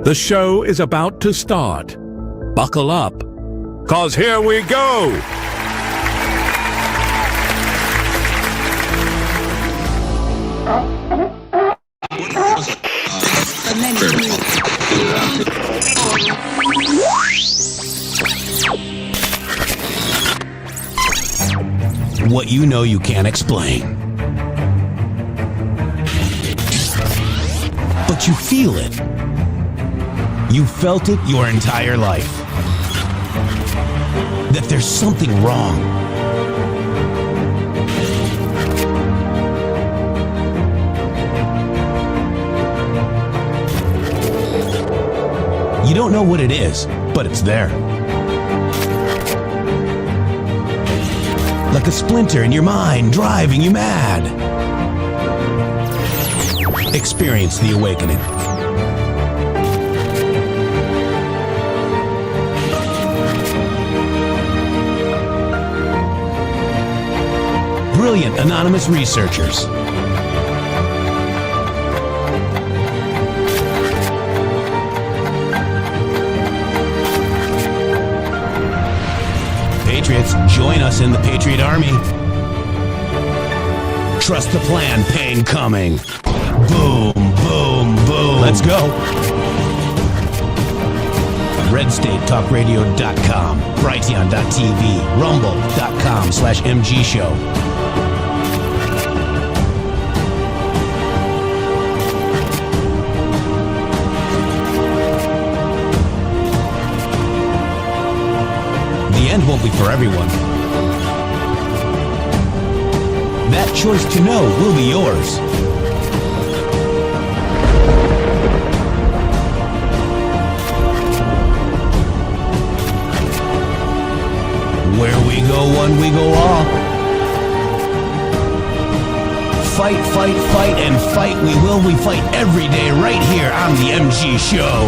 The show is about to start. Buckle up, 'cause here we go! What you know you can't explain. But you feel it. You felt it your entire life. That there's something wrong. You don't know what it is, but it's there. Like a splinter in your mind, driving you mad. Experience the awakening. Brilliant anonymous researchers. Patriots, join us in the Patriot Army. Trust the plan, pain coming. Boom, boom, boom. Let's go. RedStateTalkRadio.com, Brighteon.tv, Rumble.com/MG Show. The end won't be for everyone. That choice to know will be yours. Where we go one, we go all. Fight, fight, fight, and fight we will. We fight every day right here on the MG Show.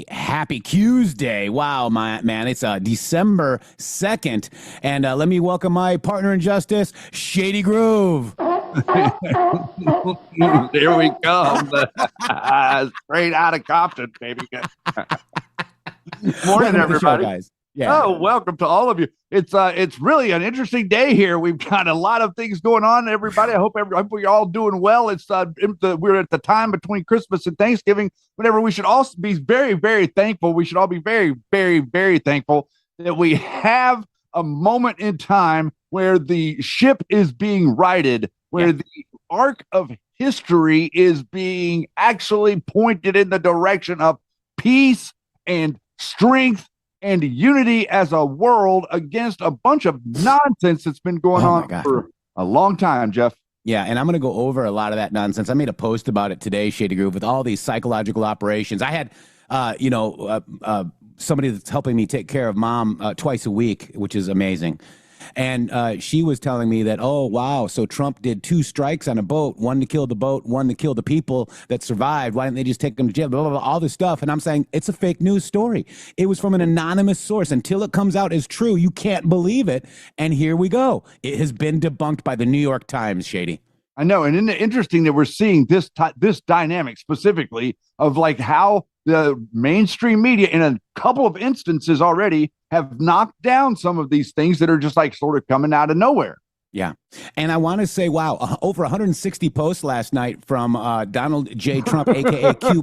Happy Tuesday. Wow, my man, it's December 2nd. And let me welcome my partner in justice, Shady Groove. Here we come. Straight out of Compton, baby. Morning, everybody. Show, guys. Yeah. Oh, welcome to all of you. It's really an interesting day here. We've got a lot of things going on, everybody. I hope you're all doing well. It's we're at the time between Christmas and Thanksgiving, whenever we should all be very, very thankful. We should all be very, very, very thankful that we have a moment in time where the ship is being righted, where the arc of history is being actually pointed in the direction of peace and strength and unity as a world against a bunch of nonsense that's been going on for a long time, Jeff. Yeah, and I'm going to go over a lot of that nonsense. I made a post about it today, Shady Groove, with all these psychological operations. I had, somebody that's helping me take care of mom twice a week, which is amazing. And she was telling me that, oh, wow, so Trump did 2 strikes on a boat, one to kill the boat, one to kill the people that survived. Why didn't they just take them to jail? Blah, blah, blah, all this stuff. And I'm saying it's a fake news story. It was from an anonymous source. Until it comes out as true, you can't believe it. And here we go. It has been debunked by the New York Times, Shady. I know. And interesting that we're seeing this dynamic specifically of like how the mainstream media in a couple of instances already have knocked down some of these things that are just like sort of coming out of nowhere. Yeah. And I want to say, wow, over 160 posts last night from Donald J. Trump, a.k.a. Q+,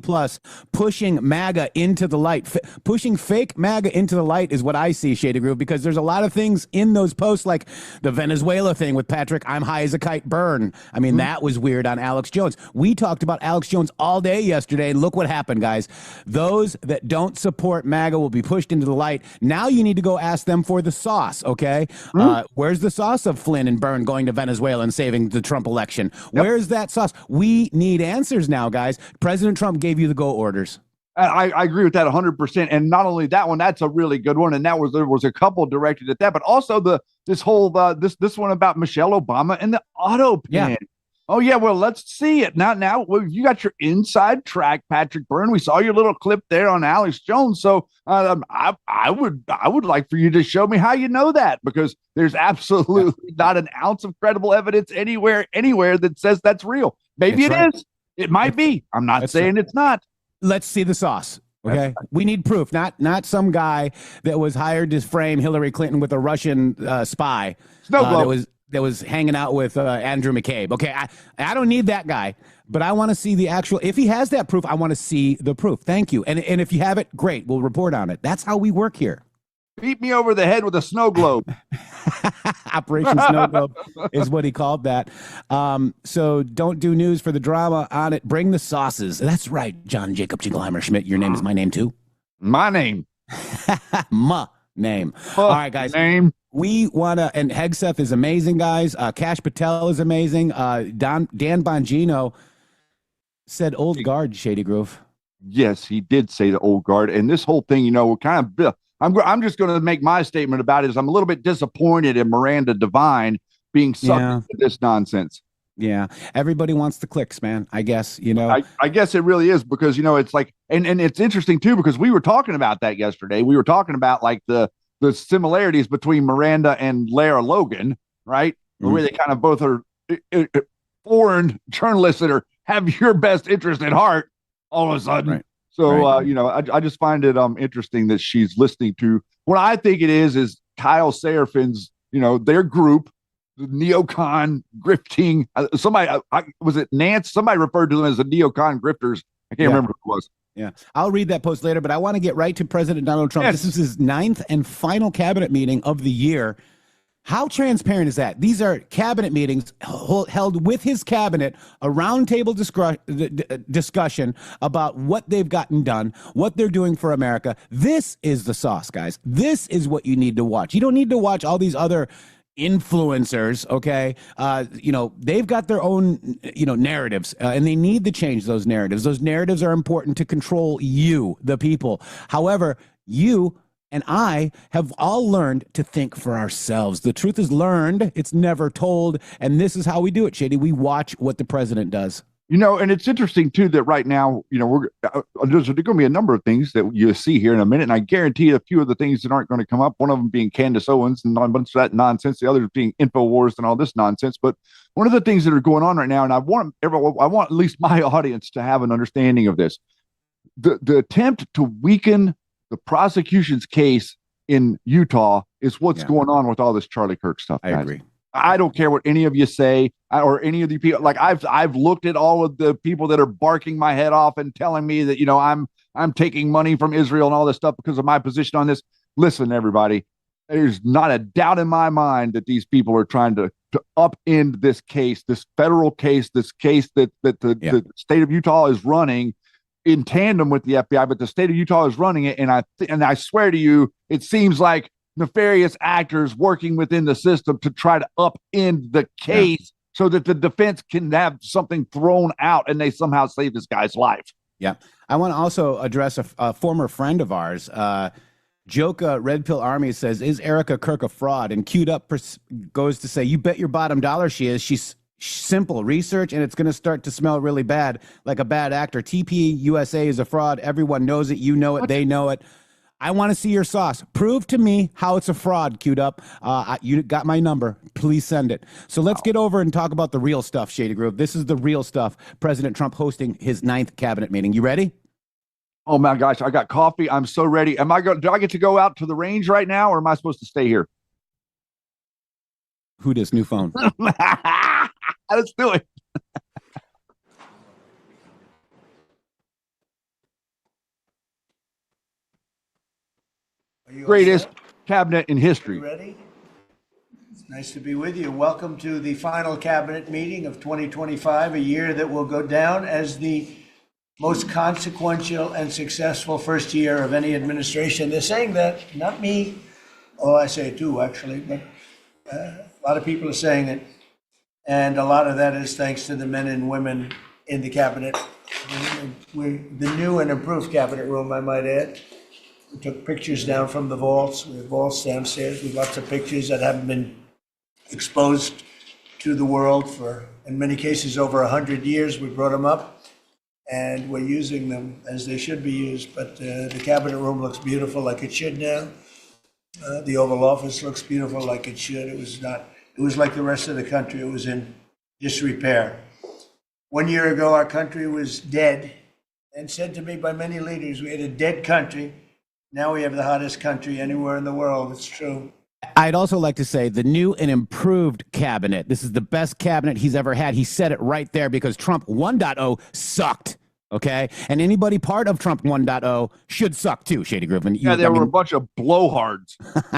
pushing MAGA into the light. Pushing fake MAGA into the light is what I see, Shady Groove, because there's a lot of things in those posts, like the Venezuela thing with Patrick, I'm high as a kite burn. I mean, that was weird on Alex Jones. We talked about Alex Jones all day yesterday. Look what happened, guys. Those that don't support MAGA will be pushed into the light. Now you need to go ask them for the sauce, okay? Where's the sauce of Flynn and Byrne going to Venezuela and saving the Trump election? Yep. Where's that sauce? We need answers now, guys. President Trump gave you the go orders. I agree with that 100%. And not only that one, that's a really good one. And there was a couple directed at that, but also this one about Michelle Obama and the auto pen. Oh yeah, well let's see it now. Now you got your inside track, Patrick Byrne. We saw your little clip there on Alex Jones. So I would like for you to show me how you know that, because there's absolutely not an ounce of credible evidence anywhere that says that's real. Maybe it is. It might be. I'm not saying it's not. Let's see the sauce. Okay, we need proof, not some guy that was hired to frame Hillary Clinton with a Russian spy. That was hanging out with Andrew McCabe. Okay, I don't need that guy, but I want to see the actual. If he has that proof, I want to see the proof. Thank you. And if you have it, great. We'll report on it. That's how we work here. Beat me over the head with a snow globe. Operation Snow Globe is what he called that. So don't do news for the drama on it. Bring the sauces. That's right, John Jacob Jingleheimer Schmidt. Your name is my name too. My name. My name. All right, guys. Name. We want to, and Hegseth is amazing, guys. Cash Patel is amazing. Dan Bongino said old guard, Shady Groove. Yes, he did say the old guard. And this whole thing, kind of, I'm just going to make my statement about it. Is I'm a little bit disappointed in Miranda Devine being sucked into this nonsense. Yeah, everybody wants the clicks, man. I guess, I guess it really is, because, it's like, and it's interesting too, because we were talking about that yesterday. We were talking about like the similarities between Miranda and Lara Logan, right? Where they kind of both are foreign journalists that have your best interest at heart all of a sudden. Right. So, I just find it interesting that she's listening to what I think it is Kyle Serafin's, their group, the neocon grifting. Somebody, was it Nance? Somebody referred to them as the neocon grifters. I can't remember who it was. Yeah, I'll read that post later, but I want to get right to President Donald Trump. Yes. This is his 9th and final cabinet meeting of the year. How transparent is that? These are cabinet meetings held with his cabinet, a roundtable discussion about what they've gotten done, what they're doing for America. This is the sauce, guys. This is what you need to watch. You don't need to watch all these other influencers, okay? They've got their own, narratives, and they need to change those narratives. Those narratives are important to control you, the people. However, you and I have all learned to think for ourselves. The truth is learned, it's never told, and this is how we do it, Shady. We watch what the president does. And it's interesting too that right now, there's going to be a number of things that you see here in a minute, and I guarantee a few of the things that aren't going to come up. One of them being Candace Owens and a bunch of that nonsense. The other being InfoWars and all this nonsense. But one of the things that are going on right now, and I want at least my audience to have an understanding of this: the attempt to weaken the prosecution's case in Utah is what's going on with all this Charlie Kirk stuff. Guys. I agree. I don't care what any of you say or any of the people. Like I've looked at all of the people that are barking my head off and telling me that, I'm taking money from Israel and all this stuff because of my position on this. Listen, everybody, there's not a doubt in my mind that these people are trying to upend this case, this federal case, this case that the state of Utah is running in tandem with the FBI, but the state of Utah is running it. And I swear to you, it seems like nefarious actors working within the system to try to upend the case so that the defense can have something thrown out and they somehow save this guy's life. Yeah. I want to also address a former friend of ours. Joka Red Pill Army says, is Erica Kirk a fraud? And queued up goes to say, you bet your bottom dollar she is. She's simple research, and it's going to start to smell really bad, like a bad actor. TP USA is a fraud. Everyone knows it. You know it. What? They know it. I want to see your sauce. Prove to me how it's a fraud, queued up. You got my number. Please send it. So let's get over and talk about the real stuff, Shady Groove. This is the real stuff. President Trump hosting his 9th cabinet meeting. You ready? Oh my gosh, I got coffee. I'm so ready. Do I get to go out to the range right now, or am I supposed to stay here? Who this new phone? Let's do it. Greatest cabinet in history. Ready? It's nice to be with you. Welcome to the final cabinet meeting of 2025, a year that will go down as the most consequential and successful first year of any administration. They're saying that, not me. Oh, I say it too, actually, but a lot of people are saying it. And a lot of that is thanks to the men and women in the cabinet. The new and improved cabinet room, I might add. We took pictures down from the vaults. We have vaults downstairs with lots of pictures that haven't been exposed to the world for, in many cases, over 100 years. We brought them up, and we're using them as they should be used. But the cabinet room looks beautiful, like it should now. The Oval Office looks beautiful, like it should. It was not. It was like the rest of the country. It was in disrepair. 1 year ago, our country was dead, and said to me by many leaders, we had a dead country. Now we have the hottest country anywhere in the world. It's true. I'd also like to say the new and improved cabinet. This is the best cabinet he's ever had. He said it right there because Trump 1.0 sucked. Okay. And anybody part of Trump 1.0 should suck too, Shady Griffin. Yeah, they were a bunch of blowhards.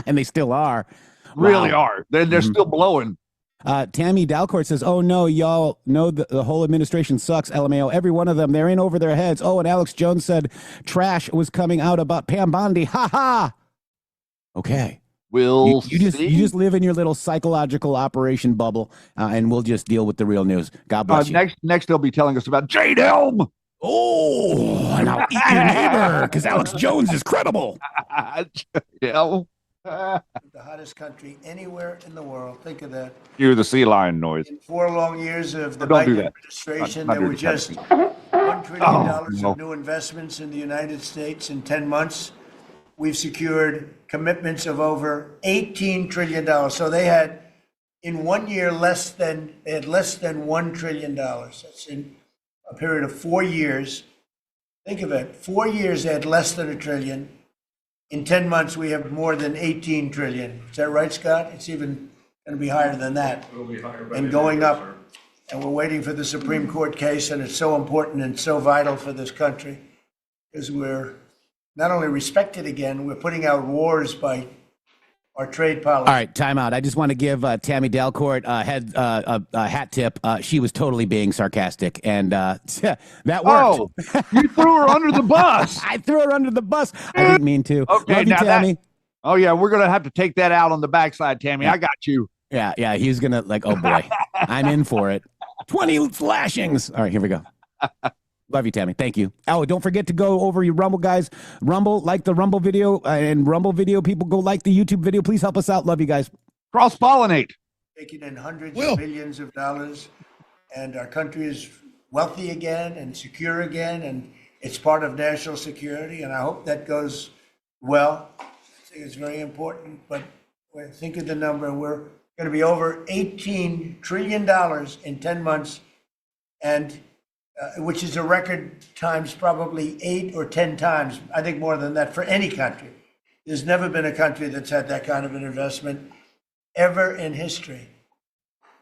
And they still are. Really are. They're still blowing. Tammy Dalcourt says, oh, no, y'all know the whole administration sucks, LMAO. Every one of them, they're in over their heads. Oh, and Alex Jones said trash was coming out about Pam Bondi. Ha ha. Okay. You just live in your little psychological operation bubble, and we'll just deal with the real news. God bless you. Next, they'll be telling us about Jade Elm. Oh, and I'll eat your neighbor because Alex Jones is credible. Yeah. The hottest country anywhere in the world. Think of that. Hear the sea lion noise. In 4 long years of the Don't do Biden that. administration, Not there do were the just category. $1 trillion no. of new investments in the United States in 10 months. We've secured commitments of over $18 trillion. So they had, in 1 year, less than $1 trillion. That's in a period of 4 years. Think of it. 4 years, they had less than $1 trillion. In 10 months, we have more than 18 trillion. Is that right, Scott? It's even going to be higher than that. It'll be higher. And going up. And we're waiting for the Supreme Court case, and it's so important and so vital for this country because we're not only respected again, we're putting out wars by our trade policy. All right, time out. I just want to give Tammy Dalcourt a hat tip. She was totally being sarcastic, and that worked. Oh, you threw her under the bus. I threw her under the bus. I didn't mean to. Okay, Love you, now Tammy. Oh, yeah, we're going to have to take that out on the backside, Tammy. Yeah. I got you. Yeah, he's going to oh, boy. I'm in for it. 20 lashings. All right, here we go. Love you, Tammy. Thank you. Oh, don't forget to go over your Rumble, guys. Rumble, like the Rumble video, and Rumble video people, go like the YouTube video. Please help us out. Love you guys. Cross-pollinate. Taking in hundreds of billions of dollars, and our country is wealthy again and secure again, and it's part of national security, and I hope that goes well. I think it's very important, but think of the number. We're going to be over $18 trillion in 10 months, and which is a record times probably 8 or 10 times, I think more than that, for any country. There's never been a country that's had that kind of an investment ever in history.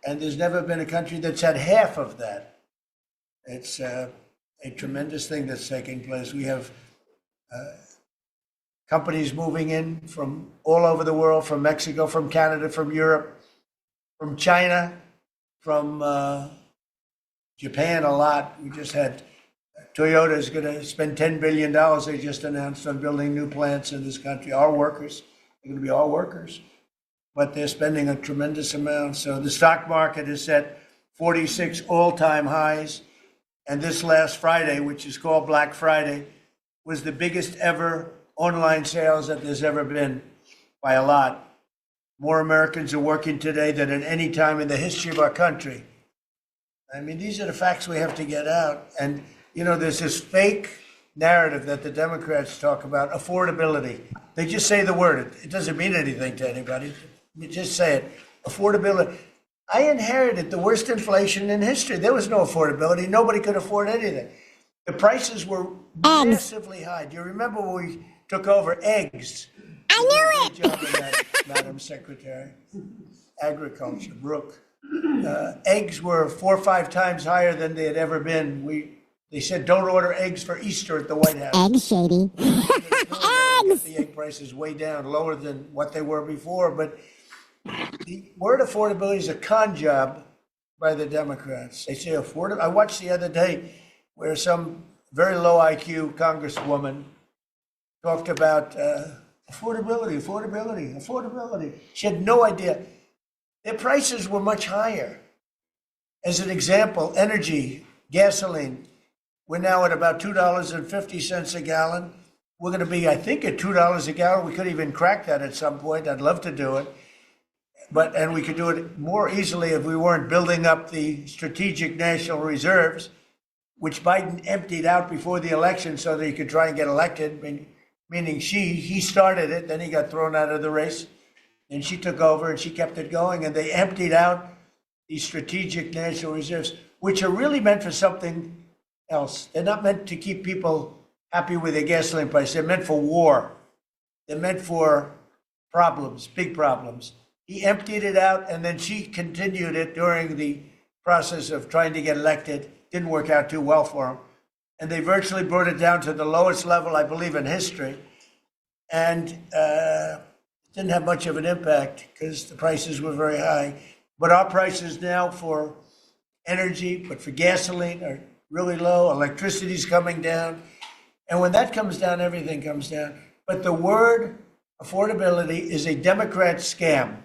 And there's never been a country that's had half of that. It's a tremendous thing that's taking place. We have companies moving in from all over the world, from Mexico, from Canada, from Europe, from China, from Japan a lot. We just had Toyota is going to spend $10 billion. They just announced on building new plants in this country. Our workers, they're going to be all workers, but they're spending a tremendous amount. So the stock market is at 46 all-time highs. And this last Friday, which is called Black Friday, was the biggest ever online sales that there's ever been by a lot. More Americans are working today than at any time in the history of our country. I mean, these are the facts we have to get out. And, you know, there's this fake narrative that the Democrats talk about, affordability. They just say the word. It doesn't mean anything to anybody. You just say it. Affordability. I inherited the worst inflation in history. There was no affordability. Nobody could afford anything. The prices were massively high. Do you remember when we took over eggs? I knew it. Good job of that, Madam Secretary. Agriculture, Brooke. Eggs were 4 or 5 times higher than they had ever been. They said don't order eggs for Easter at the White House. Eggs, Shady. Eggs. The egg prices way down, lower than what they were before. But the word affordability is a con job by the Democrats. They say affordable. I watched the other day where some very low IQ congresswoman talked about affordability. She had no idea. Their prices were much higher. As an example, energy, gasoline, we're now at about $2.50 a gallon. We're going to be, I think, at $2 a gallon. We could even crack that at some point. I'd love to do it. and we could do it more easily if we weren't building up the strategic national reserves, which Biden emptied out before the election so that he could try and get elected, meaning he started it, then he got thrown out of the race, and she took over and she kept it going, and they emptied out these strategic national reserves, which are really meant for something else. They're not meant to keep people happy with their gasoline price. They're meant for war. They're meant for problems, big problems. He emptied it out, and then she continued it during the process of trying to get elected. Didn't work out too well for him. And they virtually brought it down to the lowest level, I believe, in history. And didn't have much of an impact because the prices were very high. But our prices now for energy, but for gasoline, are really low. Electricity's coming down. And when that comes down, everything comes down. But the word affordability is a Democrat scam.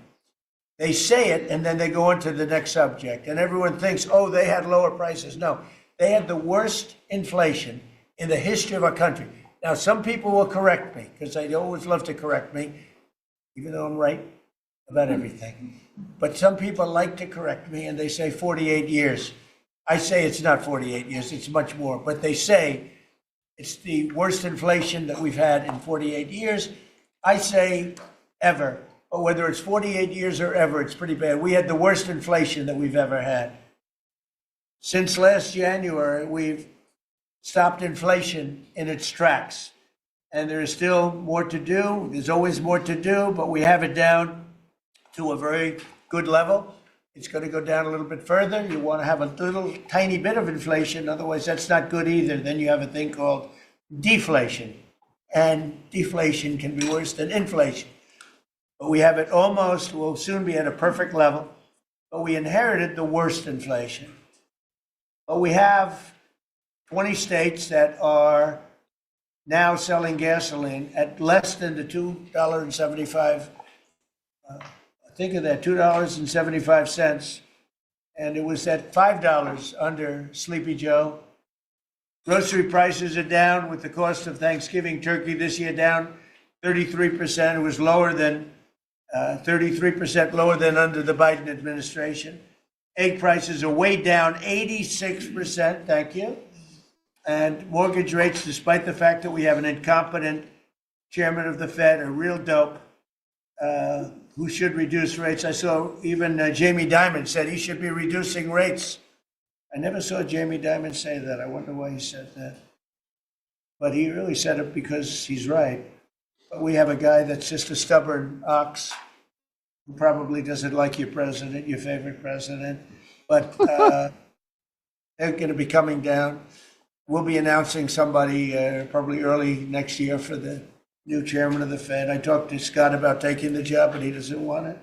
They say it, and then they go on to the next subject. And everyone thinks, oh, they had lower prices. No, they had the worst inflation in the history of our country. Now, some people will correct me, because they always love to correct me, even though I'm right about everything. But some people like to correct me, and they say 48 years. I say it's not 48 years, it's much more. But they say it's the worst inflation that we've had in 48 years. I say ever. But whether it's 48 years or ever, it's pretty bad. We had the worst inflation that we've ever had. Since last January, we've stopped inflation in its tracks. And there is still more to do. There's always more to do, but we have it down to a very good level. It's going to go down a little bit further. You want to have a little tiny bit of inflation. Otherwise, that's not good either. Then you have a thing called deflation. And deflation can be worse than inflation. But we have it almost, we'll soon be at a perfect level, but we inherited the worst inflation. But we have 20 states that are now selling gasoline at less than the $2.75, think of that, $2.75. And it was at $5 under Sleepy Joe. Grocery prices are down with the cost of Thanksgiving turkey this year down 33%. It was lower than 33% lower than under the Biden administration. Egg prices are way down 86%, thank you. And mortgage rates, despite the fact that we have an incompetent chairman of the Fed, a real dope, who should reduce rates. I saw even Jamie Dimon said he should be reducing rates. I never saw Jamie Dimon say that. I wonder why he said that. But he really said it because he's right. But we have a guy that's just a stubborn ox who probably doesn't like your president, your favorite president. But they're going to be coming down. We'll be announcing somebody probably early next year for the new chairman of the Fed. I talked to Scott about taking the job, but he doesn't want it.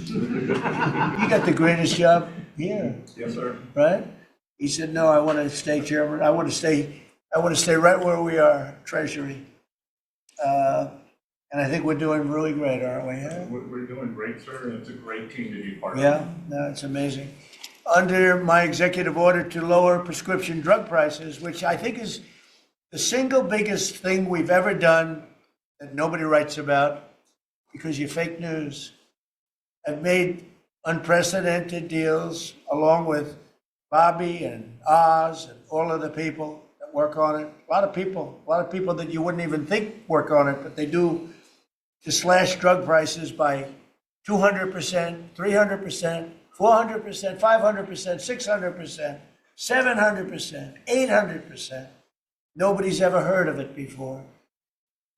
You got the greatest job here. Yes, sir. Right? He said, no, I want to stay chairman. I want to stay right where we are, Treasury. And I think we're doing really great, aren't we? Yeah? We're doing great, sir, and it's a great team to be part of. Yeah, no, it's amazing. Under my executive order to lower prescription drug prices, which I think is the single biggest thing we've ever done that nobody writes about because you're fake news. I've made unprecedented deals along with Bobby and Oz and all of the people that work on it. A lot of people that you wouldn't even think work on it, but they do, to slash drug prices by 200%, 300%, 400%, 500%, 600%, 700%, 800%. Nobody's ever heard of it before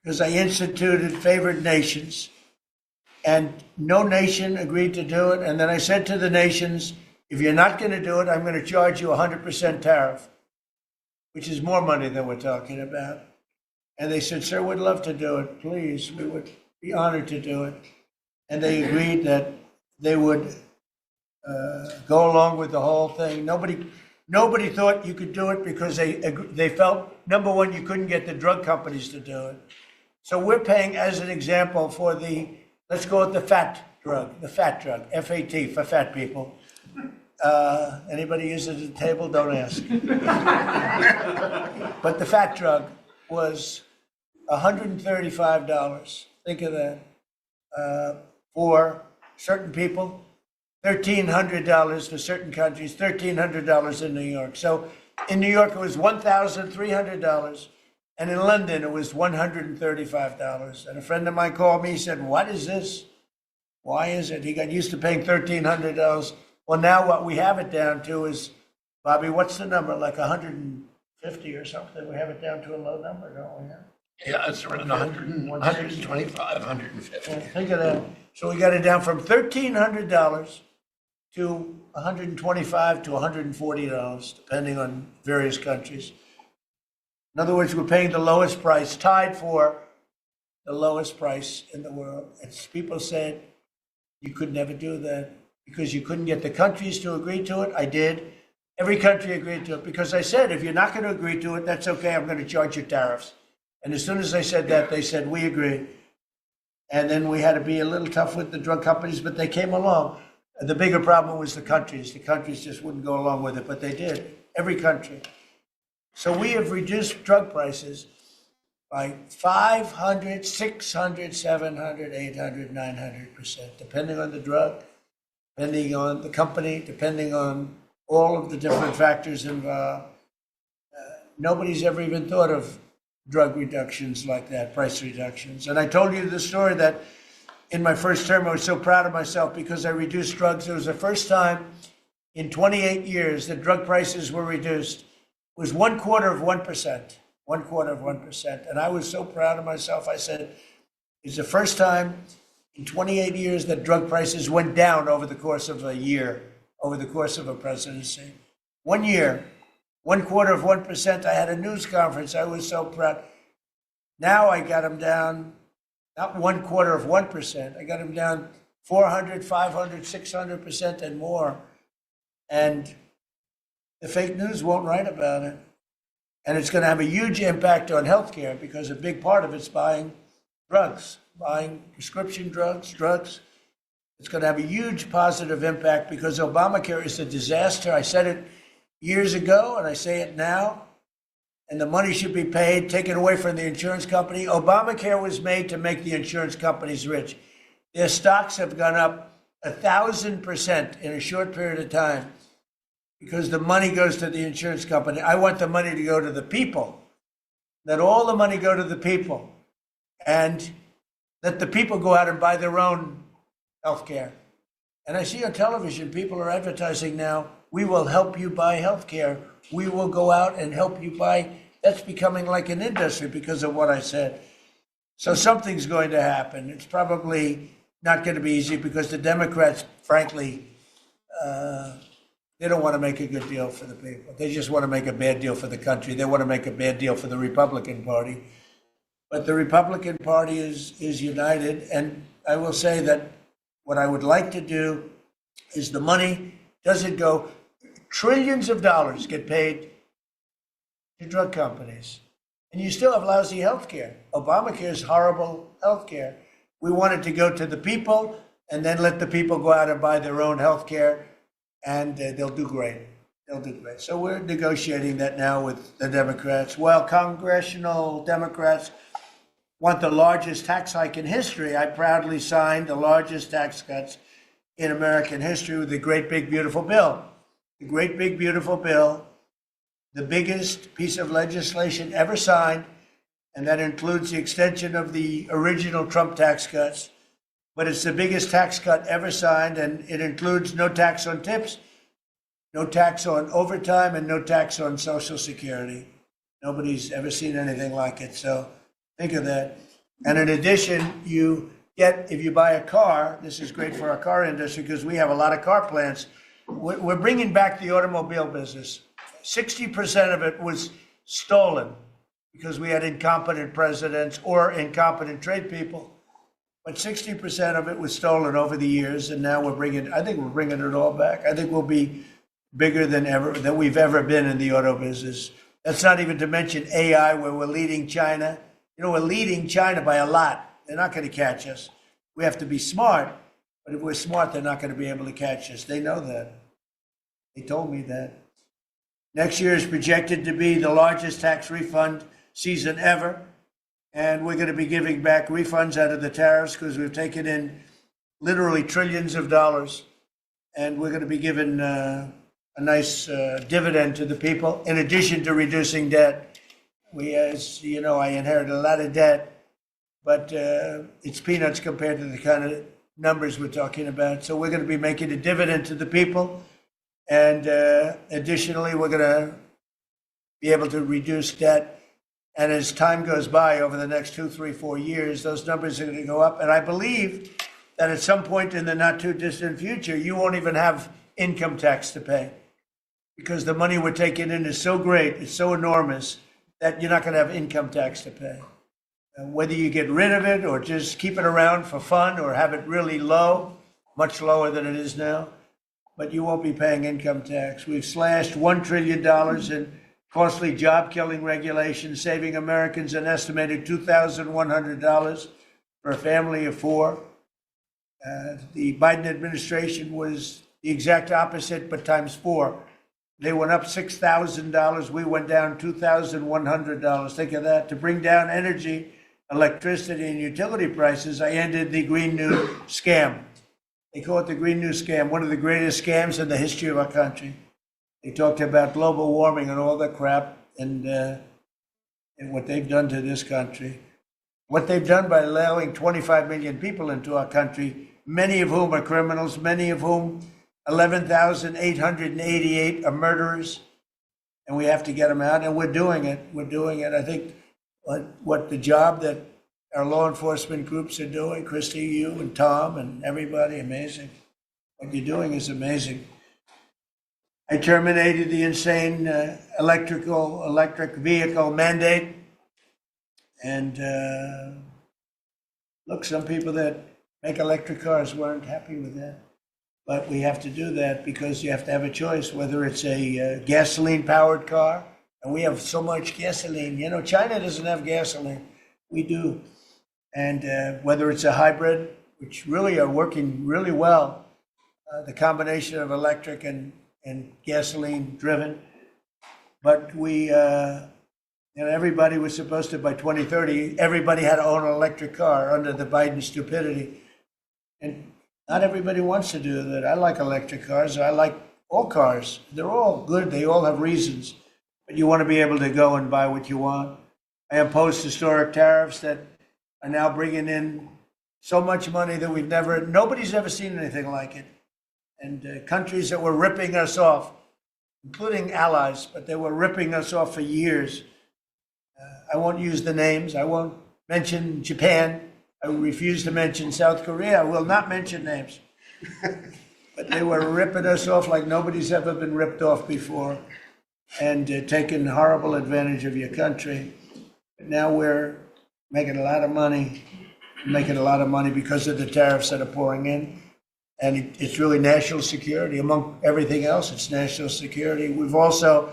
because I instituted favored nations and no nation agreed to do it. And then I said to the nations, if you're not going to do it, I'm going to charge you 100% tariff, which is more money than we're talking about. And they said, sir, we'd love to do it. Please, we would be honored to do it. And they agreed that they would go along with the whole thing. Nobody thought you could do it because they felt, number one, you couldn't get the drug companies to do it. So we're paying, as an example, for the, let's go with the fat drug, FAT, for fat people. Anybody use it at the table? Don't ask. But the fat drug was $135. Think of that. For certain people, $1,300 for certain countries, $1,300 in New York. So in New York, it was $1,300. And in London, it was $135. And a friend of mine called me, he said, what is this? Why is it? He got used to paying $1,300. Well, now what we have it down to is, Bobby, what's the number? Like 150 or something? We have it down to a low number, don't we? Yeah, it's around 100, 125, 150. Yeah, think of that. So we got it down from $1,300 to $125 to $140, depending on various countries. In other words, we're paying the lowest price, tied for the lowest price in the world. And people said, you could never do that because you couldn't get the countries to agree to it. I did. Every country agreed to it because I said, if you're not going to agree to it, that's okay. I'm going to charge you tariffs. And as soon as I said that, they said, we agree. And then we had to be a little tough with the drug companies, but they came along. The bigger problem was the countries. The countries just wouldn't go along with it, but they did. Every country. So we have reduced drug prices by 500, 600, 700, 800, 900%, depending on the drug, depending on the company, depending on all of the different factors involved. Nobody's ever even thought of drug reductions like that, price reductions. And I told you the story that in my first term, I was so proud of myself because I reduced drugs. It was the first time in 28 years that drug prices were reduced. It was 1/4%, 1/4%. And I was so proud of myself. I said, it's the first time in 28 years that drug prices went down over the course of a year, over the course of a presidency. 1 year. 1/4%. I had a news conference. I was so proud. Now I got them down, not 1/4%. I got them down 400, 500, 600% and more. And the fake news won't write about it. And it's going to have a huge impact on healthcare because a big part of it's buying drugs, buying prescription drugs. It's going to have a huge positive impact because Obamacare is a disaster. I said it years ago, and I say it now, and the money should be paid, taken away from the insurance company. Obamacare was made to make the insurance companies rich. Their stocks have gone up 1,000% in a short period of time because the money goes to the insurance company. I want the money to go to the people. Let all the money go to the people, and let the people go out and buy their own health care. And I see on television, people are advertising now, we will help you buy health care. We will go out and help you buy. That's becoming like an industry because of what I said. So something's going to happen. It's probably not going to be easy because the Democrats, frankly, they don't want to make a good deal for the people. They just want to make a bad deal for the country. They want to make a bad deal for the Republican Party. But the Republican Party is united. And I will say that what I would like to do is the money doesn't go, trillions of dollars get paid to drug companies. And you still have lousy health care. Obamacare is horrible health care. We want it to go to the people and then let the people go out and buy their own health care, and they'll do great. They'll do great. So we're negotiating that now with the Democrats. While congressional Democrats want the largest tax hike in history, I proudly signed the largest tax cuts in American history with the Great Big Beautiful Bill. The Great Big Beautiful Bill, the biggest piece of legislation ever signed, and that includes the extension of the original Trump tax cuts. But it's the biggest tax cut ever signed, and it includes no tax on tips, no tax on overtime, and no tax on Social Security. Nobody's ever seen anything like it, so think of that. And in addition, you get, if you buy a car, this is great for our car industry because we have a lot of car plants. We're bringing back the automobile business. 60% of it was stolen because we had incompetent presidents or incompetent trade people. But 60% of it was stolen over the years, and now I think we're bringing it all back. I think we'll be bigger than we've ever been in the auto business. That's not even to mention AI, where we're leading China. We're leading China by a lot. They're not going to catch us. We have to be smart, but if we're smart, they're not going to be able to catch us. They know that. They told me that. Next year is projected to be the largest tax refund season ever. And we're going to be giving back refunds out of the tariffs because we've taken in literally trillions of dollars. and we're going to be giving a nice dividend to the people, in addition to reducing debt. As you know, I inherited a lot of debt, but it's peanuts compared to the kind of numbers we're talking about. So we're going to be making a dividend to the people, and additionally, we're going to be able to reduce debt. And as time goes by over the next 2, 3, 4 years, those numbers are going to go up. And I believe that at some point in the not too distant future, you won't even have income tax to pay, because the money we're taking in is so great, it's so enormous, that you're not going to have income tax to pay. Whether you get rid of it or just keep it around for fun or have it really low, much lower than it is now, but you won't be paying income tax. We've slashed $1 trillion in costly job-killing regulations, saving Americans an estimated $2,100 for a family of 4. The Biden administration was the exact opposite, but times 4. They went up $6,000. We went down $2,100. Think of that. To bring down energy, electricity, and utility prices, I ended the Green New Scam. They call it the Green New Scam, one of the greatest scams in the history of our country. They talked about global warming and all that crap, and what they've done to this country. What they've done by allowing 25 million people into our country, many of whom are criminals, many of whom 11,888 are murderers, and we have to get them out, and we're doing it. We're doing it. I think what the job that our law enforcement groups are doing, Christy, you and Tom and everybody, amazing. What you're doing is amazing. I terminated the insane electric vehicle mandate, and look, some people that make electric cars weren't happy with that. But we have to do that because you have to have a choice, whether it's a gasoline-powered car, and we have so much gasoline. You know, China doesn't have gasoline. We do. And whether it's a hybrid, which really are working really well, the combination of electric and gasoline-driven. But we, everybody was supposed to, by 2030, everybody had to own an electric car under the Biden stupidity. And not everybody wants to do that. I like electric cars. I like all cars. They're all good. They all have reasons. But you want to be able to go and buy what you want. I oppose historic tariffs that are now bringing in so much money that nobody's ever seen anything like it. And countries that were ripping us off, including allies, but they were ripping us off for years. I won't use the names. I won't mention Japan. I refuse to mention South Korea. I will not mention names. But they were ripping us off like nobody's ever been ripped off before, and taking horrible advantage of your country. But now we're making a lot of money, because of the tariffs that are pouring in. And it's really national security. Among everything else, it's national security. We've also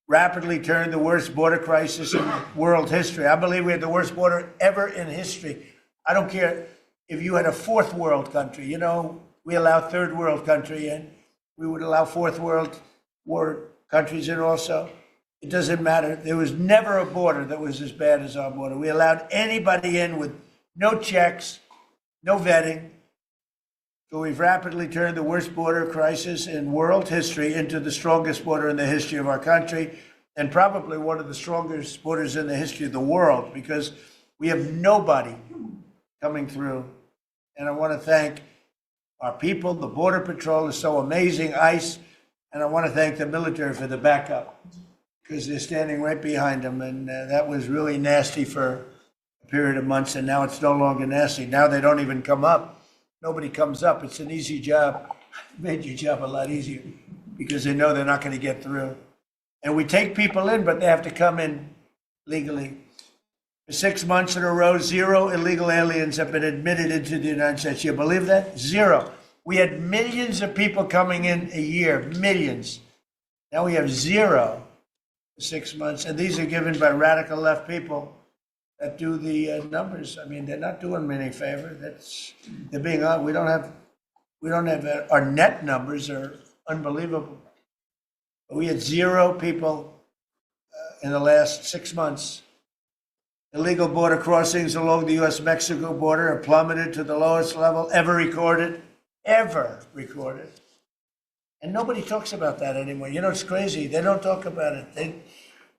rapidly turned the worst border crisis in world history. I believe we had the worst border ever in history. I don't care if you had a 4th world country. You know, we allow 3rd world country in. We would allow 4th world war countries in also. It doesn't matter. There was never a border that was as bad as our border. We allowed anybody in with no checks, no vetting. So we've rapidly turned the worst border crisis in world history into the strongest border in the history of our country, and probably one of the strongest borders in the history of the world, because we have nobody coming through. And I want to thank our people. The Border Patrol is so amazing, ICE, and I want to thank the military for the backup, because they're standing right behind them. And that was really nasty for a period of months, and now it's no longer nasty. Now they don't even come up. Nobody comes up. It's an easy job. It made your job a lot easier, because they know they're not going to get through. And we take people in, but they have to come in legally. For 6 months in a row, 0 illegal aliens have been admitted into the United States. You believe that? 0. We had millions of people coming in a year, millions. Now we have 0 for 6 months. And these are given by radical left people that do the numbers. I mean, they're not doing me any favor. They're being on. We don't have our net numbers are unbelievable. We had 0 people in the last 6 months. Illegal border crossings along the U.S.-Mexico border have plummeted to the lowest level ever recorded. And nobody talks about that anymore. You know, it's crazy. They don't talk about it.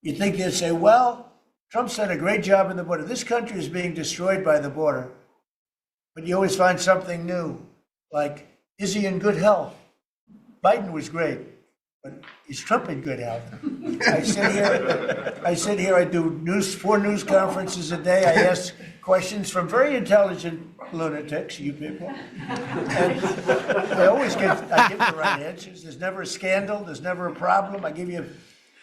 You think they'd say, well, Trump's done a great job in the border. This country is being destroyed by the border. But you always find something new, like, is he in good health? Biden was great, but is Trump in good health? I sit here, I do 4 news conferences a day. I ask questions from very intelligent lunatics, you people. And I give the right answers. There's never a scandal, there's never a problem. I give you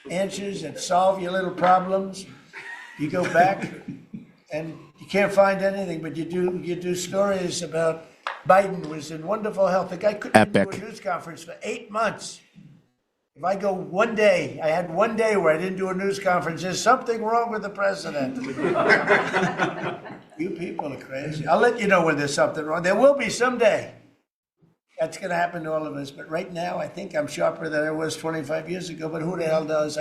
answers that solve your little problems. You go back and you can't find anything, but you do stories about Biden was in wonderful health. The guy couldn't do a news conference for 8 months. If I go one day, I had one day where I didn't do a news conference, there's something wrong with the president. You people are crazy. I'll let you know when there's something wrong. There will be someday. That's going to happen to all of us. But right now, I think I'm sharper than I was 25 years ago. But who the hell does?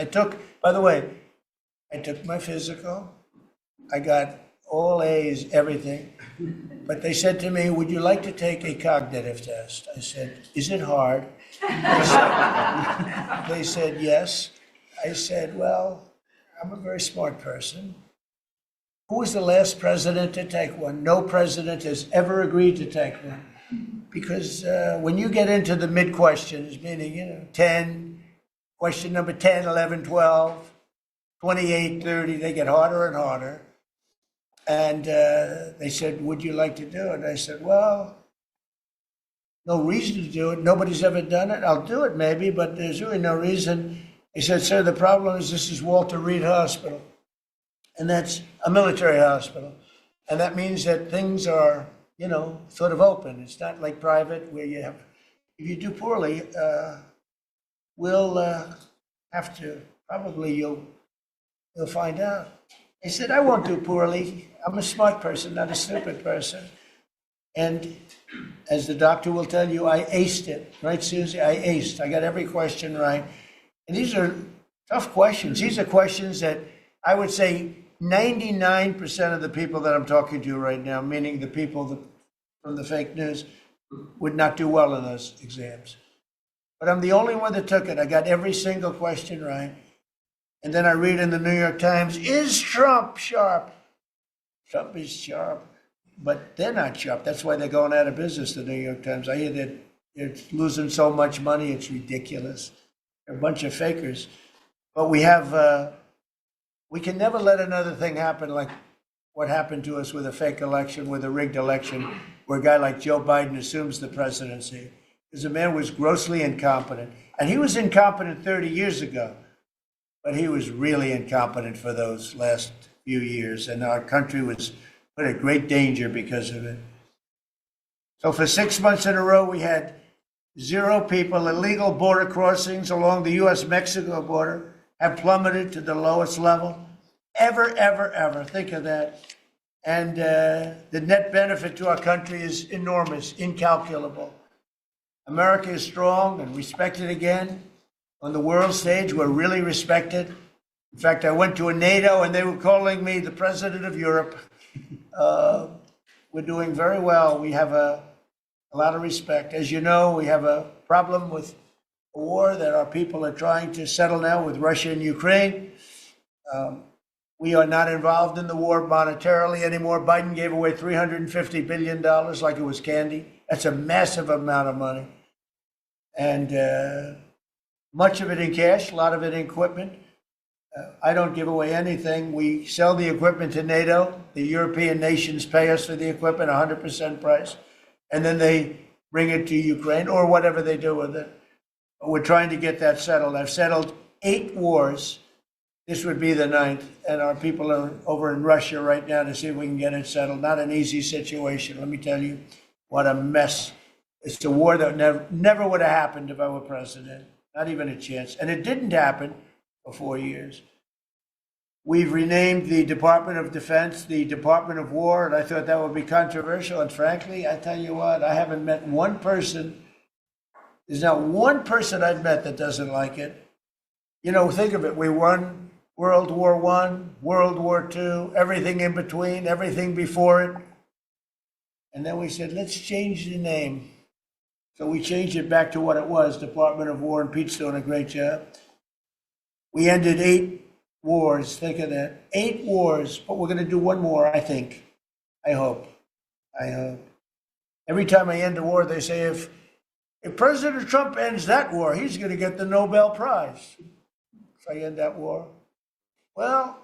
By the way, I took my physical. I got all A's, everything. But they said to me, would you like to take a cognitive test? I said, is it hard? They said, yes. I said, well, I'm a very smart person. Who was the last president to take one? No president has ever agreed to take one. Because when you get into the mid-questions, meaning, 10, question number 10, 11, 12, 28, 30, they get harder and harder. And they said, would you like to do it? I said, well, no reason to do it. Nobody's ever done it. I'll do it maybe, but there's really no reason. He said, sir, the problem is this is Walter Reed Hospital. And that's a military hospital. And that means that things are, sort of open. It's not like private where if you do poorly, we'll have to, probably you'll find out. I said, I won't do poorly. I'm a smart person, not a stupid person. And as the doctor will tell you, I aced it. Right, Susie? I aced. I got every question right. And these are tough questions. These are questions that I would say 99% of the people that I'm talking to right now, meaning the people from the fake news, would not do well in those exams. But I'm the only one that took it. I got every single question right. And then I read in the New York Times, is Trump sharp? Trump is sharp, but they're not sharp. That's why they're going out of business, the New York Times. I hear that they're losing so much money, it's ridiculous. They're a bunch of fakers. But we can never let another thing happen like what happened to us with a fake election, with a rigged election, where a guy like Joe Biden assumes the presidency. Because the man was grossly incompetent. And he was incompetent 30 years ago. But he was really incompetent for those last few years, and our country was put at great danger because of it. So for 6 months in a row, we had 0 people. Illegal border crossings along the U.S.-Mexico border have plummeted to the lowest level ever, ever, ever. Think of that. And the net benefit to our country is enormous, incalculable. America is strong and respected again. On the world stage, we're really respected. In fact, I went to a NATO and they were calling me the president of Europe. We're doing very well. We have a lot of respect. As you know, we have a problem with a war that our people are trying to settle now with Russia and Ukraine. We are not involved in the war monetarily anymore. Biden gave away $350 billion like it was candy. That's a massive amount of money. And much of it in cash, a lot of it in equipment. I don't give away anything. We sell the equipment to NATO. The European nations pay us for the equipment, 100% price. And then they bring it to Ukraine or whatever they do with it. We're trying to get that settled. I've settled 8 wars. This would be the 9th. And our people are over in Russia right now to see if we can get it settled. Not an easy situation. Let me tell you what a mess. It's a war that never would have happened if I were president. Not even a chance. And it didn't happen for 4 years. We've renamed the Department of Defense the Department of War, and I thought that would be controversial. And frankly, I tell you what, I haven't met one person. There's not one person I've met that doesn't like it. Think of it. We won World War I, World War II, everything in between, everything before it. And then we said, let's change the name. So we changed it back to what it was. Department of War and Pete's doing a great job. We ended 8 wars. Think of that. 8 wars, but we're going to do one more, I think. I hope. Every time I end a war, they say, if President Trump ends that war, he's going to get the Nobel Prize. If I end that war. Well,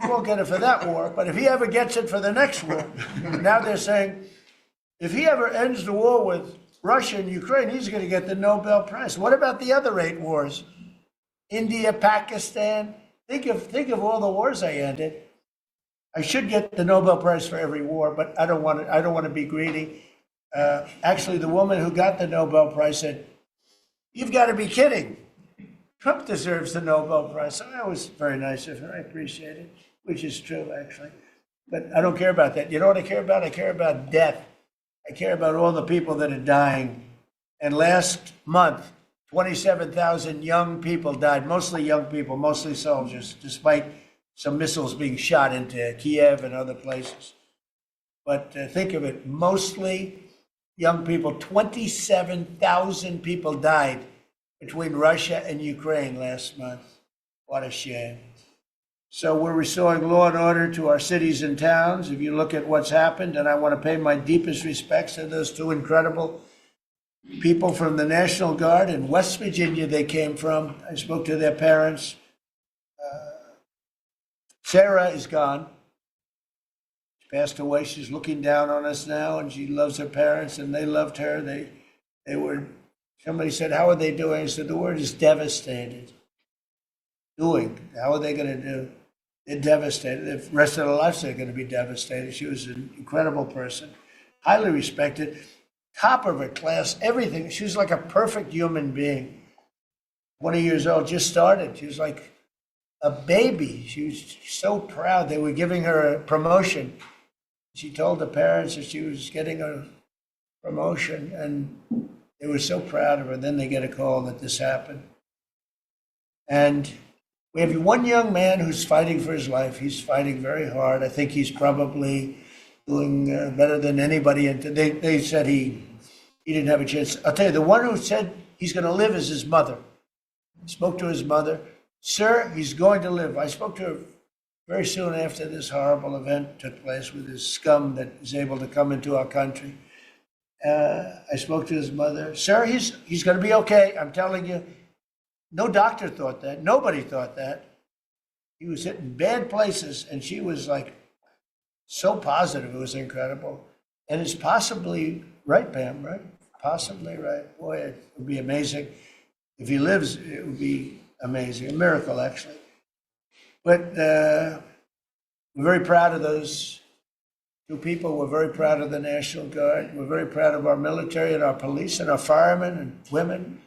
he won't get it for that war, but if he ever gets it for the next war, now they're saying, if he ever ends the war with Russia and Ukraine, he's going to get the Nobel Prize. What about the other 8 wars? India, Pakistan. Think of all the wars I ended. I should get the Nobel Prize for every war, but I don't want to be greedy. Actually, the woman who got the Nobel Prize said, "You've got to be kidding. Trump deserves the Nobel Prize." So that was very nice of her. I appreciate it, which is true, actually. But I don't care about that. You know what I care about? I care about death. I care about all the people that are dying. And last month, 27,000 young people died, mostly young people, mostly soldiers, despite some missiles being shot into Kiev and other places. But think of it, mostly young people. 27,000 people died between Russia and Ukraine last month. What a shame. So we're restoring law and order to our cities and towns. If you look at what's happened, and I want to pay my deepest respects to those 2 incredible people from the National Guard in West Virginia they came from. I spoke to their parents. Sarah is gone. She passed away. She's looking down on us now, and she loves her parents, and they loved her. They were, somebody said, how are they doing? I said, the word is devastated. Doing. How are they going to do? They're devastated. The rest of their lives, they're going to be devastated. She was an incredible person, highly respected, top of her class, everything. She was like a perfect human being. 20 years old, just started. She was like a baby. She was so proud. They were giving her a promotion. She told the parents that she was getting a promotion, and they were so proud of her. Then they get a call that this happened. And we have one young man who's fighting for his life. He's fighting very hard. I think he's probably doing better than anybody. And they said he didn't have a chance. I'll tell you, the one who said he's going to live is his mother. I spoke to his mother. Sir, he's going to live. I spoke to her very soon after this horrible event took place with this scum that is able to come into our country. I spoke to his mother. Sir, he's going to be okay. I'm telling you. No doctor thought that. Nobody thought that. He was hitting bad places, and she was like so positive. It was incredible. And it's possibly right, Pam, right? Possibly right. Boy, it would be amazing. If he lives, it would be amazing. A miracle, actually. But we're very proud of those 2 people. We're very proud of the National Guard. We're very proud of our military and our police and our firemen and women.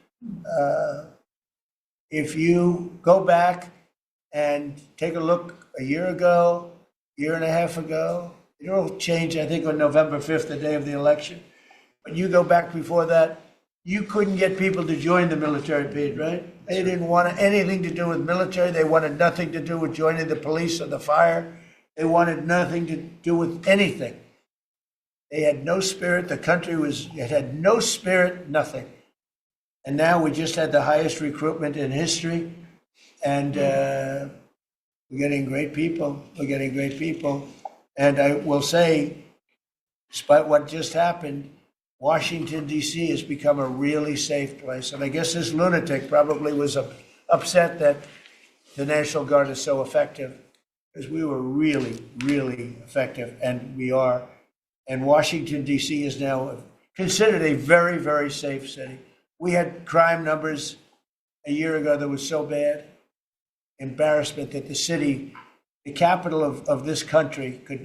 If you go back and take a look a year ago, year and a half ago, it all changed, I think, on November 5th, the day of the election. But you go back before that, you couldn't get people to join the military, Pete, right? They didn't want anything to do with military. They wanted nothing to do with joining the police or the fire. They wanted nothing to do with anything. They had no spirit. The country had no spirit, nothing. And now we just had the highest recruitment in history, and we're getting great people. We're getting great people. And I will say, despite what just happened, Washington, D.C. has become a really safe place. And I guess this lunatic probably was upset that the National Guard is so effective, because we were really, really effective, and we are. And Washington, D.C. is now considered a very, very safe city. We had crime numbers a year ago that was so bad, embarrassment that the city, the capital of this country, could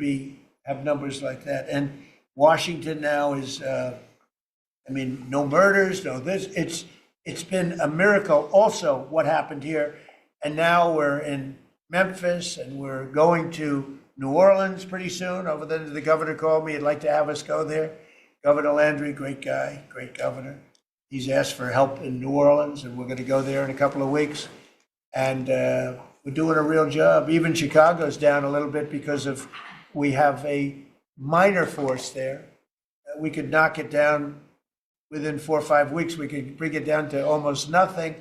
have numbers like that. And Washington now is, no murders, no this. It's been a miracle also what happened here. And now we're in Memphis, and we're going to New Orleans pretty soon. Over there, the governor called me. He'd like to have us go there. Governor Landry, great guy, great governor. He's asked for help in New Orleans, and we're going to go there in a couple of weeks. And we're doing a real job. Even Chicago's down a little bit because we have a minor force there. We could knock it down within 4 or 5 weeks, we could bring it down to almost nothing.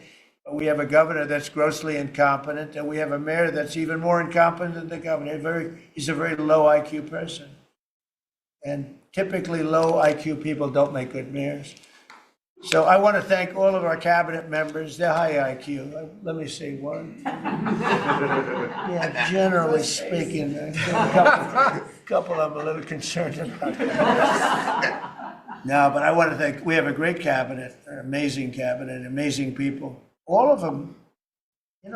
But we have a governor that's grossly incompetent, and we have a mayor that's even more incompetent than the governor. He's a very low IQ person. And typically low IQ people don't make good mayors. So I want to thank all of our cabinet members. They're high IQ. Let me see, one. Yeah, generally speaking, a couple I'm a little concerned about. No, but I want to thank, we have a great cabinet, an amazing cabinet, amazing people. All of them,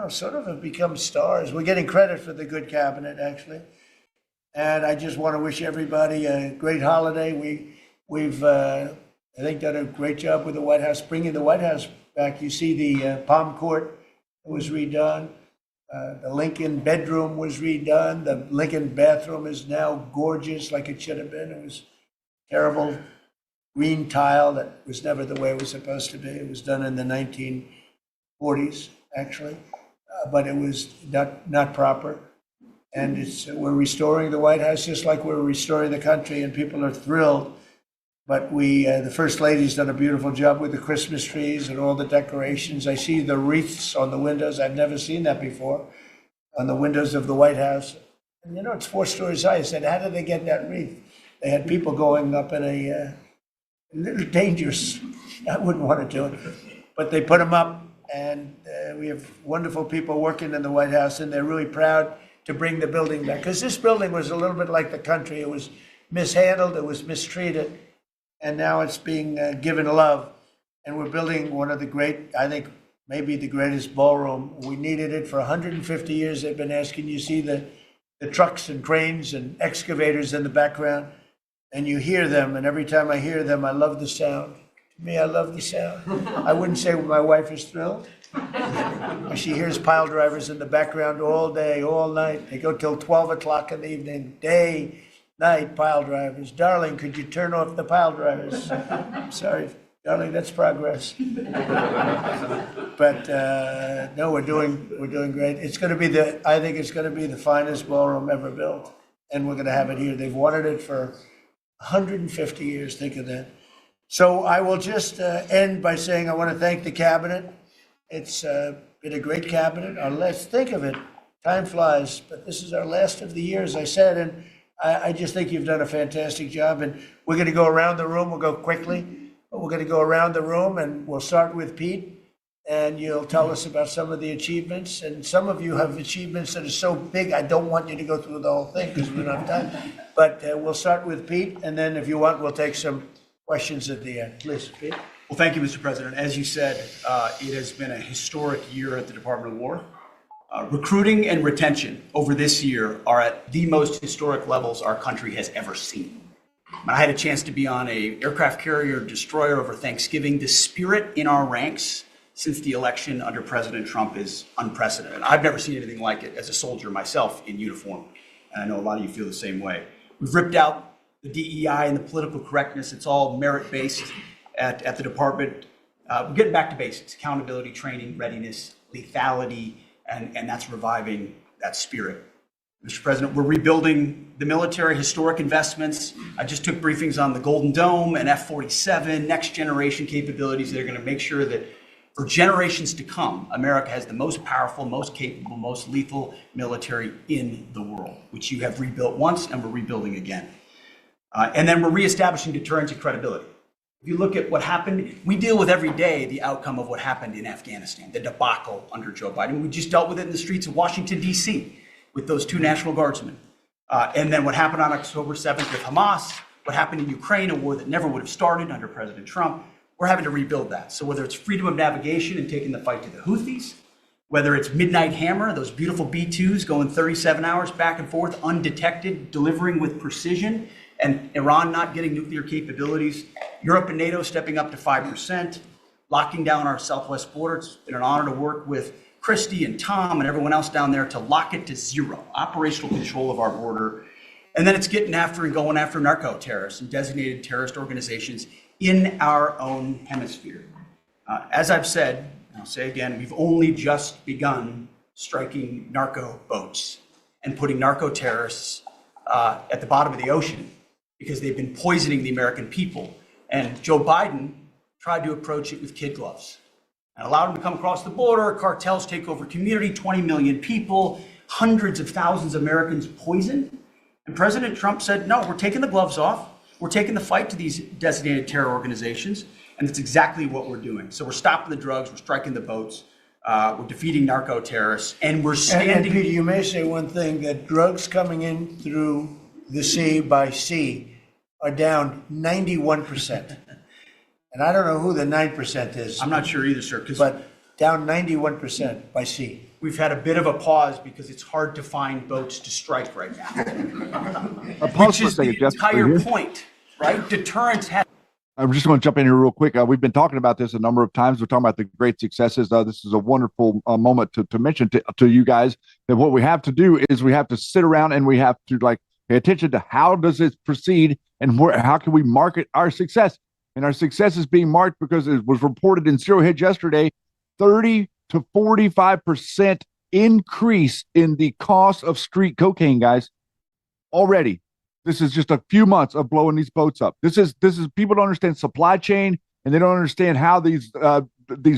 sort of have become stars. We're getting credit for the good cabinet, actually. And I just want to wish everybody a great holiday. We've I think, done a great job with the White House, bringing the White House back. You see the Palm Court was redone. The Lincoln bedroom was redone. The Lincoln bathroom is now gorgeous, like it should have been. It was terrible green tile that was never the way it was supposed to be. It was done in the 1940s, actually, but it was not proper. And we're restoring the White House just like we're restoring the country, and people are thrilled. But the First Lady's done a beautiful job with the Christmas trees and all the decorations. I see the wreaths on the windows. I've never seen that before, on the windows of the White House. And it's 4 stories high. I said, how did they get that wreath? They had people going up in a little dangerous. I wouldn't want to do it. But they put them up, and we have wonderful people working in the White House, and they're really proud to bring the building back. Because this building was a little bit like the country. It was mishandled, it was mistreated, and now it's being given love. And we're building one of the great, I think, maybe the greatest ballroom. We needed it for 150 years. They've been asking. You see the trucks and cranes and excavators in the background, and you hear them. And every time I hear them, I love the sound. To me, I love the sound. I wouldn't say my wife is thrilled. She hears pile drivers in the background all day, all night. They go till 12 o'clock in the evening, day, night, pile drivers. Darling, could you turn off the pile drivers? I'm sorry, darling, that's progress. But no, we're doing great. It's going to be I think it's going to be the finest ballroom ever built, and we're going to have it here. They've wanted it for 150 years. Think of that. So I will just end by saying I want to thank the cabinet. It's been a great cabinet. Let's think of it. Time flies, but this is our last of the year, as I said, and I just think you've done a fantastic job. And we're going to go around the room. We'll go quickly. But we're going to go around the room, and we'll start with Pete, and you'll tell us about some of the achievements. And some of you have achievements that are so big, I don't want you to go through the whole thing because we don't have time. But we'll start with Pete, and then if you want, we'll take some questions at the end. Please, Pete. Well, thank you, Mr. President. As you said, it has been a historic year at the Department of War. Recruiting and retention over this year are at the most historic levels our country has ever seen. When I had a chance to be on an aircraft carrier destroyer over Thanksgiving, the spirit in our ranks since the election under President Trump is unprecedented. I've never seen anything like it as a soldier myself in uniform, and I know a lot of you feel the same way. We've ripped out the DEI and the political correctness. It's all merit-based at the department. We're getting back to basics: accountability, training, readiness, lethality, and that's reviving that spirit. Mr. President, we're rebuilding the military, historic investments. I just took briefings on the Golden Dome and F-47, next generation capabilities that are going to make sure that for generations to come, America has the most powerful, most capable, most lethal military in the world, which you have rebuilt once and we're rebuilding again. And then we're reestablishing deterrence and credibility. If you look at what happened, we deal with every day the outcome of what happened in Afghanistan, the debacle under Joe Biden. We just dealt with it in the streets of Washington, D.C. with those 2 National Guardsmen. And then what happened on October 7th with Hamas, what happened in Ukraine, a war that never would have started under President Trump. We're having to rebuild that. So whether it's freedom of navigation and taking the fight to the Houthis, whether it's Midnight Hammer, those beautiful B-2s going 37 hours back and forth, undetected, delivering with precision, and Iran not getting nuclear capabilities, Europe and NATO stepping up to 5%, locking down our southwest border. It's been an honor to work with Christy and Tom and everyone else down there to lock it to 0, operational control of our border. And then it's getting after and going after narco terrorists and designated terrorist organizations in our own hemisphere. As I've said, I'll say again, we've only just begun striking narco boats and putting narco terrorists at the bottom of the ocean because they've been poisoning the American people. And Joe Biden tried to approach it with kid gloves and allowed them to come across the border. Cartels take over community, 20 million people, hundreds of thousands of Americans poisoned. And President Trump said, no, we're taking the gloves off. We're taking the fight to these designated terror organizations. And that's exactly what we're doing. So we're stopping the drugs, we're striking the boats, we're defeating narco terrorists, and we're standing. And Peter, you may say one thing, that drugs coming in through the sea by sea are down 91%. And I don't know who the 9% is. I'm not sure either, sir. But down 91% by sea. We've had a bit of a pause because it's hard to find boats to strike right now. Which is the entire point, right? Deterrence has. I'm just going to jump in here real quick. We've been talking about this a number of times. We're talking about the great successes. This is a wonderful moment to mention to you guys that what we have to do is we have to sit around and we have to pay attention to how does it proceed and how can we market our success. And our success is being marked because it was reported in Zero Hedge yesterday, 30 to 45% increase in the cost of street cocaine, guys, already. This is just a few months of blowing these boats up. This is people don't understand supply chain and they don't understand how these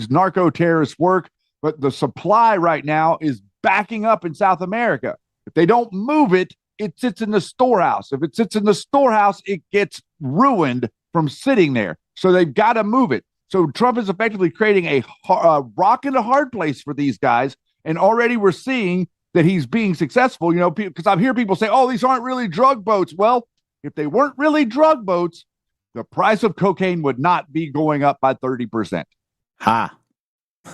narco terrorists work. But the supply right now is backing up in South America. If they don't move it, it sits in the storehouse. If it sits in the storehouse, it gets ruined from sitting there. So they've got to move it. So Trump is effectively creating a rock and a hard place for these guys. And already we're seeing that he's being successful, because I hear people say, oh, these aren't really drug boats. Well, if they weren't really drug boats, the price of cocaine would not be going up by 30%. Ha.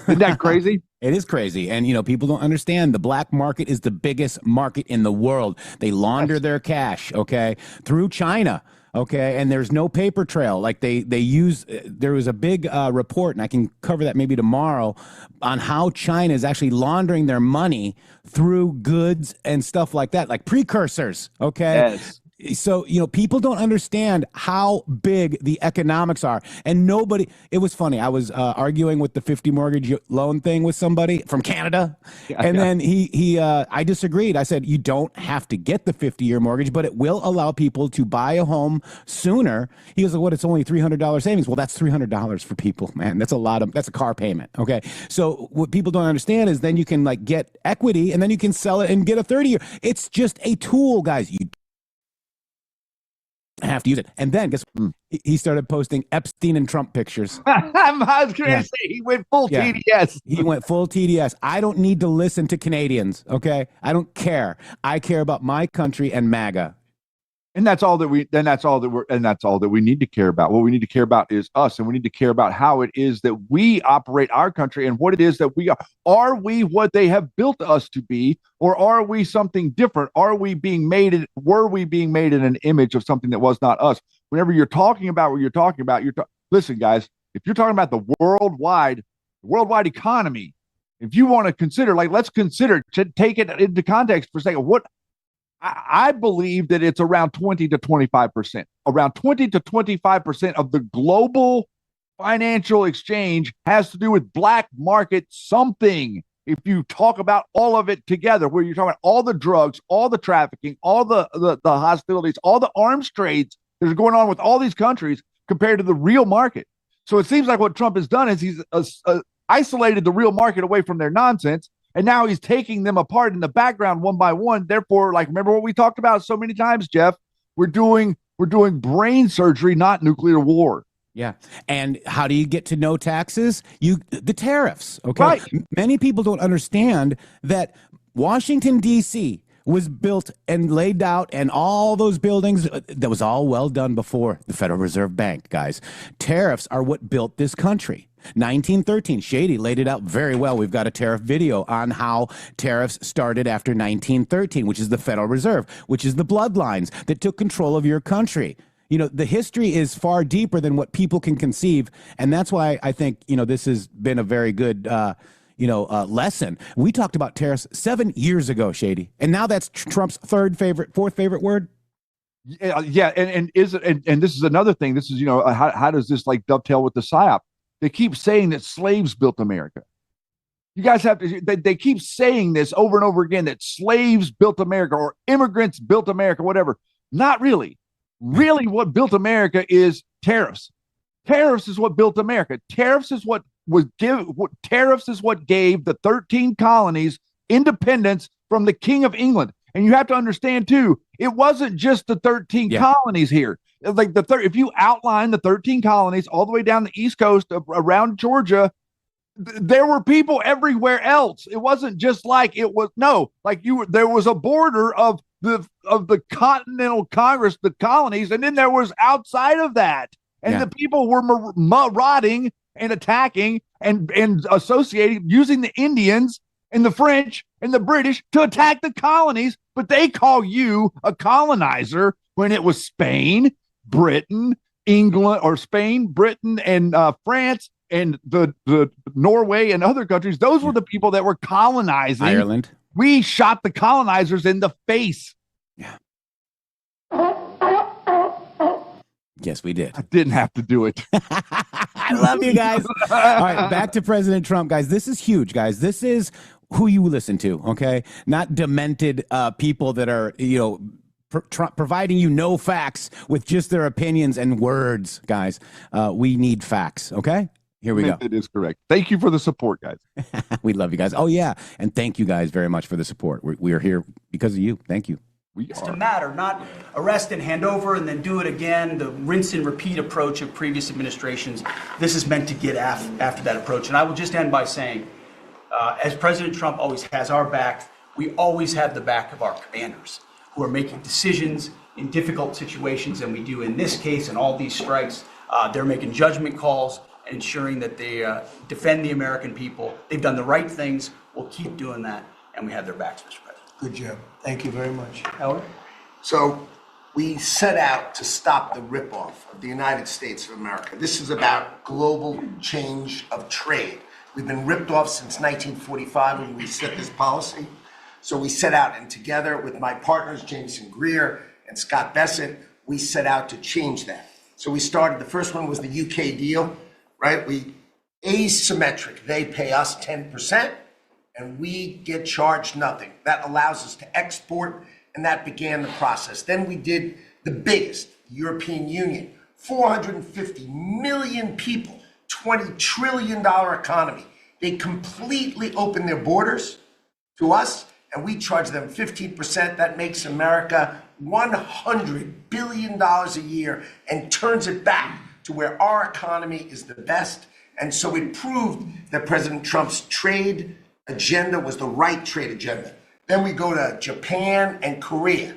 Isn't that crazy? It is crazy. And, people don't understand the black market is the biggest market in the world. They launder their cash, okay, through China. Okay, and there's no paper trail. Like they use, there was a big report, and I can cover that maybe tomorrow, on how China is actually laundering their money through goods and stuff like that, like precursors. Okay. Yes. So, people don't understand how big the economics are. And it was funny. I was arguing with the 50 mortgage loan thing with somebody from Canada. Then I disagreed. I said, you don't have to get the 50-year mortgage, but it will allow people to buy a home sooner. He goes, what, it's only $300 savings. Well, that's $300 for people, man. That's a car payment. Okay. So what people don't understand is then you can get equity and then you can sell it and get a 30-year. It's just a tool, guys. You have to use it. And then he started posting Epstein and Trump pictures. I was going to say he went full TDS. He went full TDS. I don't need to listen to Canadians, okay? I don't care. I care about my country and MAGA. And that's all that we need to care about. What we need to care about is us, and we need to care about how it is that we operate our country and what it is that we are. Are we what they have built us to be, or are we something different? Were we being made in an image of something that was not us? Whenever you're talking about what you're talking about, listen, guys, if you're talking about the worldwide economy, if you want to consider, let's consider to take it into context for a second. I believe that it's around 20 to 25%. Around 20 to 25% of the global financial exchange has to do with black market something. If you talk about all of it together, where you're talking about all the drugs, all the trafficking, all the hostilities, all the arms trades that are going on with all these countries compared to the real market. So it seems like what Trump has done is he's isolated the real market away from their nonsense. And now he's taking them apart in the background one by one. Therefore, remember what we talked about so many times, Jeff? We're doing brain surgery, not nuclear war. Yeah. And how do you get to no taxes? The tariffs. Okay. Right. Many people don't understand that Washington, D.C. was built and laid out, and all those buildings, that was all well done before the Federal Reserve Bank, guys. Tariffs are what built this country. 1913, Shady laid it out very well. We've got a tariff video on how tariffs started after 1913, which is the Federal Reserve, which is the bloodlines that took control of your country. The history is far deeper than what people can conceive. And that's why I think, this has been a very good, lesson. We talked about tariffs 7 years ago, Shady. And now that's Trump's fourth favorite word. Yeah. And this is another thing. This is, how does this dovetail with the psyop? They keep saying that slaves built America. You guys have to, they keep saying this over and over again, that slaves built America or immigrants built America, whatever. Not really. Really what built America is tariffs. Tariffs is what built America. Tariffs is what gave the 13 colonies independence from the King of England. And you have to understand too, it wasn't just the 13 colonies here. Like if you outline the 13 colonies all the way down the East Coast around Georgia, there were people everywhere else. It wasn't just like there was a border of the Continental Congress, the colonies, and then there was outside of that. And the people were marauding and attacking and associating, using the Indians and the French and the British to attack the colonies. But they call you a colonizer when it was Spain, Britain, England, or Spain, Britain, and France, and the Norway and other countries. Those were the people that were colonizing Ireland. We shot the colonizers in the face. Yeah. Yes, we did. I didn't have to do it. I love you guys. All right, back to President Trump, guys. This is huge, guys. This is who you listen to, okay? Not demented people that are, providing you no facts with just their opinions and words, guys. We need facts, okay? Here we go. It is correct. Thank you for the support, guys. We love you guys. Oh, yeah. And thank you guys very much for the support. We are here because of you. Thank you. It's a matter, not arrest and hand over and then do it again, the rinse and repeat approach of previous administrations. This is meant to get after that approach. And I will just end by saying, as President Trump always has our back, we always have the back of our commanders who are making decisions in difficult situations, and we do in this case and all these strikes. They're making judgment calls and ensuring that they defend the American people. They've done the right things. We'll keep doing that, and we have their backs, Mr. President. Good job. Thank you very much. Howard? So we set out to stop the ripoff of the United States of America. This is about global change of trade. We've been ripped off since 1945 when we set this policy. So we set out, and together with my partners, Jameson Greer and Scott Bessent, we set out to change that. So we started, the first one was the UK deal, right? We asymmetric, they pay us 10%. And we get charged nothing. That allows us to export, and that began the process. Then we did the biggest, the European Union, 450 million people, $20 trillion economy. They completely opened their borders to us, and we charge them 15%. That makes America $100 billion a year and turns it back to where our economy is the best. And so it proved that President Trump's trade agenda was the right trade agenda. Then we go to Japan and Korea.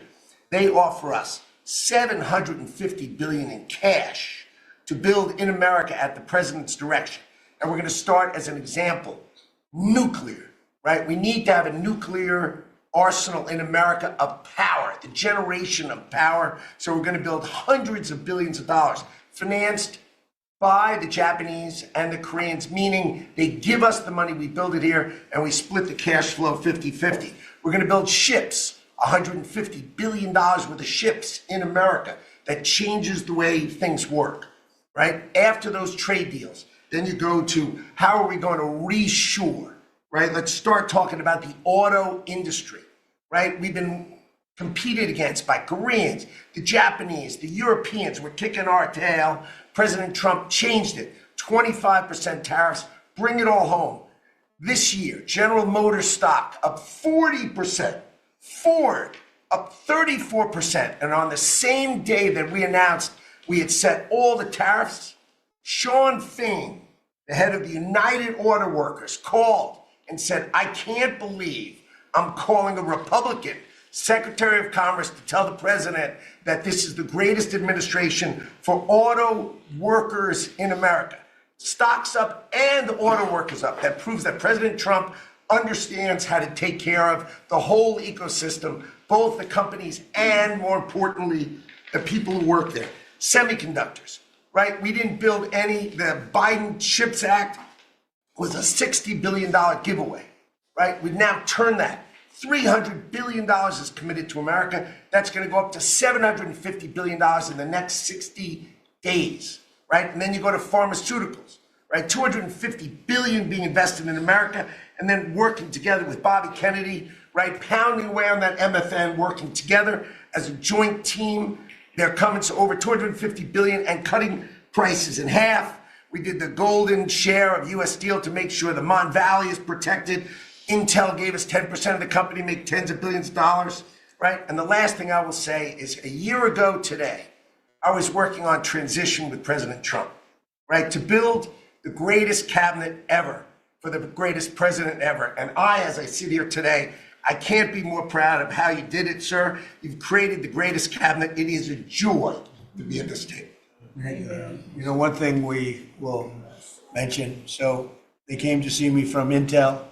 They offer us $750 billion in cash to build in America at the president's direction. And we're going to start, as an example, nuclear, right? We need to have a nuclear arsenal in America of power, the generation of power. So we're going to build hundreds of billions of dollars, financed by the Japanese and the Koreans, meaning they give us the money, we build it here, and we split the cash flow 50-50. We're going to build ships, $150 billion worth of ships in America. That changes the way things work, right? After those trade deals, then you go to how are we going to reshore, right? Let's start talking about the auto industry, right? We've been competed against by Koreans, the Japanese, the Europeans. We're kicking our tail. President Trump changed it. 25% tariffs, bring it all home. This year, General Motors stock up 40%, Ford up 34%. And on the same day that we announced we had set all the tariffs, Sean Fain, the head of the United Auto Workers, called and said, I can't believe I'm calling a Republican Secretary of Commerce to tell the president that this is the greatest administration for auto workers in America. Stocks up and the auto workers up. That proves that President Trump understands how to take care of the whole ecosystem, both the companies and, more importantly, the people who work there. Semiconductors, right? We didn't build any. The Biden CHIPS Act was a $60 billion giveaway, right? We've now turned that. $300 billion is committed to America. That's going to go up to $750 billion in the next 60 days, right? And then you go to pharmaceuticals, right? $250 billion being invested in America, and then working together with Bobby Kennedy, right? Pounding away on that MFN, working together as a joint team. They're coming to over $250 billion and cutting prices in half. We did the golden share of U.S. Steel to make sure the Mon Valley is protected. Intel gave us 10% of the company, make tens of billions of dollars, right? And the last thing I will say is a year ago today, I was working on transition with President Trump, right? To build the greatest cabinet ever for the greatest president ever. And I, as I sit here today, I can't be more proud of how you did it, sir. You've created the greatest cabinet. It is a joy to be at this table. You know, one thing we will mention, so they came to see me from Intel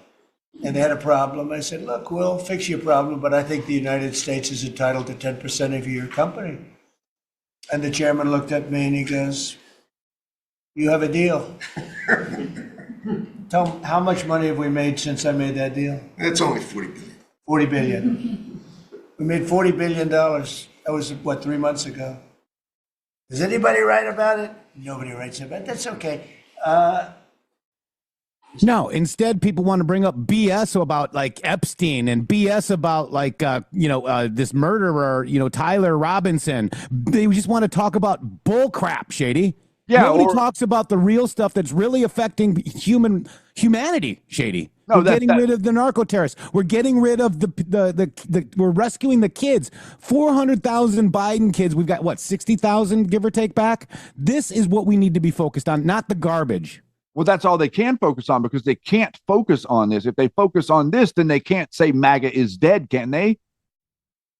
and they had a problem. I said, look, we'll fix your problem, but I think the United States is entitled to 10% of your company. And the chairman looked at me and he goes, you have a deal. Tell him, how much money have we made since I made that deal? It's only 40 billion. 40 billion. We made $40 billion. That was, what, 3 months ago? Does anybody write about it? Nobody writes about it. That's okay. No, instead, people want to bring up BS about like Epstein and BS about like, this murderer, Tyler Robinson. They just want to talk about bull crap, Shady. Yeah, Nobody talks about the real stuff that's really affecting humanity, Shady. No, we're getting rid of the narco terrorists. We're getting rid of we're rescuing the kids. 400,000 Biden kids. We've got, what, 60,000, give or take, back? This is what we need to be focused on, not the garbage. Well, that's all they can focus on because they can't focus on this. If they focus on this, then they can't say MAGA is dead, can they?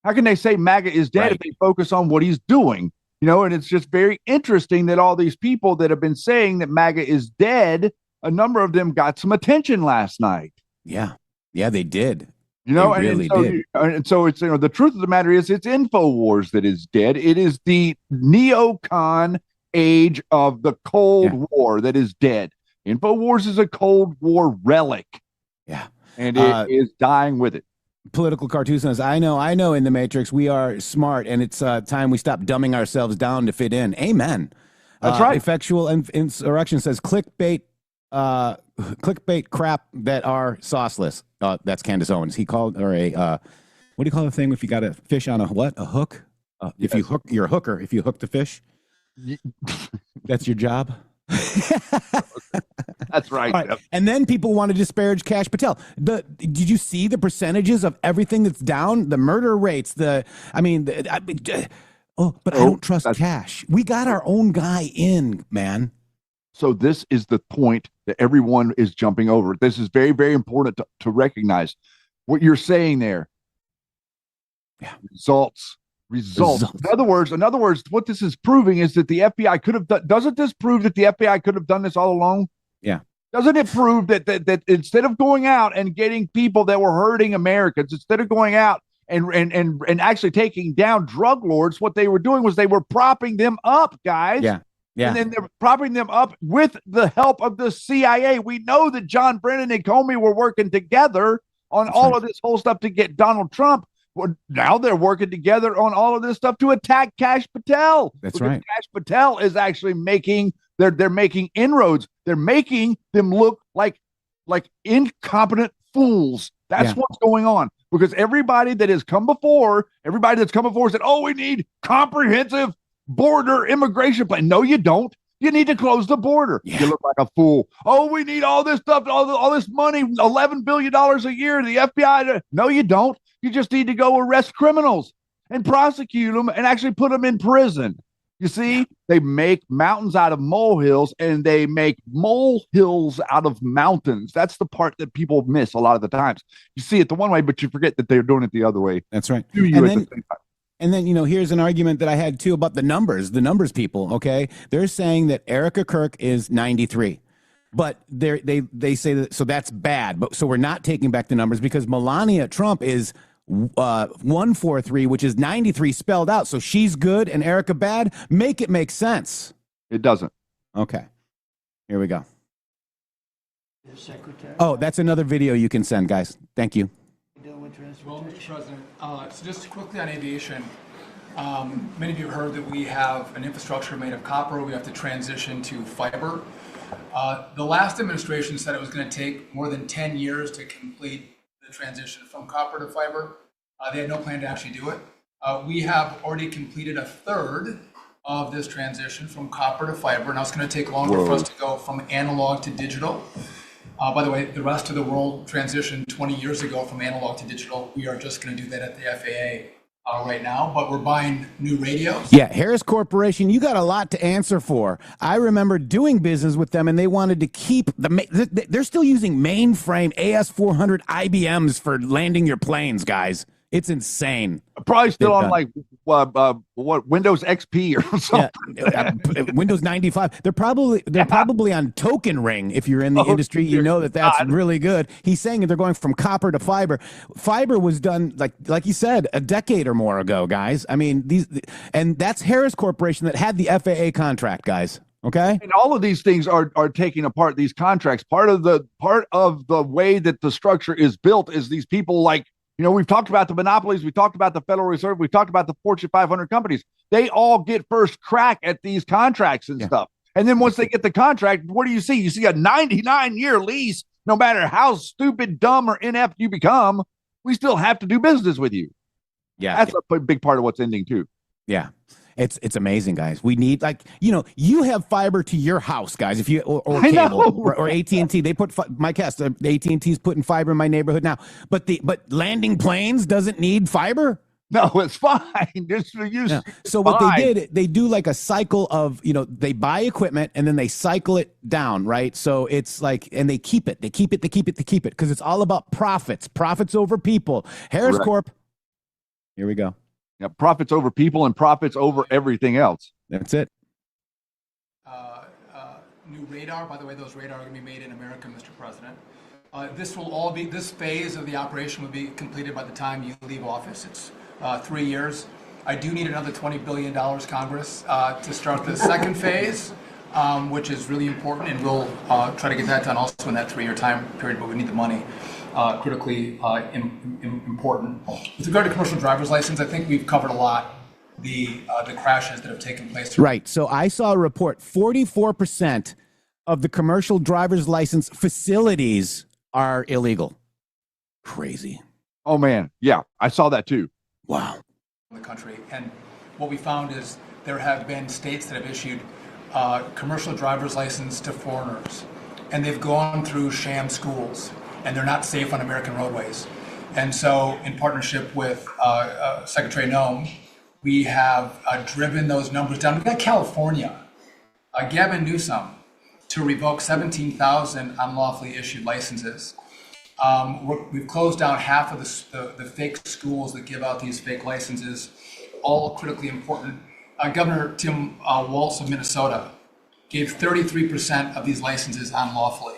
How can they say MAGA is dead if they focus on what he's doing? And it's just very interesting that all these people that have been saying that MAGA is dead, a number of them got some attention last night. Yeah, they did. They really did. And so it's, the truth of the matter is it's InfoWars that is dead. It is the neocon age of the Cold War that is dead. InfoWars is a Cold War relic. Yeah. And it is dying with it. Political cartoon says, I know in the Matrix, we are smart, and it's time we stop dumbing ourselves down to fit in. Amen. That's right. Effectual Insurrection says, clickbait crap that are sauceless. That's Candace Owens. He called her what do you call the thing if you got a fish on a hook? If you hook, you're a hooker. If you hook the fish, that's your job. That's right. Right. And then people want to disparage Kash Patel. Did you see the percentages of everything that's down? The murder rates. But I don't trust Kash. We got our own guy in, man. So this is the point that everyone is jumping over. This is very, very important to recognize what you're saying there. Yeah. Results. In other words, what this is proving is that the FBI could have done. Doesn't this prove that the FBI could have done this all along? Yeah. Doesn't it prove that instead of going out and getting people that were hurting Americans, instead of going out and actually taking down drug lords, what they were doing was they were propping them up, guys. Yeah. Yeah. And then they're propping them up with the help of the CIA. We know that John Brennan and Comey were working together on all of this whole stuff to get Donald Trump. Well, now they're working together on all of this stuff to attack Kash Patel. That's right. Kash Patel is actually making they're making inroads. They're making them look like incompetent fools. That's what's going on. Because everybody that's come before said, "Oh, we need comprehensive border immigration plan." No, you don't. You need to close the border. Yeah. You look like a fool. Oh, we need all this stuff, all this money, $11 billion a year. The FBI. No, you don't. You just need to go arrest criminals and prosecute them and actually put them in prison. You see, they make mountains out of molehills and they make molehills out of mountains. That's the part that people miss a lot of the times. You see it the one way, but you forget that they're doing it the other way. That's right. And then, here's an argument that I had too about the numbers people. Okay. They're saying that Erica Kirk is 93. But they say that, so that's bad. But so we're not taking back the numbers because Melania Trump is 143, which is 93 spelled out. So she's good and Erica bad. Make it make sense. It doesn't. Okay. Here we go. Oh, that's another video you can send, guys. Thank you. Well, Mr. President, so just quickly on aviation, many of you have heard that we have an infrastructure made of copper. We have to transition to fiber. The last administration said it was going to take more than 10 years to complete the transition from copper to fiber. They had no plan to actually do it. We have already completed a third of this transition from copper to fiber. Now it's going to take longer for us to go from analog to digital. By the way, the rest of the world transitioned 20 years ago from analog to digital. We are just going to do that at the FAA right now, but we're buying new radios. Yeah, Harris Corporation, you got a lot to answer for. I remember doing business with them, and they wanted to keep they're still using mainframe AS400 IBMs for landing your planes, guys. It's insane. Probably still on like what Windows XP or something. Yeah, Windows 95. They're probably on Token Ring. If you're in the industry, you know that's really good. He's saying that they're going from copper to fiber. Fiber was done like you said a decade or more ago, guys. I mean and that's Harris Corporation that had the FAA contract, guys. Okay. And all of these things are taking apart these contracts. Part of the way that the structure is built is these people like. We've talked about the monopolies. We talked about the Federal Reserve. We talked about the Fortune 500 companies. They all get first crack at these contracts and stuff. And then once they get the contract, what do you see? You see a 99-year lease. No matter how stupid, dumb, or inept you become, we still have to do business with you. Yeah, that's a big part of what's ending too. Yeah. It's amazing, guys. We need you have fiber to your house, guys. If you or cable or AT&T, they put my cast. AT&T's putting fiber in my neighborhood now. But landing planes doesn't need fiber. No, it's fine. So what they did, they do like a cycle of they buy equipment and then they cycle it down, right? So it's like, and they keep it because it's all about profits over people. Harris Corp. Here we go. Yeah, profits over people and profits over everything else. That's it. New radar. By the way, those radar are going to be made in America, Mr. President. This phase of the operation will be completed by the time you leave office. It's 3 years. I do need another $20 billion, Congress, to start the second phase, which is really important, and we'll try to get that done also in that 3-year time period, but we need the money. Critically important. With regard to commercial driver's license, I think we've covered a lot the crashes that have taken place. Right. So I saw a report, 44% of the commercial driver's license facilities are illegal. Crazy. Oh, man. Yeah, I saw that too. Wow. In the country. And what we found is there have been states that have issued commercial driver's license to foreigners, and they've gone through sham schools. And they're not safe on American roadways. And so in partnership with Secretary Noem, we have driven those numbers down. We've got California, Gavin Newsom, to revoke 17,000 unlawfully issued licenses. We've closed down half of the fake schools that give out these fake licenses, all critically important. Governor Tim Walz of Minnesota gave 33% of these licenses unlawfully.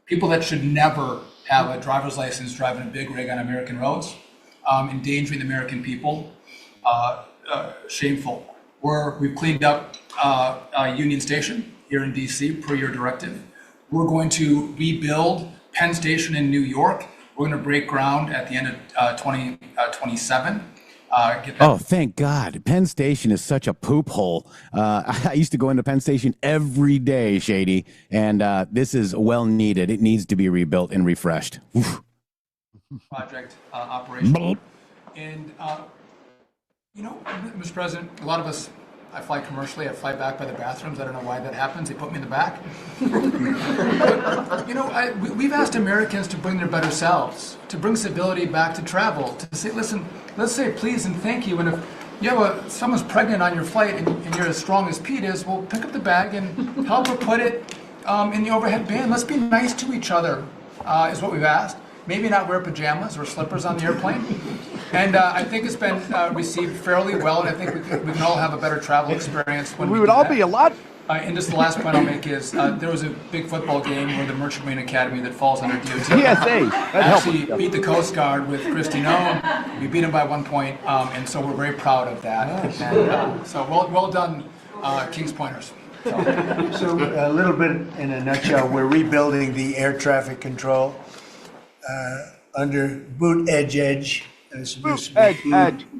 People that should never have a driver's license driving a big rig on American roads, endangering the American people, shameful. We've cleaned up Union Station here in DC per your directive. We're going to rebuild Penn Station in New York. We're going to break ground at the end of 2027. Oh, thank God. Penn Station is such a poop hole. I used to go into Penn Station every day, Shady, and this is well needed. It needs to be rebuilt and refreshed. Oof. Project operation. And, Mr. President, a lot of us, I fly commercially, I fly back by the bathrooms. I don't know why that happens. They put me in the back. But, we've asked Americans to bring their better selves, to bring civility back to travel, to say, listen, let's say please and thank you. And if you have someone's pregnant on your flight and you're as strong as Pete is, well, pick up the bag and help her put it in the overhead bin. Let's be nice to each other, is what we've asked. Maybe not wear pajamas or slippers on the airplane. And I think it's been received fairly well, and I think we can all have a better travel experience when we would all be a lot. And just the last point I'll make is there was a big football game where the Merchant Marine Academy that falls under DOT TSA actually beat the Coast Guard with Kristi Noem. We beat them by 1 point, and so we're very proud of that. Nice. And, so well done, Kings Pointers. So a little bit in a nutshell, we're rebuilding the air traffic control under boot edge. It's supposed to be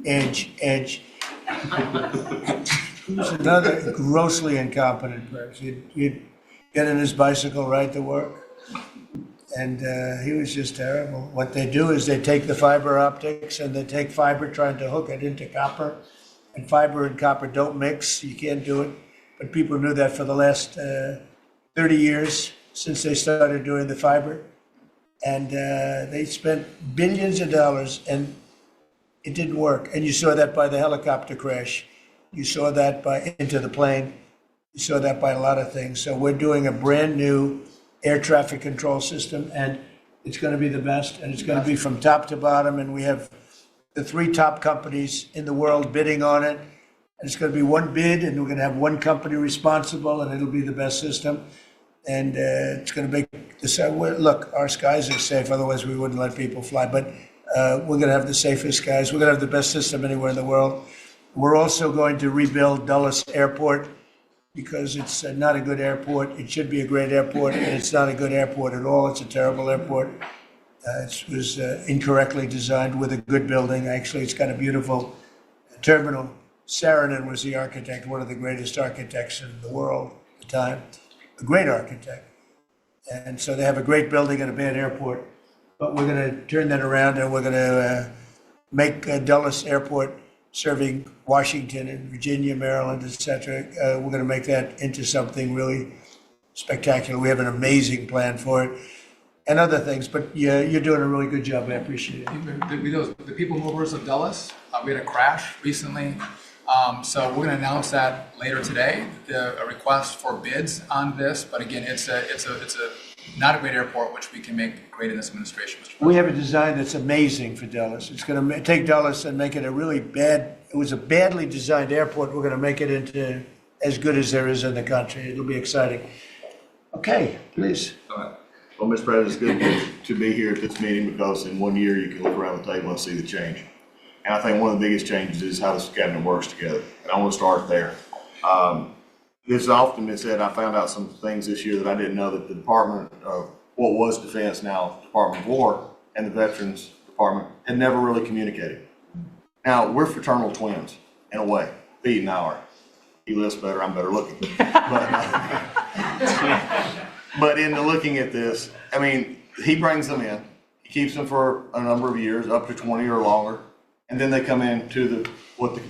edge. He was another grossly incompetent person. He'd get in his bicycle, ride to work, and he was just terrible. What they do is they take the fiber optics and they take fiber trying to hook it into copper, and fiber and copper don't mix. You can't do it. But people knew that for the last 30 years since they started doing the fiber. And they spent billions of dollars and it didn't work. And you saw that by the helicopter crash. You saw that by Into the Plane. You saw that by a lot of things. So we're doing a brand new air traffic control system, and it's going to be the best, and it's going to be from top to bottom. And we have the 3 top companies in the world bidding on it. And it's going to be one bid, and we're going to have one company responsible, and it'll be the best system. And it's going to make the look, our skies are safe. Otherwise, we wouldn't let people fly. But we're going to have the safest skies. We're going to have the best system anywhere in the world. We're also going to rebuild Dulles Airport because it's not a good airport. It should be a great airport, and it's not a good airport at all. It's a terrible airport. It was incorrectly designed with a good building. Actually, it's got a beautiful terminal. Saarinen was the architect, one of the greatest architects in the world at the time, a great architect. And so they have a great building and a bad airport. But we're going to turn that around, and we're going to make Dulles Airport serving Washington and Virginia, Maryland, et cetera. We're going to make that into something really spectacular. We have an amazing plan for it and other things. But yeah, you're doing a really good job. I appreciate it. The people movers of Dulles, we had a crash recently. So we're going to announce that later today, a request for bids on this. But again, it's a not a great airport, which we can make great in this administration, Mr. President. We have a design that's amazing for Dulles. It's going to take Dulles and make it a really bad, it was a badly designed airport. We're going to make it into as good as there is in the country. It'll be exciting. Okay, please. Well, Mr. President, it's good to be here at this meeting because in 1 year you can look around the table and see the change. And I think one of the biggest changes is how this cabinet works together. And I want to start there. This has often been said, I found out some things this year that I didn't know, that the Department of what was Defense, now Department of War, and the Veterans Department had never really communicated. Now, we're fraternal twins, in a way. Pete and I are. He lives better, I'm better looking. But in the looking at this, I mean, he brings them in, he keeps them for a number of years, up to 20 or longer, and then they come in to what the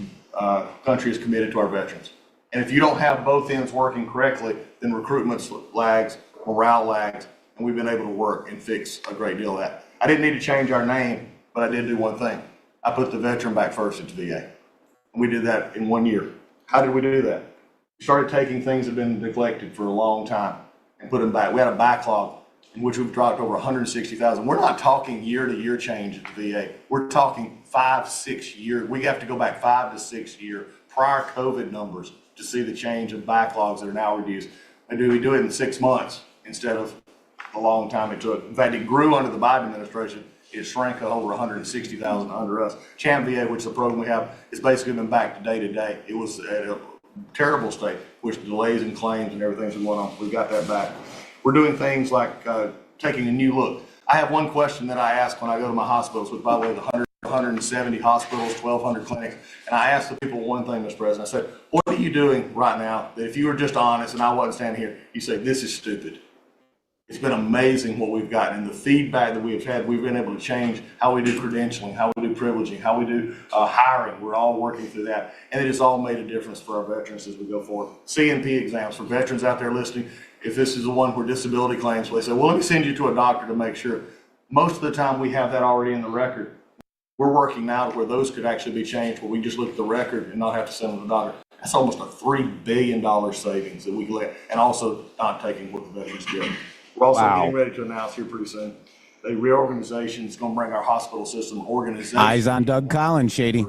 country is committed to our veterans. And if you don't have both ends working correctly, then recruitment lags, morale lags, and we've been able to work and fix a great deal of that. I didn't need to change our name, but I did do one thing. I put the veteran back first at the VA. And we did that in 1 year. How did we do that? We started taking things that have been neglected for a long time and put them back. We had a backlog in which we've dropped over 160,000. We're not talking year-to-year change at the VA. We're talking 5-6 years. We have to go back 5 to 6 years prior COVID numbers to see the change of backlogs that are now reduced. And we do it in 6 months instead of the long time it took. In fact, it grew under the Biden administration. It shrank over 160,000 under us. Champ VA, which is the program we have, has basically been back to day to day. It was at a terrible state, which delays and claims and everything's been going on. We've got that back. We're doing things like taking a new look. I have one question that I ask when I go to my hospitals, which by the way, the 170 hospitals, 1,200 clinics. And I asked the people one thing, Mr. President. I said, what are you doing right now that if you were just honest and I wasn't standing here, you say, this is stupid. It's been amazing what we've gotten and the feedback that we've had. We've been able to change how we do credentialing, how we do privileging, how we do hiring. We're all working through that. And it has all made a difference for our veterans as we go forward. CNP exams for veterans out there listening. If this is the one where disability claims, they say, well, let me send you to a doctor to make sure. Most of the time we have that already in the record. We're working now where those could actually be changed, where we just look at the record and not have to send them to the doctor. That's almost a $3 billion savings that we can let, and also not taking what the veterans get. We're also getting ready to announce here pretty soon a reorganization is going to bring our hospital system organization. Eyes on Doug Collins, Shady.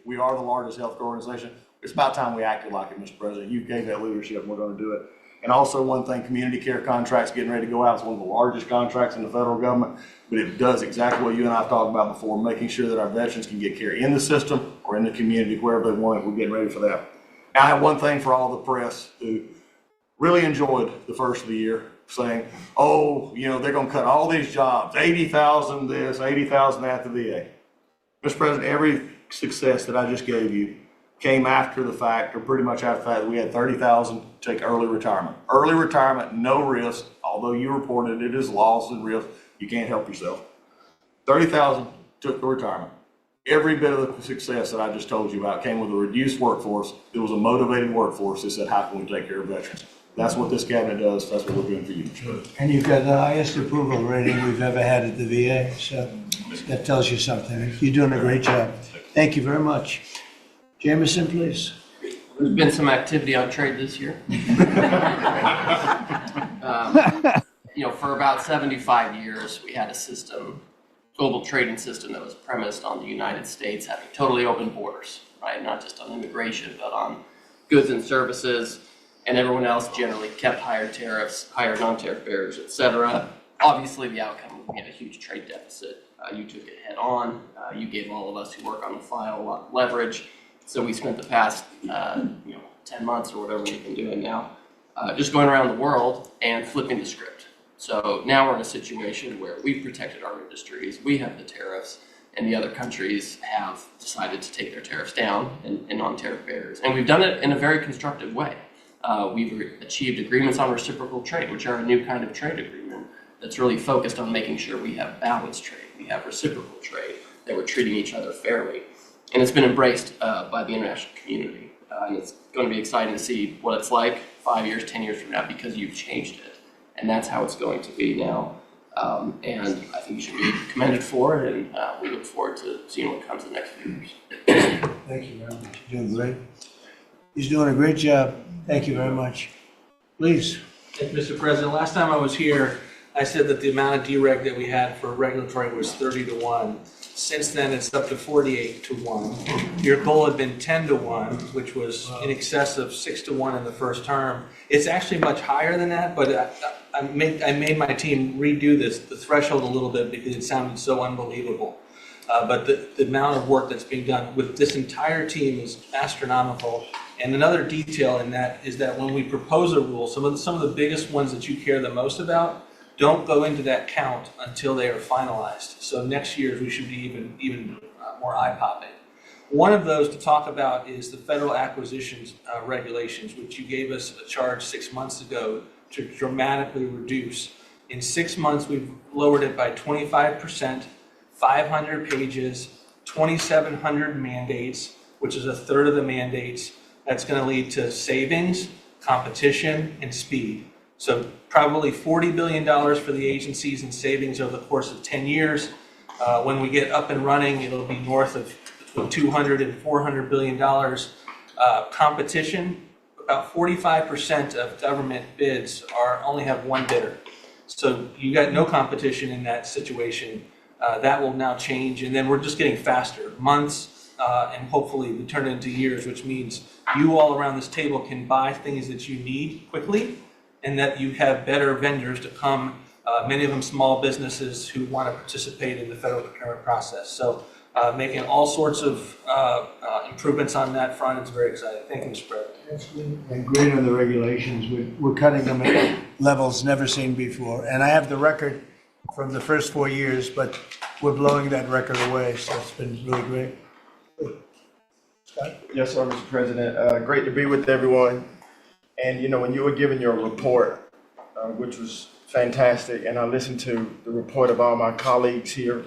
We are the largest healthcare organization. It's about time we acted like it, Mr. President. You gave that leadership, and we're going to do it. And also one thing, community care contracts getting ready to go out. It's one of the largest contracts in the federal government, but it does exactly what you and I have talked about before, making sure that our veterans can get care in the system or in the community, wherever they want it. We're getting ready for that. Now, I have one thing for all the press who really enjoyed the first of the year, saying, oh, you know, they're going to cut all these jobs, 80,000 this, 80,000 that at the VA. Mr. President, every success that I just gave you came after the fact, or pretty much after the fact, that we had 30,000 take early retirement. Early retirement, no risk, although you reported it as loss and risk, you can't help yourself. 30,000 took the retirement. every bit of the success that I just told you about came with a reduced workforce. It was a motivated workforce that said, how can we take care of veterans? That's what this cabinet does. That's what we're doing for you, Mr. President. And you've got the highest approval rating we've ever had at the VA, so that tells you something. You're doing a great job. Thank you very much. Jameson, please. There's been some activity on trade this year. For about 75 years, we had a system, global trading system that was premised on the United States having totally open borders, right? Not just on immigration, but on goods and services, and everyone else generally kept higher tariffs, higher non-tariff barriers, et cetera. Obviously, the outcome was we had a huge trade deficit. You took it head on. You gave all of us who work on the file a lot of leverage. So we spent the past 10 months or whatever we've been doing now, just going around the world and flipping the script. So now we're in a situation where we've protected our industries, we have the tariffs, and the other countries have decided to take their tariffs down and non-tariff barriers. And we've done it in a very constructive way. We've achieved agreements on reciprocal trade, which are a new kind of trade agreement that's really focused on making sure we have balanced trade, we have reciprocal trade, that we're treating each other fairly. And it's been embraced by the international community. And it's going to be exciting to see what it's like 5 years, 10 years from now, because you've changed it. And that's how it's going to be now. And I think you should be commended for it, and we look forward to seeing what comes in the next few years. Thank you very much. You're doing great. He's doing a great job. Thank you very much. Please. Thank you, Mr. President. Last time I was here, I said that the amount of dereg that we had for regulatory was 30-1. Since then, it's up to 48-1. Your goal had been 10-1, which was in excess of 6-1 in the first term. It's actually much higher than that, but I made my team redo the threshold a little bit because it sounded so unbelievable. But the amount of work that's being done with this entire team is astronomical. And another detail in that is that when we propose a rule, some of the biggest ones that you care the most about don't go into that count until they are finalized. So next year's we should be even more eye-popping. One of those to talk about is the federal acquisitions regulations, which you gave us a charge 6 months ago to dramatically reduce. In 6 months, we've lowered it by 25%, 500 pages, 2,700 mandates, which is a third of the mandates. That's going to lead to savings, competition, and speed. So probably $40 billion for the agencies in savings over the course of 10 years. When we get up and running, it'll be north of between $200 and $400 billion. Competition, about 45% of government bids only have one bidder. So you got no competition in that situation. That will now change, and then we're just getting faster, months, and hopefully we turn it into years, which means you all around this table can buy things that you need quickly, and that you have better vendors to come, many of them small businesses who want to participate in the federal procurement process. So making all sorts of improvements on that front. It's very exciting. Thank you, Mr. President. And great on the regulations. We're cutting them at levels never seen before. And I have the record from the first 4 years, but we're blowing that record away. So it's been really great. Scott? Yes, sir, Mr. President. Great to be with everyone. And, when you were giving your report, which was fantastic, and I listened to the report of all my colleagues here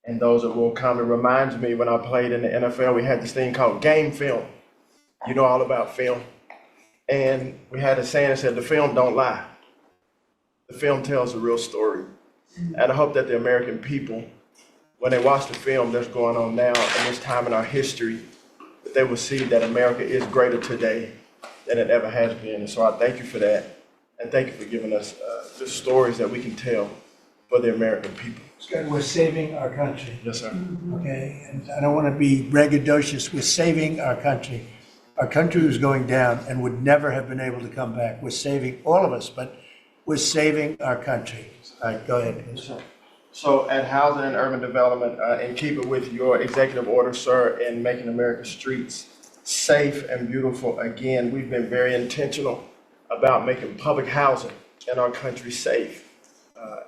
and those that will come, it reminds me when I played in the NFL, we had this thing called game film. You know all about film. And we had a saying that said, the film don't lie. The film tells the real story. And I hope that the American people, when they watch the film that's going on now in this time in our history, that they will see that America is greater today than it ever has been. And so I thank you for that. And thank you for giving us the stories that we can tell for the American people. Scott, we're saving our country. Yes, sir. Okay, and I don't want to be braggadocious. We're saving our country. Our country was going down and would never have been able to come back. We're saving all of us, but we're saving our country. All right, go ahead. Yes, sir. So at Housing and Urban Development, and keep it with your executive order, sir, in making America's streets safe and beautiful again, we've been very intentional about making public housing in our country safe.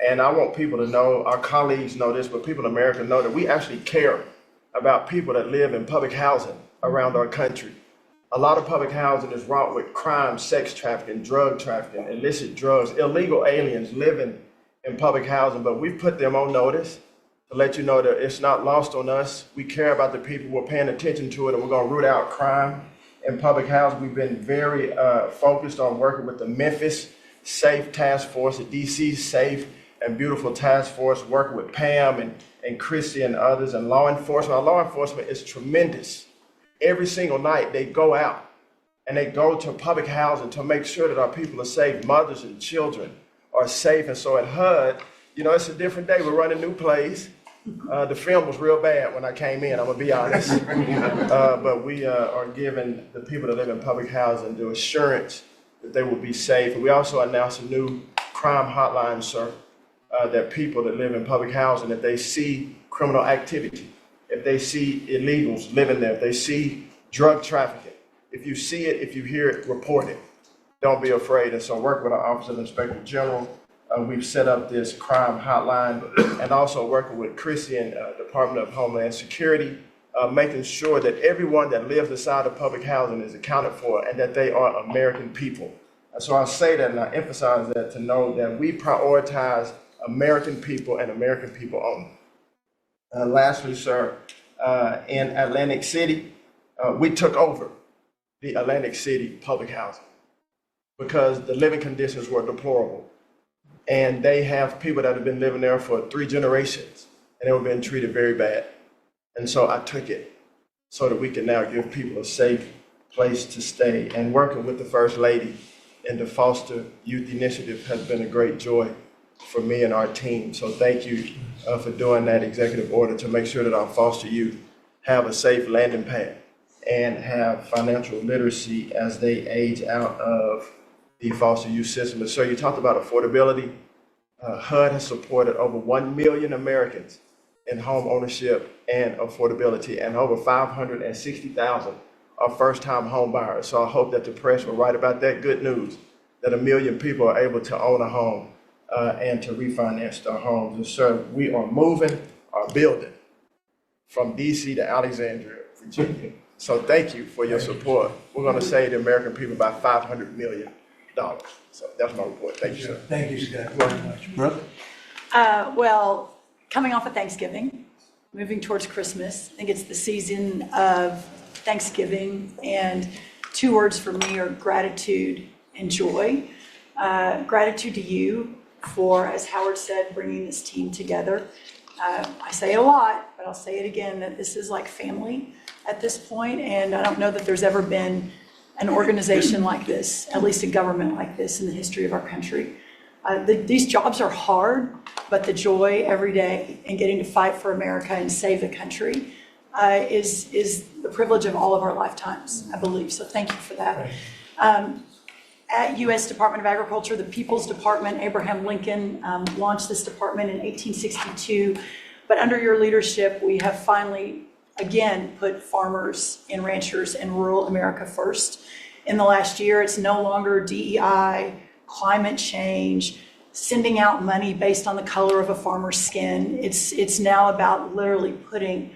And I want people to know, our colleagues know this, but people in America know that we actually care about people that live in public housing around our country. A lot of public housing is wrought with crime, sex trafficking, drug trafficking, illicit drugs, illegal aliens living in public housing, but we've put them on notice to let you know that it's not lost on us. We care about the people, we're paying attention to it, and we're gonna root out crime in public housing. We've been very focused on working with the Memphis Safe Task Force, the DC Safe and Beautiful Task Force, working with Pam and Chrissy and others, and law enforcement. Our law enforcement is tremendous. Every single night they go out and they go to public housing to make sure that our people are safe, mothers and children are safe. And so at HUD, you know, it's a different day. We're running new plays. The film was real bad when I came in, I'm gonna be honest. But we are giving the people that live in public housing the assurance that they will be safe. And we also announced a new crime hotline, sir, that people that live in public housing, if they see criminal activity, if they see illegals living there, if they see drug trafficking, if you see it, if you hear it, report it. Don't be afraid. And so work with our Office of Inspector General. We've set up this crime hotline, and also working with Chrissy and Department of Homeland Security, making sure that everyone that lives inside of public housing is accounted for and that they are American people. And so I say that and I emphasize that to know that we prioritize American people and American people only. Lastly, sir, in Atlantic City, we took over the Atlantic City public housing because the living conditions were deplorable. And they have people that have been living there for 3 generations and they were being treated very bad. And so I took it so that we can now give people a safe place to stay. And working with the First Lady in the Foster Youth Initiative has been a great joy for me and our team. So thank you for doing that executive order to make sure that our foster youth have a safe landing pad and have financial literacy as they age out of the foster youth system. And so you talked about affordability. HUD has supported over 1 million Americans in home ownership and affordability, and over 560,000 are first-time home buyers. So I hope that the press will write about that good news, that 1 million people are able to own a home and to refinance their homes. And so we are moving our building from DC to Alexandria, Virginia. So thank you for your support. We're going to save the American people about $500 million. So that's my report. Thank you, sir. Thank you, Scott, very much. Brooke? Well, coming off of Thanksgiving, moving towards Christmas, I think it's the season of Thanksgiving, and 2 words for me are gratitude and joy. Gratitude to you for, as Howard said, bringing this team together. I say it a lot, but I'll say it again, that this is like family at this point, and I don't know that there's ever been an organization like this, at least a government like this in the history of our country. These jobs are hard, but the joy every day in getting to fight for America and save the country is the privilege of all of our lifetimes, I believe. So thank you for that. At U.S. Department of Agriculture, the People's Department, Abraham Lincoln launched this department in 1862. But under your leadership, we have finally again put farmers and ranchers and rural America first. In the last year, it's no longer DEI, climate change, sending out money based on the color of a farmer's skin. It's now about literally putting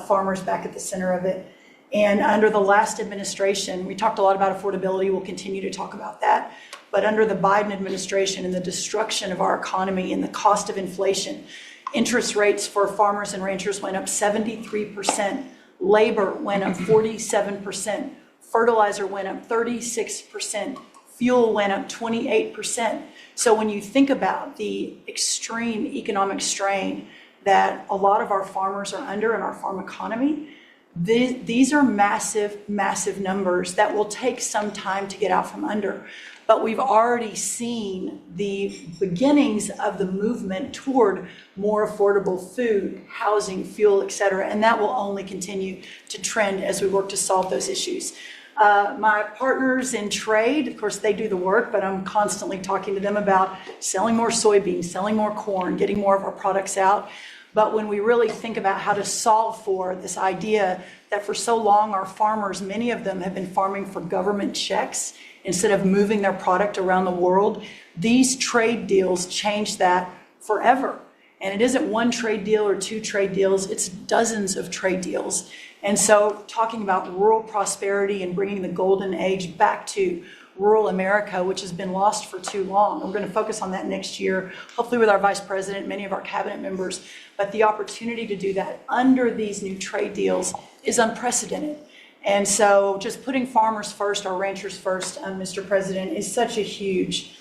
farmers back at the center of it. And under the last administration, we talked a lot about affordability. We'll continue to talk about that. But under the Biden administration and the destruction of our economy and the cost of inflation, interest rates for farmers and ranchers went up 73%. Labor went up 47%. Fertilizer went up 36%. Fuel went up 28%. So when you think about the extreme economic strain that a lot of our farmers are under in our farm economy, these are massive, massive numbers that will take some time to get out from under. But we've already seen the beginnings of the movement toward more affordable food, housing, fuel, et cetera, and that will only continue to trend as we work to solve those issues. My partners in trade, of course, they do the work, but I'm constantly talking to them about selling more soybeans, selling more corn, getting more of our products out. But when we really think about how to solve for this idea that for so long our farmers, many of them have been farming for government checks instead of moving their product around the world, these trade deals change that forever. And it isn't one trade deal or 2 trade deals, it's dozens of trade deals. And so talking about rural prosperity and bringing the golden age back to rural America, which has been lost for too long. We're going to focus on that next year, hopefully with our vice president, many of our cabinet members. But the opportunity to do that under these new trade deals is unprecedented. And so just putting farmers first, our ranchers first, Mr. President, is such a huge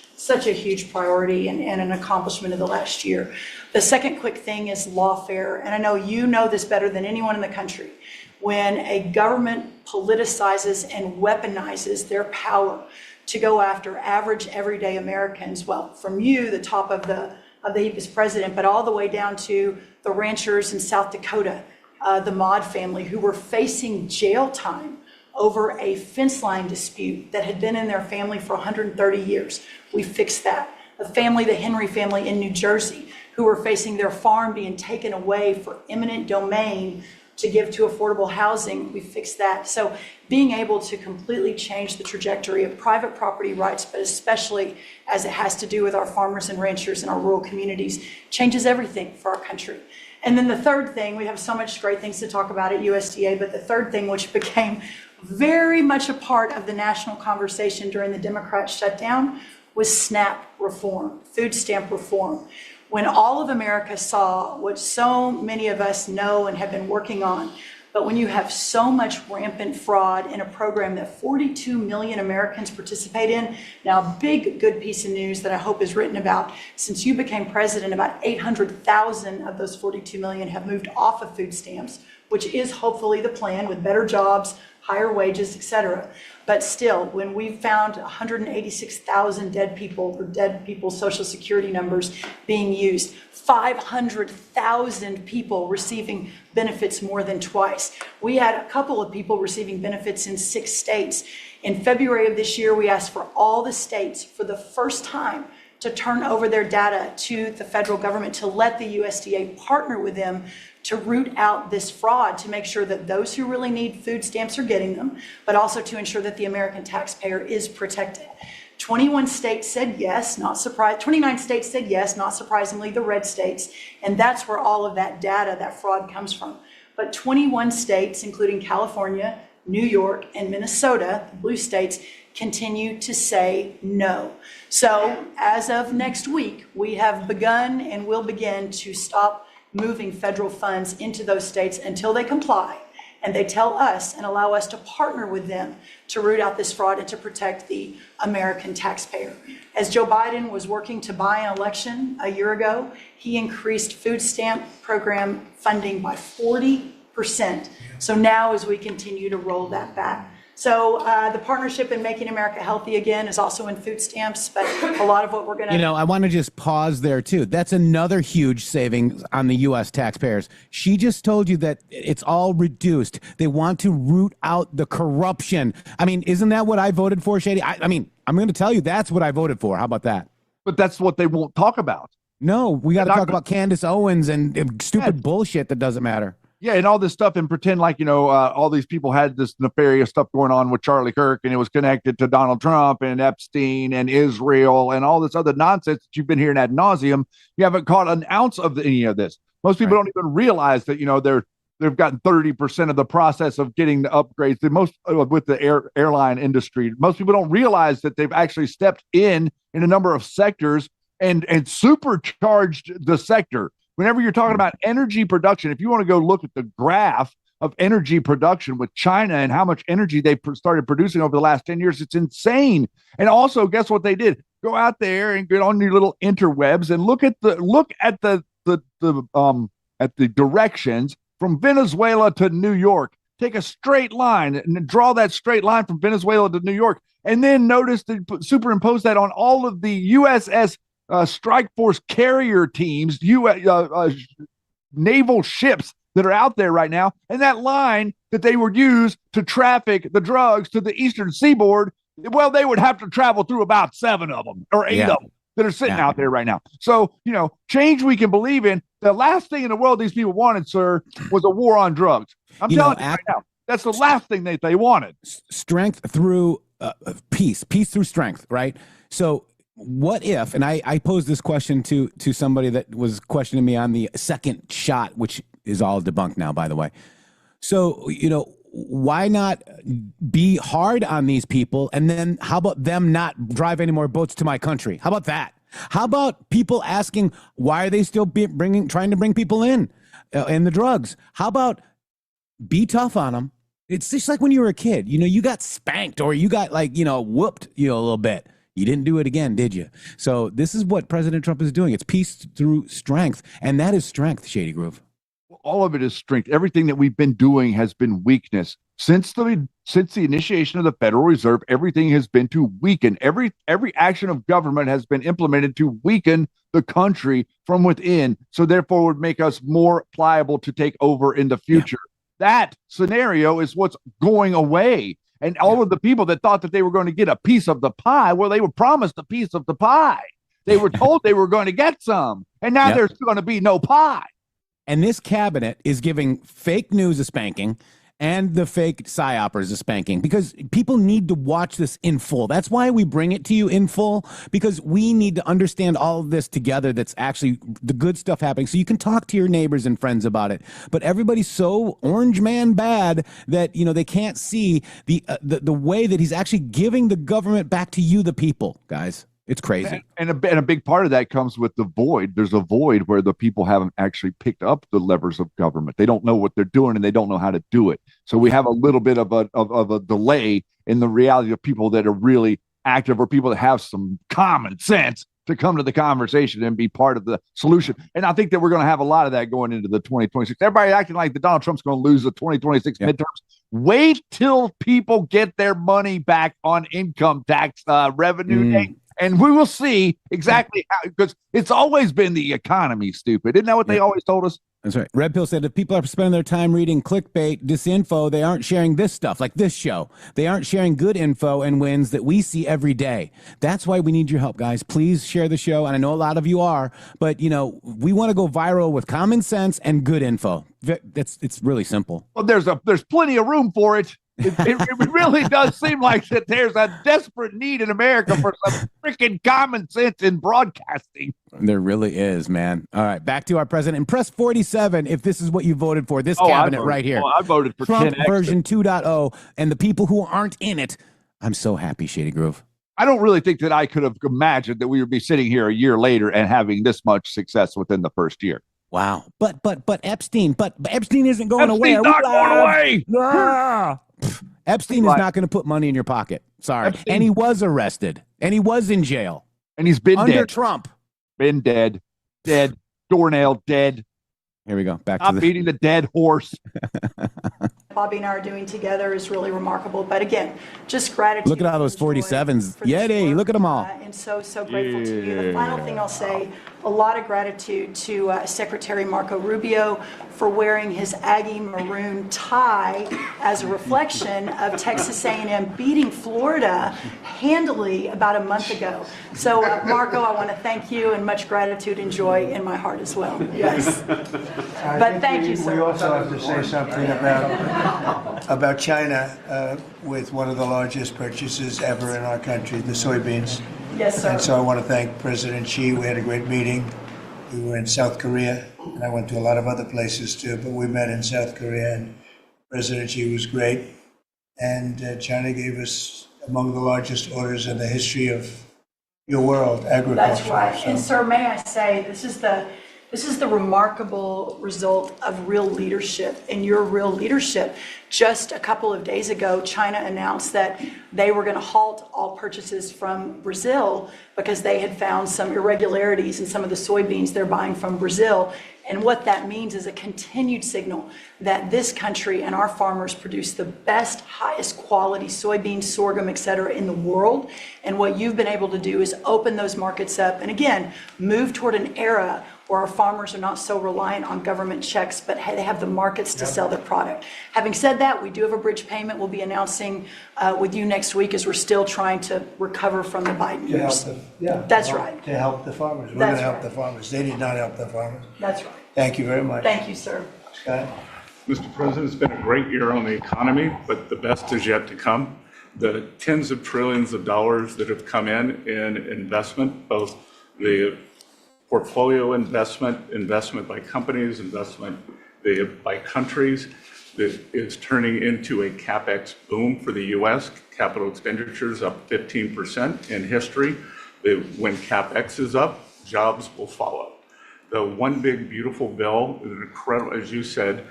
priority and an accomplishment of the last year. The second quick thing is lawfare. And I know you know this better than anyone in the country. When a government politicizes and weaponizes their power to go after average, everyday Americans, well, from you, the top of the heap president, but all the way down to the ranchers in South Dakota, the Maud family, who were facing jail time over a fence line dispute that had been in their family for 130 years. We fixed that. The Henry family in New Jersey, who were facing their farm being taken away for eminent domain to give to affordable housing, we fixed that. So being able to completely change the trajectory of private property rights, but especially as it has to do with our farmers and ranchers in our rural communities, changes everything for our country. And then the third thing, we have so much great things to talk about at USDA, but the third thing, which became very much a part of the national conversation during the Democrat shutdown, was SNAP reform, food stamp reform. When all of America saw what so many of us know and have been working on, but when you have so much rampant fraud in a program that 42 million Americans participate in, now a big good piece of news that I hope is written about, since you became president, about 800,000 of those 42 million have moved off of food stamps, which is hopefully the plan with better jobs, higher wages, et cetera. But still, when we found 186,000 dead people's Social Security numbers being used, 500,000 people receiving benefits more than twice. We had a couple of people receiving benefits in 6 states. In February of this year, we asked for all the states for the first time to turn over their data to the federal government, to let the USDA partner with them to root out this fraud, to make sure that those who really need food stamps are getting them, but also to ensure that the American taxpayer is protected. 21 states said yes, 29 states said yes, not surprisingly, the red states, and that's where all of that data, that fraud comes from. But 21 states, including California, New York, and Minnesota, the blue states, continue to say no. So as of next week, we have begun and will begin to stop moving federal funds into those states until they comply and they tell us and allow us to partner with them to root out this fraud and to protect the American taxpayer. As Joe Biden was working to buy an election a year ago, he increased food stamp program funding by 40%. So now as we continue to roll that back. So the partnership in Making America Healthy Again is also in food stamps, but a lot of what we're going to... I want to just pause there, too. That's another huge savings on the U.S. taxpayers. She just told you that it's all reduced. They want to root out the corruption. I mean, isn't that what I voted for, Shady? I mean, I'm going to tell you that's what I voted for. How about that? But that's what they won't talk about. No, we got to talk about Candace Owens and stupid bullshit that doesn't matter. Yeah, and all this stuff, and pretend like, all these people had this nefarious stuff going on with Charlie Kirk, and it was connected to Donald Trump and Epstein and Israel and all this other nonsense that you've been hearing ad nauseum. You haven't caught an ounce of any of this. Most people don't even realize that, they've gotten 30% of the process of getting the upgrades. The most with the airline industry, most people don't realize that they've actually stepped in a number of sectors and supercharged the sector. Whenever you're talking about energy production, if you want to go look at the graph of energy production with China and how much energy they started producing over the last 10 years, it's insane. And also, guess what they did? Go out there and get on your little interwebs and look at the directions from Venezuela to New York. Take a straight line and draw that straight line from Venezuela to New York, and then notice that superimpose that on all of the USS strike force carrier teams, naval ships that are out there right now, and that line that they would use to traffic the drugs to the eastern seaboard, well, they would have to travel through about 7 of them or 8 of them that are sitting out there right now. So, change we can believe in. The last thing in the world these people wanted, sir, was a war on drugs. I'm telling you right now, that's the last thing that they wanted. Strength through peace through strength, right? So what if, and I posed this question to somebody that was questioning me on the second shot, which is all debunked now, by the way. So, why not be hard on these people? And then how about them not drive any more boats to my country? How about that? How about people asking, why are they still trying to bring people in the drugs? How about be tough on them? It's just like when you were a kid, you got spanked or you got whooped, a little bit. You didn't do it again, did you? So this is what President Trump is doing. It's peace through strength. And that is strength, Shady Groove. All of it is strength. Everything that we've been doing has been weakness. Since the initiation of the Federal Reserve, everything has been to weaken. Every action of government has been implemented to weaken the country from within, so therefore would make us more pliable to take over in the future. Yeah. That scenario is what's going away. And all of the people that thought that they were going to get a piece of the pie, well, they were promised a piece of the pie. They were told they were going to get some, and now there's going to be no pie. And this cabinet is giving fake news a spanking and the fake psyopers a spanking, because people need to watch this in full. That's why we bring it to you in full, because we need to understand all of this together. That's actually the good stuff happening, so you can talk to your neighbors and friends about it. But everybody's so orange man bad that they can't see the way that he's actually giving the government back to you, the people, guys. It's crazy. And a big part of that comes with the void. There's a void where the people haven't actually picked up the levers of government. They don't know what they're doing and they don't know how to do it. So we have a little bit of a delay in the reality of people that are really active, or people that have some common sense to come to the conversation and be part of the solution. And I think that we're going to have a lot of that going into the 2026. Everybody acting like that Donald Trump's going to lose the 2026 midterms. Wait till people get their money back on income tax revenue day. And we will see exactly how, because it's always been the economy, stupid. Isn't that what they always told us? That's right. Red Pill said if people are spending their time reading clickbait, disinfo, they aren't sharing this stuff like this show. They aren't sharing good info and wins that we see every day. That's why we need your help, guys. Please share the show. And I know a lot of you are, but we want to go viral with common sense and good info. It's really simple. Well, there's plenty of room for it. It really does seem like that there's a desperate need in America for some freaking common sense in broadcasting. There really is, man. All right, back to our president. And press 47 if this is what you voted for, this cabinet right here. I voted for Trump 10X. version 2.0, and the people who aren't in it. I'm so happy, Shady Groove. I don't really think that I could have imagined that we would be sitting here a year later and having this much success within the first year. Wow. But Epstein isn't going away. Epstein's not going away. Ah! Epstein is not going to put money in your pocket. Sorry. And he was arrested. And he was in jail. And he's been under dead. Trump. Been dead. Dead. Doornail dead. Here we go. Back Stop to beating the dead horse. Bobby and I are doing together is really remarkable. But again, just gratitude. Look at all those 47s. Yeti, look at them all. And so grateful to you. The final thing I'll say, a lot of gratitude to Secretary Marco Rubio for wearing his Aggie maroon tie as a reflection of Texas A&M beating Florida handily about a month ago. So Marco, I want to thank you, and much gratitude and joy in my heart as well. Yes. But thank you, sir. We also have to say something about China with one of the largest purchases ever in our country, the soybeans. Yes, sir. And so I want to thank President Xi. We had a great meeting. We were in South Korea, and I went to a lot of other places too, but we met in South Korea, and President Xi was great. And China gave us among the largest orders in the history of your world, agriculture. That's right. So. And sir, may I say, this is the remarkable result of real leadership, and your real leadership. Just a couple of days ago, China announced that they were going to halt all purchases from Brazil because they had found some irregularities in some of the soybeans they're buying from Brazil. And what that means is a continued signal that this country and our farmers produce the best, highest quality soybeans, sorghum, et cetera, in the world. And what you've been able to do is open those markets up and, again, move toward an era where our farmers are not so reliant on government checks, but they have the markets to sell their product. Having said that, we do have a bridge payment we'll be announcing with you next week, as we're still trying to recover from the Biden years. That's right. To help the farmers. We're going to help the farmers. They did not help the farmers. That's right. Thank you very much. Thank you, sir. Scott? Mr. President, it's been a great year on the economy, but the best is yet to come. The tens of trillions of dollars that have come in investment, both the portfolio investment by companies, investment by countries, that is turning into a CapEx boom for the U.S. Capital expenditures up 15% in history. When CapEx is up, jobs will follow. The One Big Beautiful Bill is incredible, as you said,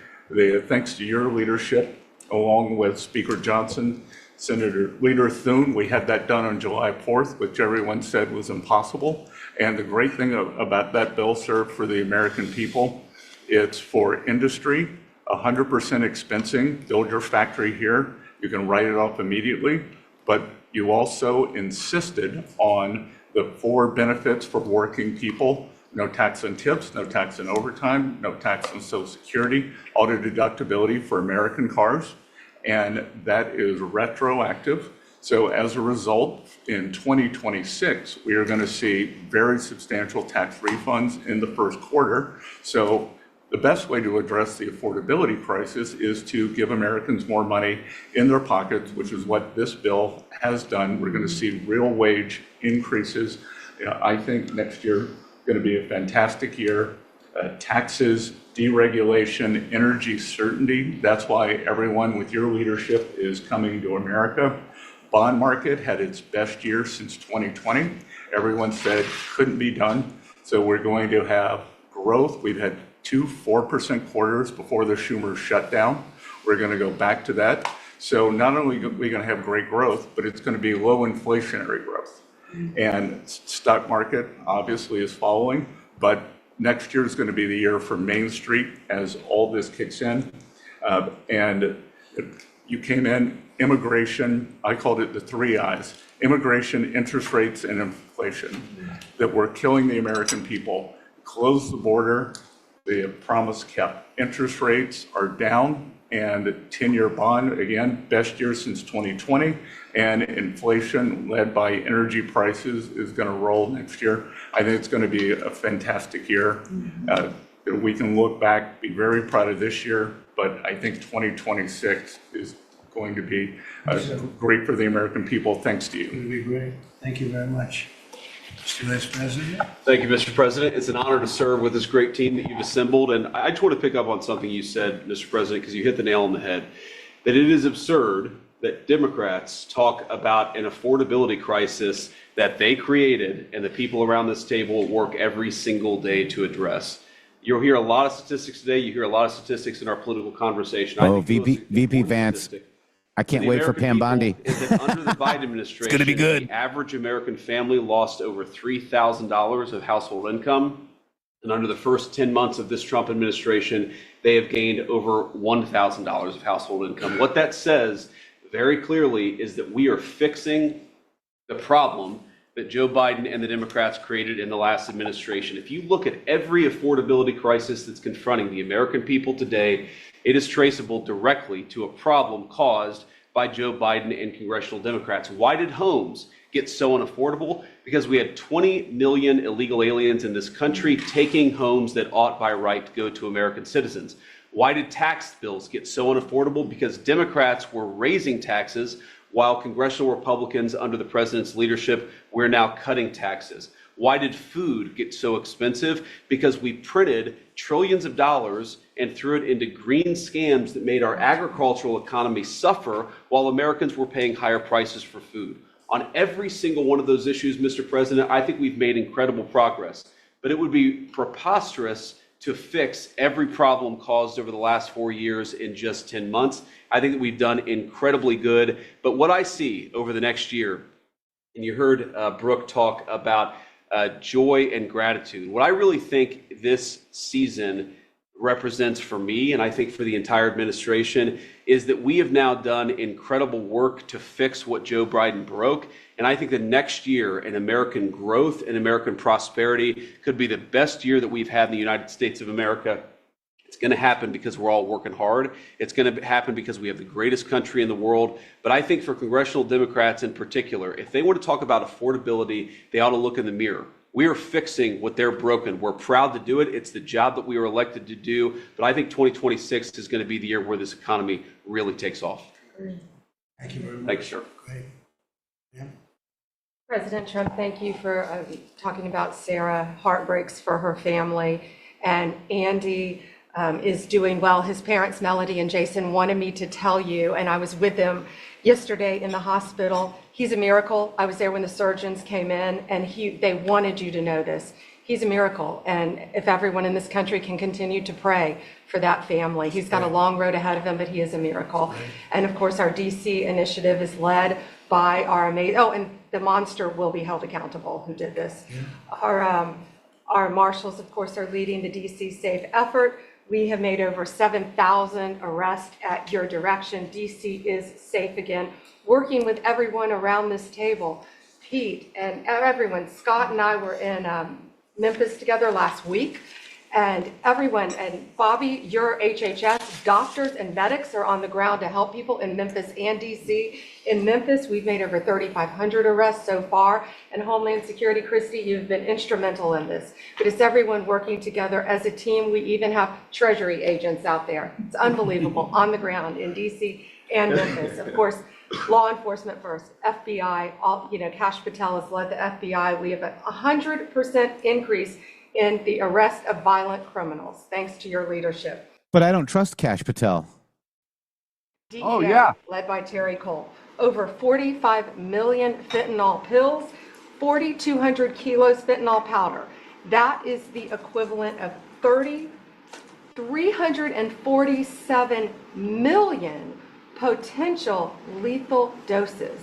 thanks to your leadership, along with Speaker Johnson, Senator Leader Thune, we had that done on July 4th, which everyone said was impossible. And the great thing about that bill, sir, for the American people, it's for industry, 100% expensing, build your factory here, you can write it off immediately, but you also insisted on the 4 benefits for working people: no tax on tips, no tax on overtime, no tax on Social Security, auto deductibility for American cars, and that is retroactive. So as a result, in 2026, we are going to see very substantial tax refunds in the first quarter. So the best way to address the affordability crisis is to give Americans more money in their pockets, which is what this bill has done. We're going to see real wage increases. I think next year is going to be a fantastic year. Taxes, deregulation, energy certainty. That's why everyone with your leadership is coming to America. Bond market had its best year since 2020. Everyone said couldn't be done. So we're going to have growth. We've had 2 4% quarters before the Schumer shutdown. We're going to go back to that. So not only are we going to have great growth, but it's going to be low inflationary growth. And stock market obviously is following, but next year is going to be the year for Main Street as all this kicks in. And you came in, immigration, I called it the 3 I's: immigration, interest rates, and inflation, that were killing the American people. Close the border, the promise kept. Interest rates are down, and 10-year bond, again, best year since 2020, and inflation led by energy prices is going to roll next year. I think it's going to be a fantastic year. We can look back, be very proud of this year, but I think 2026 is going to be great for the American people, thanks to you. It would be great. Thank you very much. Mr. Vice President. Thank you, Mr. President. It's an honor to serve with this great team that you've assembled. And I just want to pick up on something you said, Mr. President, because you hit the nail on the head, that it is absurd that Democrats talk about an affordability crisis that they created and the people around this table work every single day to address. You'll hear a lot of statistics today. You hear a lot of statistics in our political conversation. Oh, VP Vance. I can't wait for Pam Bondi. Is that under the Biden administration, It's going to be good. The average American family lost over $3,000 of household income. And under the first 10 months of this Trump administration, they have gained over $1,000 of household income. What that says very clearly is that we are fixing the problem that Joe Biden and the Democrats created in the last administration. If you look at every affordability crisis that's confronting the American people today, it is traceable directly to a problem caused by Joe Biden and congressional Democrats. Why did homes get so unaffordable? Because we had 20 million illegal aliens in this country taking homes that ought by right to go to American citizens. Why did tax bills get so unaffordable? Because Democrats were raising taxes while congressional Republicans under the president's leadership, we're now cutting taxes. Why did food get so expensive? Because we printed trillions of dollars and threw it into green scams that made our agricultural economy suffer while Americans were paying higher prices for food. On every single one of those issues, Mr. President, I think we've made incredible progress. But it would be preposterous to fix every problem caused over the last 4 years in just 10 months. I think that we've done incredibly good. But what I see over the next year, and you heard Brooke talk about joy and gratitude. What I really think this season represents for me, and I think for the entire administration, is that we have now done incredible work to fix what Joe Biden broke. And I think the next year in American growth and American prosperity could be the best year that we've had in the United States of America. It's going to happen because we're all working hard. It's going to happen because we have the greatest country in the world. But I think for congressional Democrats in particular, if they want to talk about affordability, they ought to look in the mirror. We are fixing what they're broken. We're proud to do it. It's the job that we were elected to do. But I think 2026 is going to be the year where this economy really takes off. Thank you very much. Thank you, sir. Great. Yeah. President Trump, thank you for talking about Sarah. Heartbreaks for her family. And Andy, is doing well. His parents, Melody and Jason, wanted me to tell you, and I was with them yesterday in the hospital. He's a miracle. I was there when the surgeons came in, and they wanted you to know this. He's a miracle, and if everyone in this country can continue to pray for that family. He's got a long road ahead of him, but he is a miracle. And of course, our DC initiative is led by our amazing, and the monster will be held accountable who did this. Our marshals, of course, are leading the DC Safe effort. We have made over 7,000 arrests at your direction. DC is safe again. Working with everyone around this table, Pete and everyone. Scott and I were in Memphis together last week, and everyone, and Bobby, your HHS, doctors and medics are on the ground to help people in Memphis and DC. In Memphis, we've made over 3,500 arrests so far, and Homeland Security, Christy, you've been instrumental in this. But it's everyone working together as a team. We even have Treasury agents out there. It's unbelievable, on the ground in DC and Memphis. Of course, law enforcement first, FBI, Kash Patel has led the FBI. We have a 100% increase in the arrest of violent criminals, thanks to your leadership. But I don't trust Kash Patel. DEA, led by Terry Cole. Over 45 million fentanyl pills, 4,200 kilos fentanyl powder. That is the equivalent of 347 million potential lethal doses.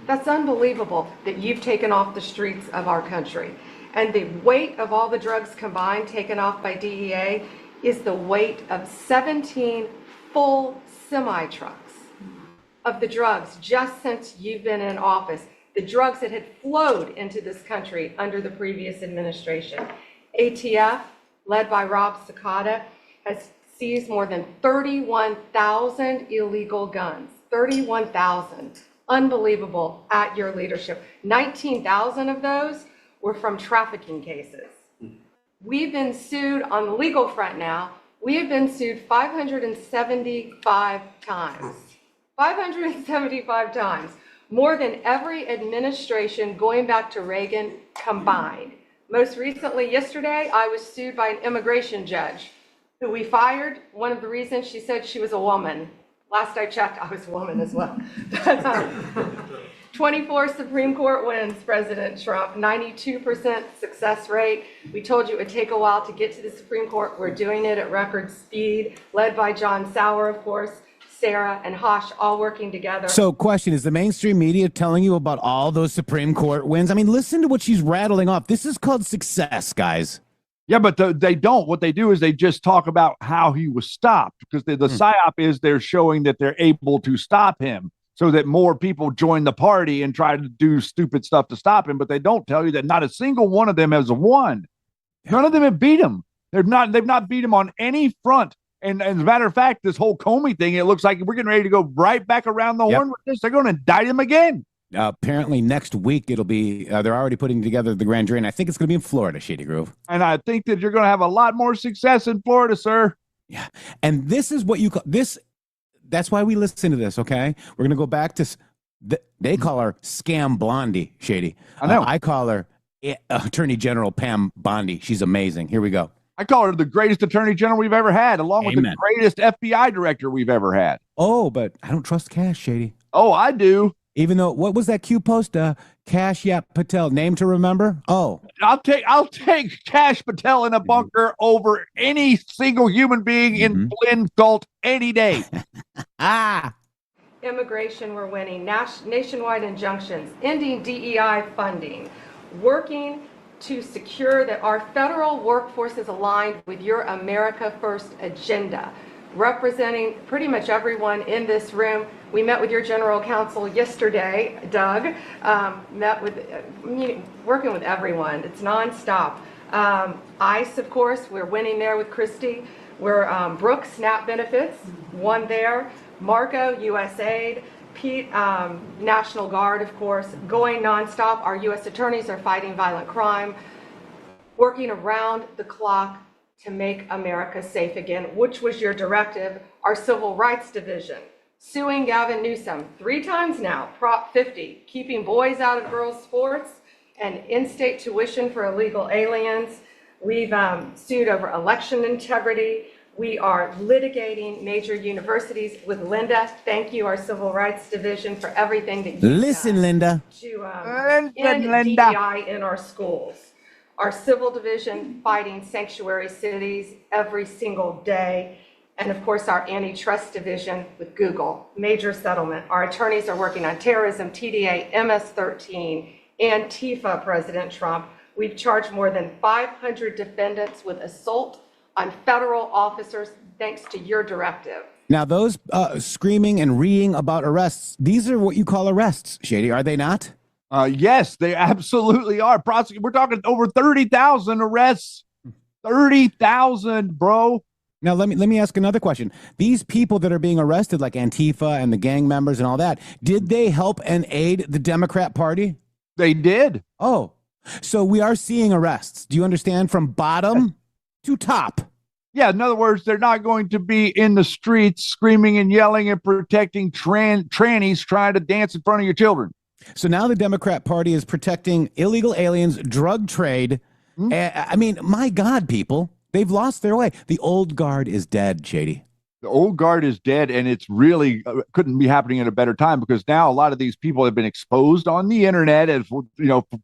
That's unbelievable that you've taken off the streets of our country. And the weight of all the drugs combined taken off by DEA is the weight of 17 full semi-trucks of the drugs just since you've been in office, the drugs that had flowed into this country under the previous administration. ATF, led by Rob Sakata, has seized more than 31,000 illegal guns. 31,000. Unbelievable at your leadership. 19,000 of those were from trafficking cases. We've been sued on the legal front now. We have been sued 575 times. 575 times. More than every administration going back to Reagan combined. Most recently, yesterday, I was sued by an immigration judge who we fired. One of the reasons, she said she was a woman. Last I checked, I was a woman as well. 24 Supreme Court wins, President Trump, 92% success rate. We told you it would take a while to get to the Supreme Court. We're doing it at record speed, led by John Sauer, of course, Sarah and Hosh, all working together. So question, is the mainstream media telling you about all those Supreme Court wins? I mean, listen to what she's rattling off. This is called success, guys. Yeah, but they don't. What they do is they just talk about how he was stopped, because the psyop is they're showing that they're able to stop him so that more people join the party and try to do stupid stuff to stop him. But they don't tell you that not a single one of them has won. None of them have beat him. They've not beat him on any front. And as a matter of fact, this whole Comey thing, it looks like we're getting ready to go right back around the horn with this. They're going to indict him again. Apparently next week it'll be, they're already putting together the grand jury, and I think it's going to be in Florida, Shady Groove. And I think that you're going to have a lot more success in Florida, sir. Yeah. And this is what you call this. That's why we listen to this, okay? We're going to go back to, they call her Scam Blondie, Shady. I know. I call her Attorney General Pam Bondi. She's amazing. Here we go. I call her the greatest attorney general we've ever had, along with the greatest FBI director we've ever had. Oh, but I don't trust Kash, Shady. Oh, I do. Even though, what was that Q post? Kash Patel, name to remember? Oh. I'll take Kash Patel in a bunker over any single human being in Flynn Galt any day. Immigration, we're winning. Nationwide injunctions, ending DEI funding, working to secure that our federal workforce is aligned with your America First agenda, representing pretty much everyone in this room. We met with your general counsel yesterday, Doug, working with everyone. It's nonstop. ICE, of course, we're winning there with Christy. We're Brooke, SNAP benefits, won there. Marco, USAID. Pete, National Guard, of course, going nonstop. Our U.S. attorneys are fighting violent crime, working around the clock to make America safe again, which was your directive. Our Civil Rights Division, suing Gavin Newsom 3 times now, Prop 50, keeping boys out of girls' sports, and in-state tuition for illegal aliens. We've sued over election integrity, We are litigating major universities with Linda. Thank you, our Civil Rights Division, for everything that you've Listen, done Linda. to Listen, end Linda. DEI in our schools. Our Civil Division fighting sanctuary cities every single day. And of course, our Antitrust Division with Google, major settlement. Our attorneys are working on terrorism, TDA, MS-13, Antifa, President Trump. We've charged more than 500 defendants with assault on federal officers thanks to your directive. Now, those screaming and reeing about arrests, these are what you call arrests, Shady, are they not? Yes, they absolutely are. We're talking over 30,000 arrests. 30,000, bro. Now, let me ask another question. These people that are being arrested, like Antifa and the gang members and all that, did they help and aid the Democrat Party? They did. Oh, so we are seeing arrests. Do you understand? From bottom to top. Yeah, in other words, they're not going to be in the streets screaming and yelling and protecting trannies trying to dance in front of your children. So now the Democrat Party is protecting illegal aliens, drug trade. I mean, my God, people, they've lost their way. The old guard is dead, Shady. The old guard is dead, and it's really couldn't be happening at a better time, because now a lot of these people have been exposed on the internet as,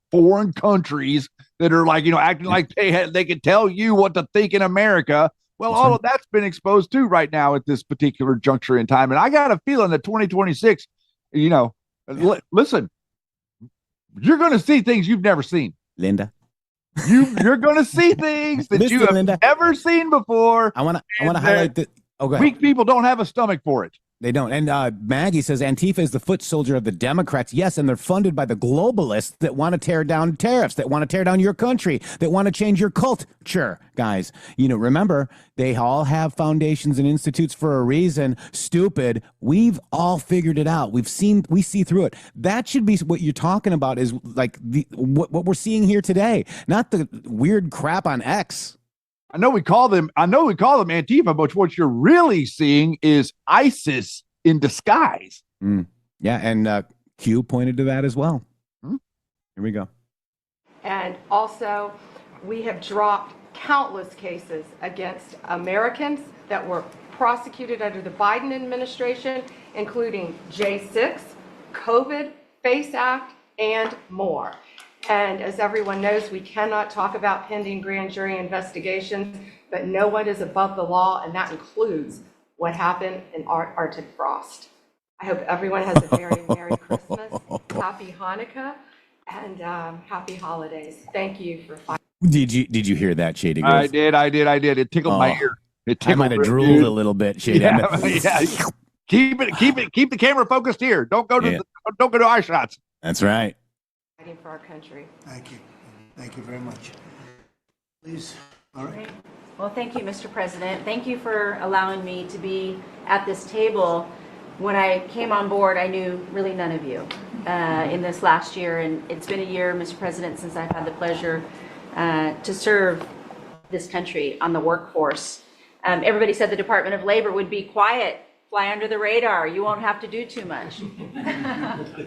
foreign countries that are like, acting like they can tell you what to think in America. Well, all of that's been exposed too right now at this particular juncture in time. And I got a feeling that 2026, listen, you're going to see things you've never seen. Linda. You're going to see things that you have never seen before. I want to highlight that. Oh, go ahead. Weak people don't have a stomach for it. They don't. And Maggie says Antifa is the foot soldier of the Democrats. Yes, and they're funded by the globalists that want to tear down tariffs, that want to tear down your country, that want to change your culture. Guys, remember, they all have foundations and institutes for a reason. Stupid. We've all figured it out. We see through it. That should be what you're talking about, is like what we're seeing here today, not the weird crap on X. I know we call them Antifa, but what you're really seeing is ISIS in disguise. Yeah, and Q pointed to that as well. Here we go. And also, we have dropped countless cases against Americans that were prosecuted under the Biden administration, including J6, COVID, FACE Act, and more. And as everyone knows, we cannot talk about pending grand jury investigations, but no one is above the law, and that includes what happened in Arctic frost. I hope everyone has a very Merry Christmas, Happy Hanukkah, and Happy Holidays. Thank you for fighting. Did you hear that, Shady Girls? I did. It tickled my ear. I might have drooled a little bit, Shady. Yeah. Keep the camera focused here. Don't go to eye shots. That's right. For our country. Thank you very much. Please. All right. Well, thank you, Mr. President. Thank you for allowing me to be at this table. When I came on board, I knew really none of you in this last year, and it's been a year, Mr. President, since I've had the pleasure to serve this country on the workforce. Everybody said the Department of Labor would be quiet, fly under the radar. You won't have to do too much.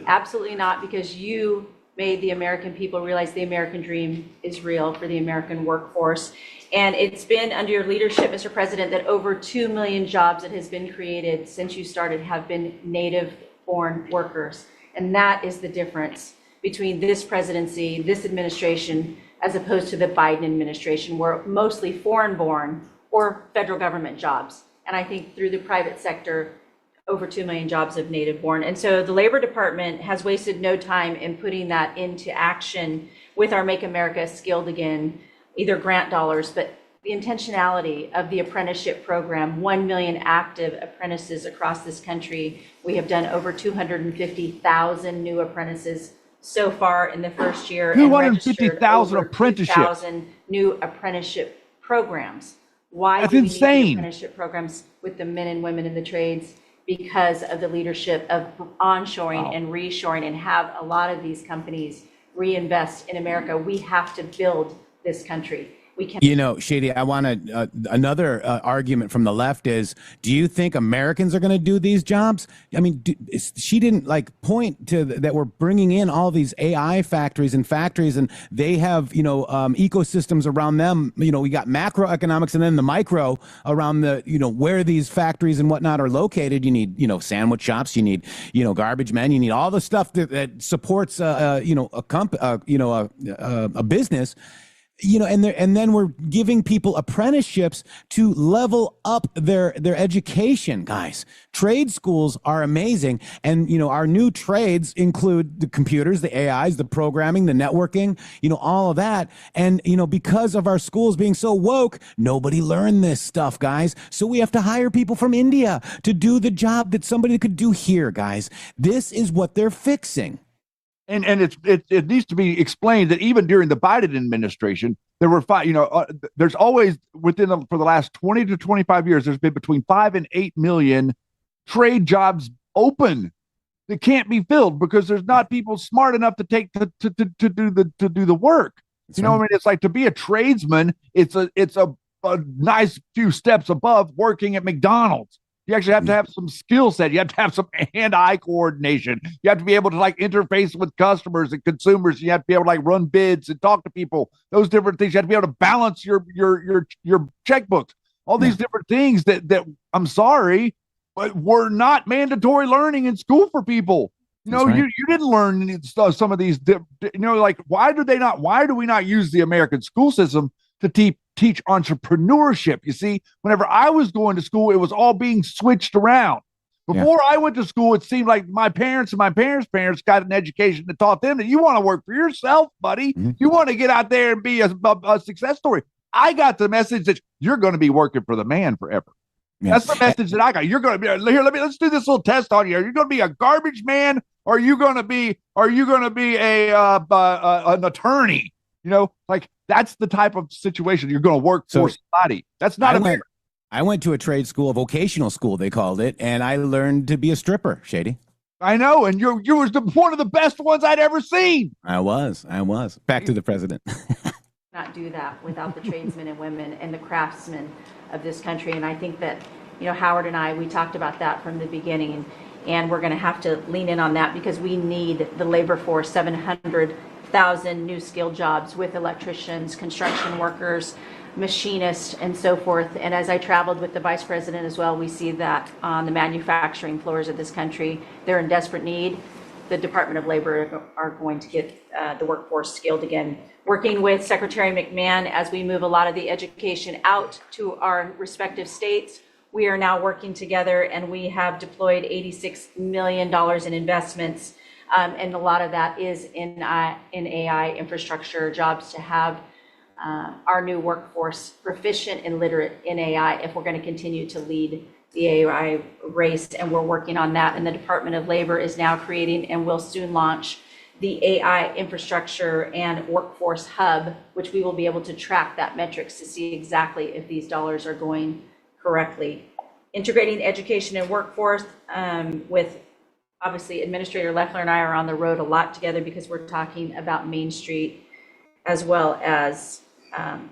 Absolutely not, because you made the American people realize the American dream is real for the American workforce. And it's been under your leadership, Mr. President, that over 2 million jobs that has been created since you started have been native-born workers. And that is the difference between this presidency, this administration, as opposed to the Biden administration, where mostly foreign-born or federal government jobs. And I think through the private sector, over 2 million jobs of native born. And so the Labor Department has wasted no time in putting that into action with our Make America Skilled Again, either grant dollars, but the intentionality of the apprenticeship program, 1 million active apprentices across this country. We have done over 250,000 new apprentices so far in the first year. 250,000 apprenticeships. 2,000 new apprenticeship programs. Why That's do we insane. need apprenticeship programs with the men and women in the trades? Because of the leadership of onshoring and reshoring, and have a lot of these companies reinvest in America. We have to build this country. we can. You know, Shady, I want to, another argument from the left is, do you think Americans are going to do these jobs? I mean, she didn't like point to that we're bringing in all these AI factories and they have, you know, ecosystems around them. You know, we got macroeconomics and then the micro around the, you know, where these factories and whatnot are located. You need, you know, sandwich shops, you need, you know, garbage men, you need all the stuff that supports, you know, a business. You know, and then we're giving people apprenticeships to level up their education, guys. Trade schools are amazing. And, you know, our new trades include the computers, the AIs, the programming, the networking, you know, all of that. And, you know, because of our schools being so woke, nobody learned this stuff, guys. So we have to hire people from India to do the job that somebody could do here, guys. This is what they're fixing. And it needs to be explained that even during the Biden administration, there were there's always for the last 20 to 25 years, there's been between 5 and 8 million trade jobs open that can't be filled because there's not people smart enough to take to do the work. I mean, it's like to be a tradesman, it's a nice few steps above working at McDonald's. You actually have to have some skill set. You have to have some hand-eye coordination. You have to be able to like interface with customers and consumers. You have to be able to like run bids and talk to people. Those different things. You have to be able to balance your checkbooks. All these different things that I'm sorry, but were not mandatory learning in school for people. You know, you didn't learn some of these. You know, like why do we not use the American school system to teach entrepreneurship? You see, whenever I was going to school, it was all being switched around. Before I went to school, it seemed like my parents and my parents' parents got an education that taught them that you want to work for yourself, buddy. You want to get out there and be a success story. I got the message that you're going to be working for the man forever. That's the message that I got. You're going to be here. Let's do this little test on you. Are you going to be a garbage man, or are you going to be an attorney? You know, like that's the type of situation you're going to work for somebody. That's not America. I went to a trade school, a vocational school, they called it, and I learned to be a stripper, Shady. I know, and you were one of the best ones I'd ever seen. I was. Back to the president. Not do that without the tradesmen and women and the craftsmen of this country. And I think that, you know, Howard and I, we talked about that from the beginning, and we're going to have to lean in on that because we need the labor force, 700,000 new skilled jobs with electricians, construction workers, machinists, and so forth. And as I traveled with the vice president as well, we see that on the manufacturing floors of this country, they're in desperate need. The Department of Labor are going to get the workforce skilled again. Working with Secretary McMahon as we move a lot of the education out to our respective states, we are now working together, and we have deployed $86 million in investments, and a lot of that is in AI infrastructure jobs to have our new workforce proficient and literate in AI if we're going to continue to lead the AI race, and we're working on that. And the Department of Labor is now creating and will soon launch the AI infrastructure and workforce hub, which we will be able to track that metrics to see exactly if these dollars are going correctly. Integrating education and workforce with, obviously, Administrator Leffler and I are on the road a lot together because we're talking about Main Street as well as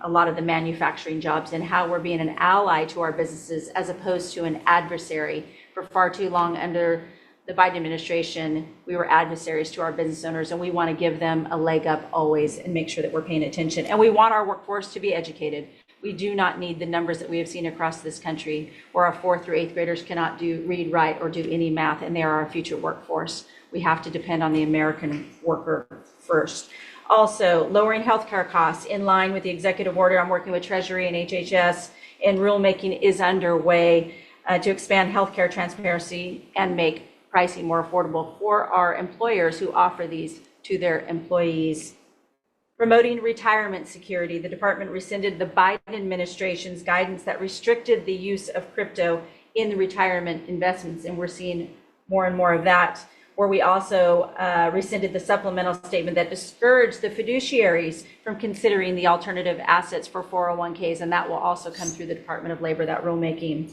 a lot of the manufacturing jobs and how we're being an ally to our businesses as opposed to an adversary. For far too long under the Biden administration, we were adversaries to our business owners, and we want to give them a leg up always and make sure that we're paying attention. And we want our workforce to be educated. We do not need the numbers that we have seen across this country where our 4th through 8th graders cannot read, write, or do any math, and they are our future workforce. We have to depend on the American worker first. Also, lowering healthcare costs in line with the executive order. I'm working with Treasury and HHS, and rulemaking is underway to expand healthcare transparency and make pricing more affordable for our employers who offer these to their employees. Promoting retirement security. The department rescinded the Biden administration's guidance that restricted the use of crypto in the retirement investments, and we're seeing more and more of that. Where we also rescinded the supplemental statement that discouraged the fiduciaries from considering the alternative assets for 401ks, and that will also come through the Department of Labor, that rulemaking.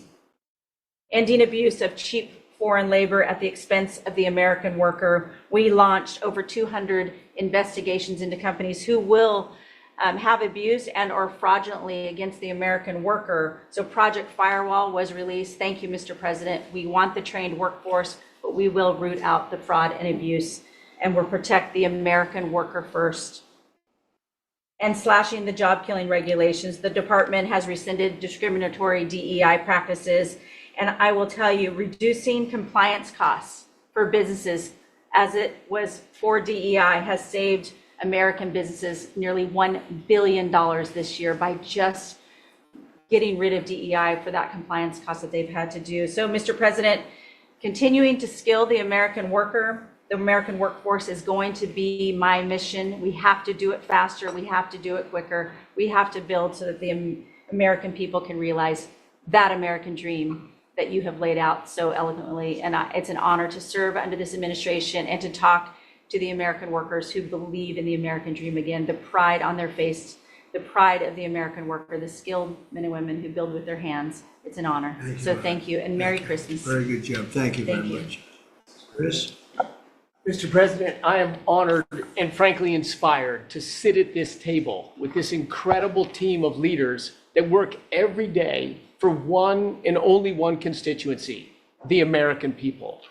Ending abuse of cheap foreign labor at the expense of the American worker. We launched over 200 investigations into companies who will have abused and or fraudulently against the American worker. So Project Firewall was released. Thank you, Mr. President. We want the trained workforce, but we will root out the fraud and abuse, and we'll protect the American worker first. And slashing the job-killing regulations. The department has rescinded discriminatory DEI practices. And I will tell you, reducing compliance costs for businesses, as it was for DEI, has saved American businesses nearly $1 billion this year by just getting rid of DEI for that compliance cost that they've had to do. So, Mr. President, continuing to skill the American worker, the American workforce is going to be my mission. We have to do it faster. We have to do it quicker. We have to build so that the American people can realize that American dream that you have laid out so eloquently. And it's an honor to serve under this administration and to talk to the American workers who believe in the American dream again, the pride on their face, the pride of the American worker, the skilled men and women who build with their hands. It's an honor. Thank you, and Merry Christmas. Very good job. Thank you very much. Chris? Mr. President, I am honored and frankly inspired to sit at this table with this incredible team of leaders that work every day for one and only one constituency, the American people.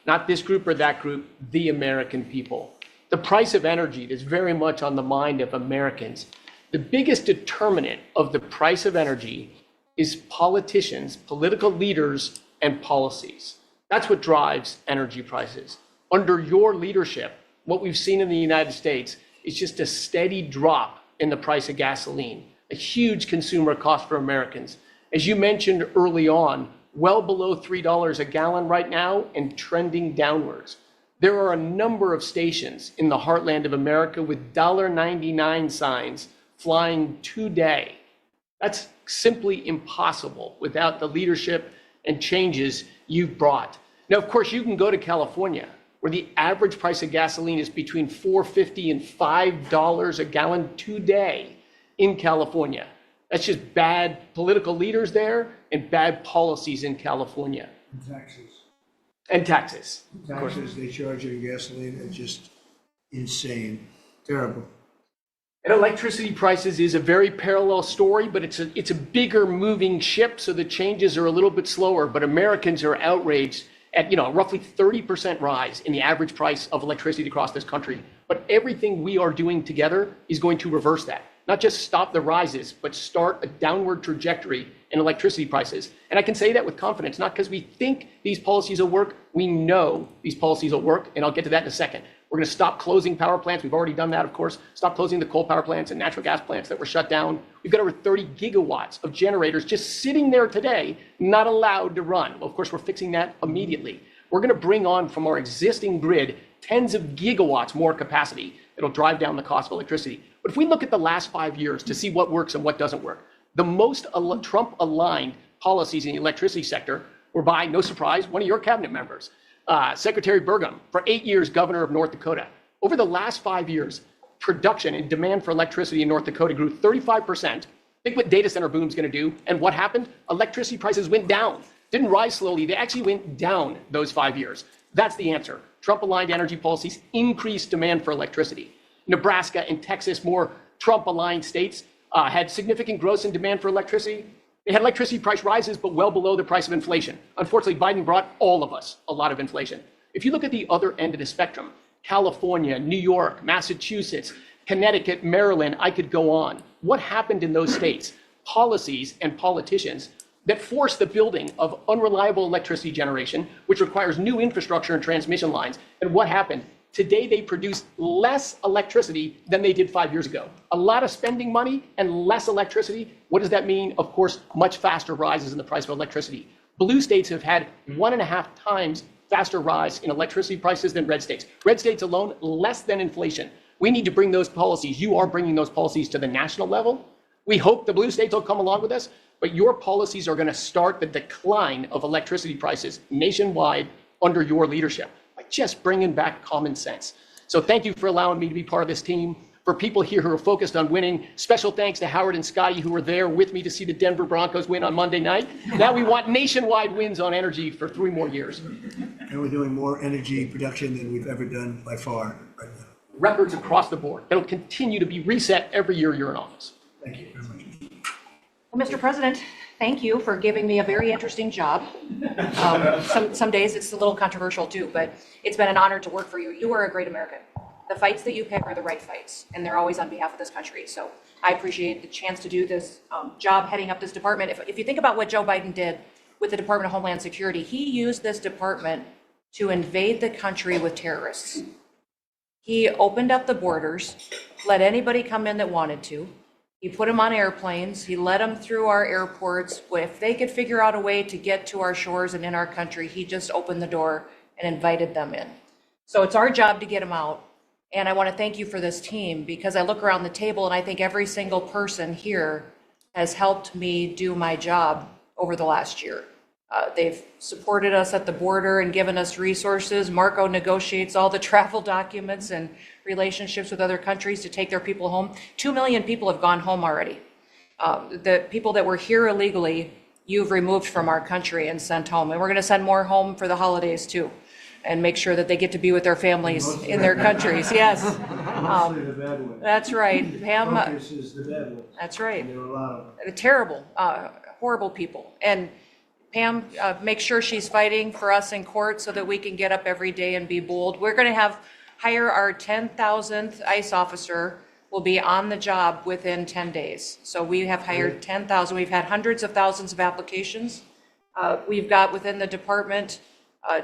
Not this group or that group, the American people. The price of energy is very much on the mind of Americans. The biggest determinant of the price of energy is politicians, political leaders, and policies. That's what drives energy prices. Under your leadership, what we've seen in the United States is just a steady drop in the price of gasoline, a huge consumer cost for Americans. As you mentioned early on, well below $3 a gallon right now and trending downwards. There are a number of stations in the heartland of America with $1.99 signs flying today. That's simply impossible without the leadership and changes you've brought. Now, of course, you can go to California, where the average price of gasoline is between $4.50 and $5 a gallon today in California. That's just bad political leaders there and bad policies in California. And taxes. And taxes. Taxes they charge on gasoline are just insane. Terrible. And electricity prices is a very parallel story, but it's a bigger moving ship, so the changes are a little bit slower. But Americans are outraged at roughly 30% rise in the average price of electricity across this country. But everything we are doing together is going to reverse that. Not just stop the rises, but start a downward trajectory in electricity prices. And I can say that with confidence, not because we think these policies will work. We know these policies will work, and I'll get to that in a second. We're going to stop closing power plants. We've already done that, of course. Stop closing the coal power plants and natural gas plants that were shut down. We've got over 30 gigawatts of generators just sitting there today, not allowed to run. Well, of course, we're fixing that immediately. We're going to bring on from our existing grid tens of gigawatts more capacity that'll drive down the cost of electricity. But if we look at the last 5 years to see what works and what doesn't work, the most Trump-aligned policies in the electricity sector were by, no surprise, one of your cabinet members, Secretary Burgum, for 8 years governor of North Dakota. Over the last 5 years, production and demand for electricity in North Dakota grew 35%. Think what data center boom's going to do. And what happened? Electricity prices went down. Didn't rise slowly. They actually went down those 5 years. That's the answer. Trump-aligned energy policies increased demand for electricity. Nebraska and Texas, more Trump-aligned states, had significant growth in demand for electricity. They had electricity price rises, but well below the price of inflation. Unfortunately, Biden brought all of us a lot of inflation. If you look at the other end of the spectrum, California, New York, Massachusetts, Connecticut, Maryland, I could go on. What happened in those states? Policies and politicians that forced the building of unreliable electricity generation, which requires new infrastructure and transmission lines. And what happened? Today, they produce less electricity than they did 5 years ago. A lot of spending money and less electricity. What does that mean? Of course, much faster rises in the price of electricity. Blue states have had 1.5 times faster rise in electricity prices than red states. Red states alone, less than inflation. We need to bring those policies. You are bringing those policies to the national level. We hope the blue states will come along with us, but your policies are going to start the decline of electricity prices nationwide under your leadership. Just bringing back common sense. So thank you for allowing me to be part of this team. For people here who are focused on winning, special thanks to Howard and Scotty who were there with me to see the Denver Broncos win on Monday night. Now we want nationwide wins on energy for 3 more years. And we're doing more energy production than we've ever done by far right now. records across the board. It'll continue to be reset every year you're in office. Thank you very much. Well, Mr. President, thank you for giving me a very interesting job. Some days it's a little controversial too, but it's been an honor to work for you. You are a great American. The fights that you pick are the right fights, and they're always on behalf of this country. So I appreciate the chance to do this job heading up this department. If you think about what Joe Biden did with the Department of Homeland Security, he used this department to invade the country with terrorists. He opened up the borders, let anybody come in that wanted to. He put them on airplanes. He let them through our airports. If they could figure out a way to get to our shores and in our country, he just opened the door and invited them in. So it's our job to get them out. And I want to thank you for this team, because I look around the table and I think every single person here has helped me do my job over the last year. They've supported us at the border and given us resources. Marco negotiates all the travel documents and relationships with other countries to take their people home. 2 million people have gone home already. The people that were here illegally, you've removed from our country and sent home. And we're going to send more home for the holidays too, and make sure that they get to be with their families in their countries. Yes. Mostly the bad ones. That's right. Pam. Focus is the bad ones. That's right. There are a lot of them. Terrible, horrible people. And Pam makes sure she's fighting for us in court so that we can get up every day and be bold. We're going to hire our 10,000th ICE officer, will be on the job within 10 days. So we have hired 10,000. We've had hundreds of thousands of applications. We've got within the department,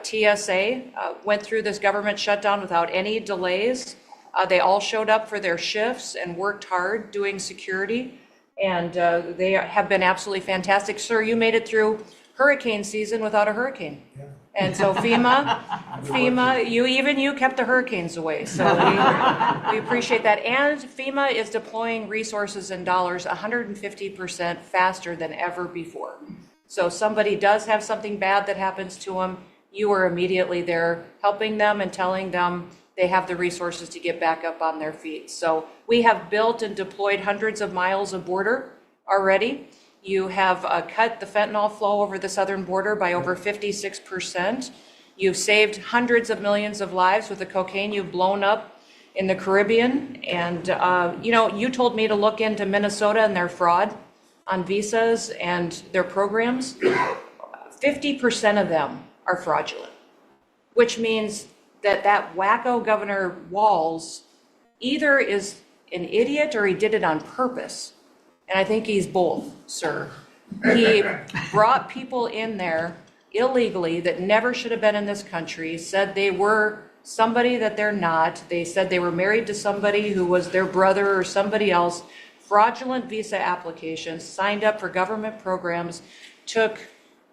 TSA went through this government shutdown without any delays. They all showed up for their shifts and worked hard doing security. And they have been absolutely fantastic. Sir, you made it through hurricane season without a hurricane. Yeah. And so FEMA, you kept the hurricanes away. So we appreciate that. And FEMA is deploying resources and dollars 150% faster than ever before. So if somebody does have something bad that happens to them, you are immediately there helping them and telling them they have the resources to get back up on their feet. So we have built and deployed hundreds of miles of border already. You have cut the fentanyl flow over the southern border by over 56%. You've saved hundreds of millions of lives with the cocaine you've blown up in the Caribbean. And, you told me to look into Minnesota and their fraud on visas and their programs. 50% of them are fraudulent, which means that wacko Governor Walz either is an idiot or he did it on purpose. And I think he's both, sir. He brought people in there illegally that never should have been in this country, said they were somebody that they're not. They said they were married to somebody who was their brother or somebody else. Fraudulent visa applications, signed up for government programs, took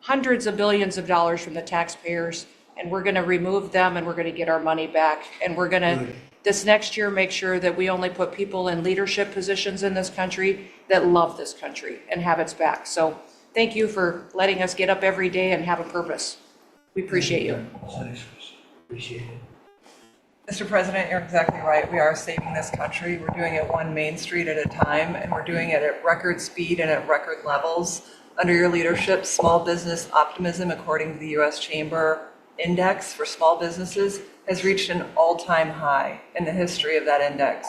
hundreds of billions of dollars from the taxpayers, and we're going to remove them and we're going to get our money back. And we're going to, this next year, make sure that we only put people in leadership positions in this country that love this country and have its back. So thank you for letting us get up every day and have a purpose. We appreciate you. Appreciate it. Mr. President, you're exactly right. We are saving this country. We're doing it one Main Street at a time, and we're doing it at record speed and at record levels. Under your leadership, small business optimism, according to the U.S. Chamber Index for small businesses, has reached an all-time high in the history of that index.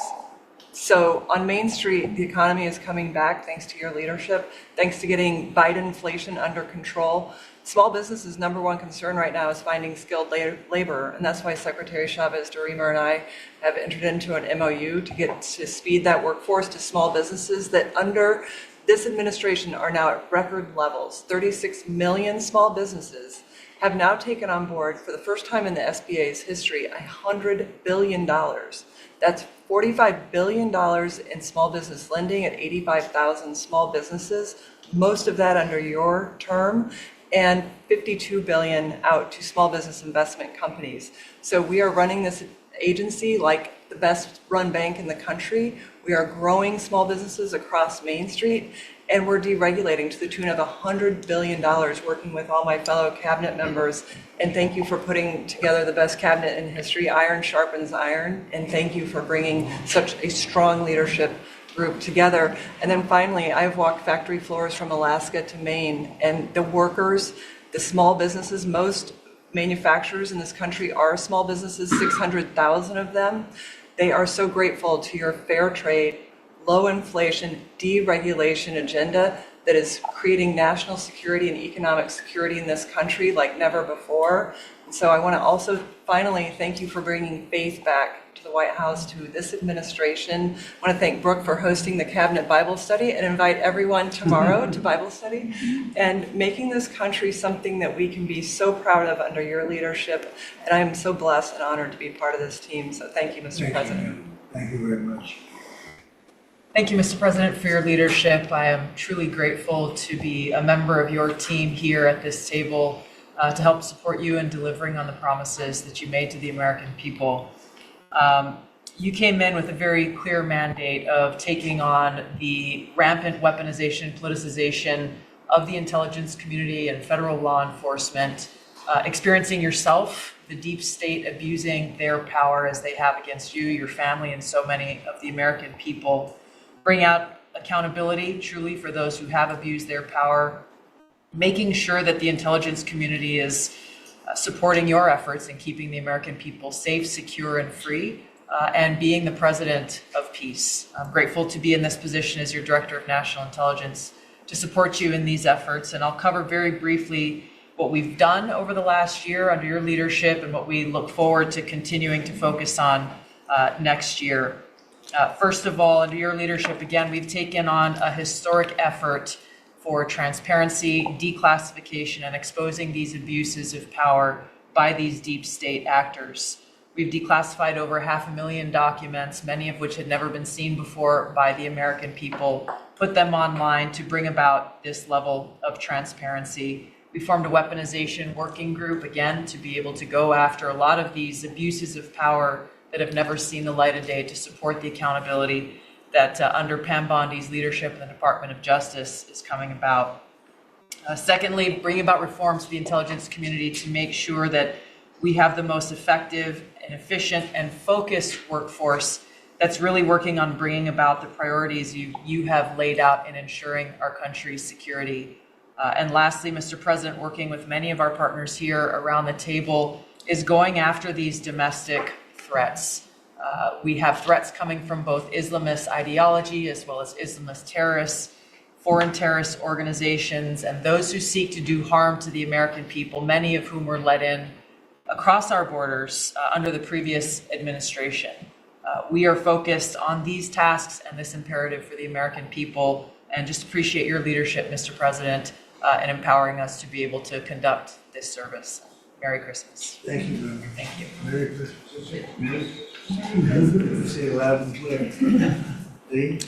So on Main Street, the economy is coming back thanks to your leadership, thanks to getting Biden inflation under control. Small businesses' number one concern right now is finding skilled labor, and that's why Secretary Chavez DeRemer and I have entered into an MOU to speed that workforce to small businesses that under this administration are now at record levels. 36 million small businesses have now taken on board, for the first time in the SBA's history, $100 billion. That's $45 billion in small business lending at 85,000 small businesses, most of that under your term, and $52 billion out to small business investment companies. So we are running this agency like the best run bank in the country. We are growing small businesses across Main Street, and we're deregulating to the tune of $100 billion, working with all my fellow cabinet members. And thank you for putting together the best cabinet in history. Iron sharpens iron. And thank you for bringing such a strong leadership group together. And then finally, I've walked factory floors from Alaska to Maine, and the workers, the small businesses, most manufacturers in this country are small businesses, 600,000 of them. They are so grateful to your fair trade, low inflation, deregulation agenda that is creating national security and economic security in this country like never before. So I want to also finally thank you for bringing faith back to the White House, to this administration. I want to thank Brooke for hosting the Cabinet Bible Study and invite everyone tomorrow to Bible study and making this country something that we can be so proud of under your leadership. And I am so blessed and honored to be part of this team. So thank you, Mr. President. Thank you very much. Thank you, Mr. President, for your leadership. I am truly grateful to be a member of your team here at this table to help support you in delivering on the promises that you made to the American people. You came in with a very clear mandate of taking on the rampant weaponization, politicization of the intelligence community and federal law enforcement, experiencing yourself, the deep state abusing their power as they have against you, your family, and so many of the American people. Bring out accountability truly for those who have abused their power, making sure that the intelligence community is supporting your efforts in keeping the American people safe, secure, and free, and being the president of peace. I'm grateful to be in this position as your Director of National Intelligence to support you in these efforts, and I'll cover very briefly what we've done over the last year under your leadership and what we look forward to continuing to focus on next year. First of all, under your leadership, again, we've taken on a historic effort for transparency, declassification, and exposing these abuses of power by these deep state actors. We've declassified over 500,000 documents, many of which had never been seen before by the American people, put them online to bring about this level of transparency. We formed a weaponization working group, again, to be able to go after a lot of these abuses of power that have never seen the light of day, to support the accountability that under Pam Bondi's leadership in the Department of Justice is coming about. Secondly, bring about reforms to the intelligence community to make sure that we have the most effective and efficient and focused workforce that's really working on bringing about the priorities you have laid out in ensuring our country's security. And lastly, Mr. President, working with many of our partners here around the table is going after these domestic threats. We have threats coming from both Islamist ideology as well as Islamist terrorists, foreign terrorist organizations, and those who seek to do harm to the American people, many of whom were let in across our borders under the previous administration. We are focused on these tasks and this imperative for the American people, and just appreciate your leadership, Mr. President, in empowering us to be able to conduct this service. Merry Christmas. Thank you very much. Thank you. Merry Christmas. Say it loud and clear. Lee?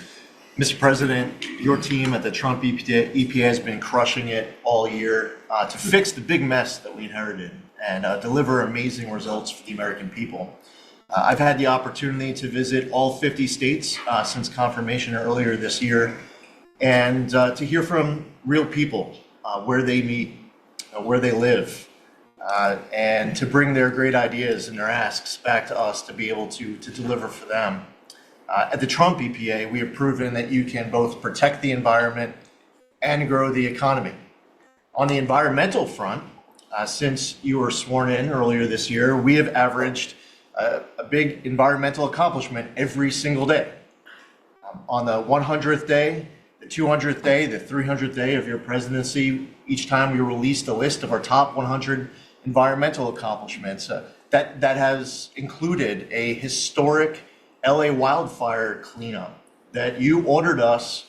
Mr. President, your team at the Trump EPA has been crushing it all year to fix the big mess that we inherited and deliver amazing results for the American people. I've had the opportunity to visit all 50 states since confirmation earlier this year, and to hear from real people where they meet, where they live, and to bring their great ideas and their asks back to us to be able to deliver for them. At the Trump EPA, we have proven that you can both protect the environment and grow the economy. On the environmental front, since you were sworn in earlier this year, we have averaged a big environmental accomplishment every single day. On the 100th day, the 200th day, the 300th day of your presidency, each time we released a list of our top 100 environmental accomplishments. That has included a historic LA wildfire cleanup that you ordered us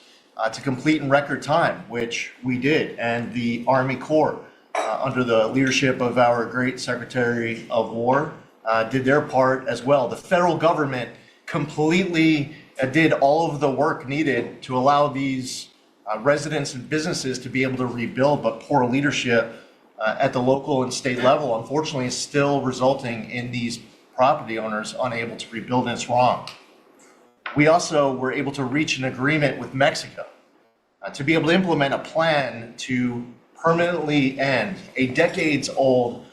to complete in record time, which we did, and the Army Corps, under the leadership of our great Secretary of War, did their part as well. The federal government completely did all of the work needed to allow these residents and businesses to be able to rebuild, but poor leadership at the local and state level, unfortunately, is still resulting in these property owners unable to rebuild, and it's wrong. We also were able to reach an agreement with Mexico to be able to implement a plan to permanently end a decades-old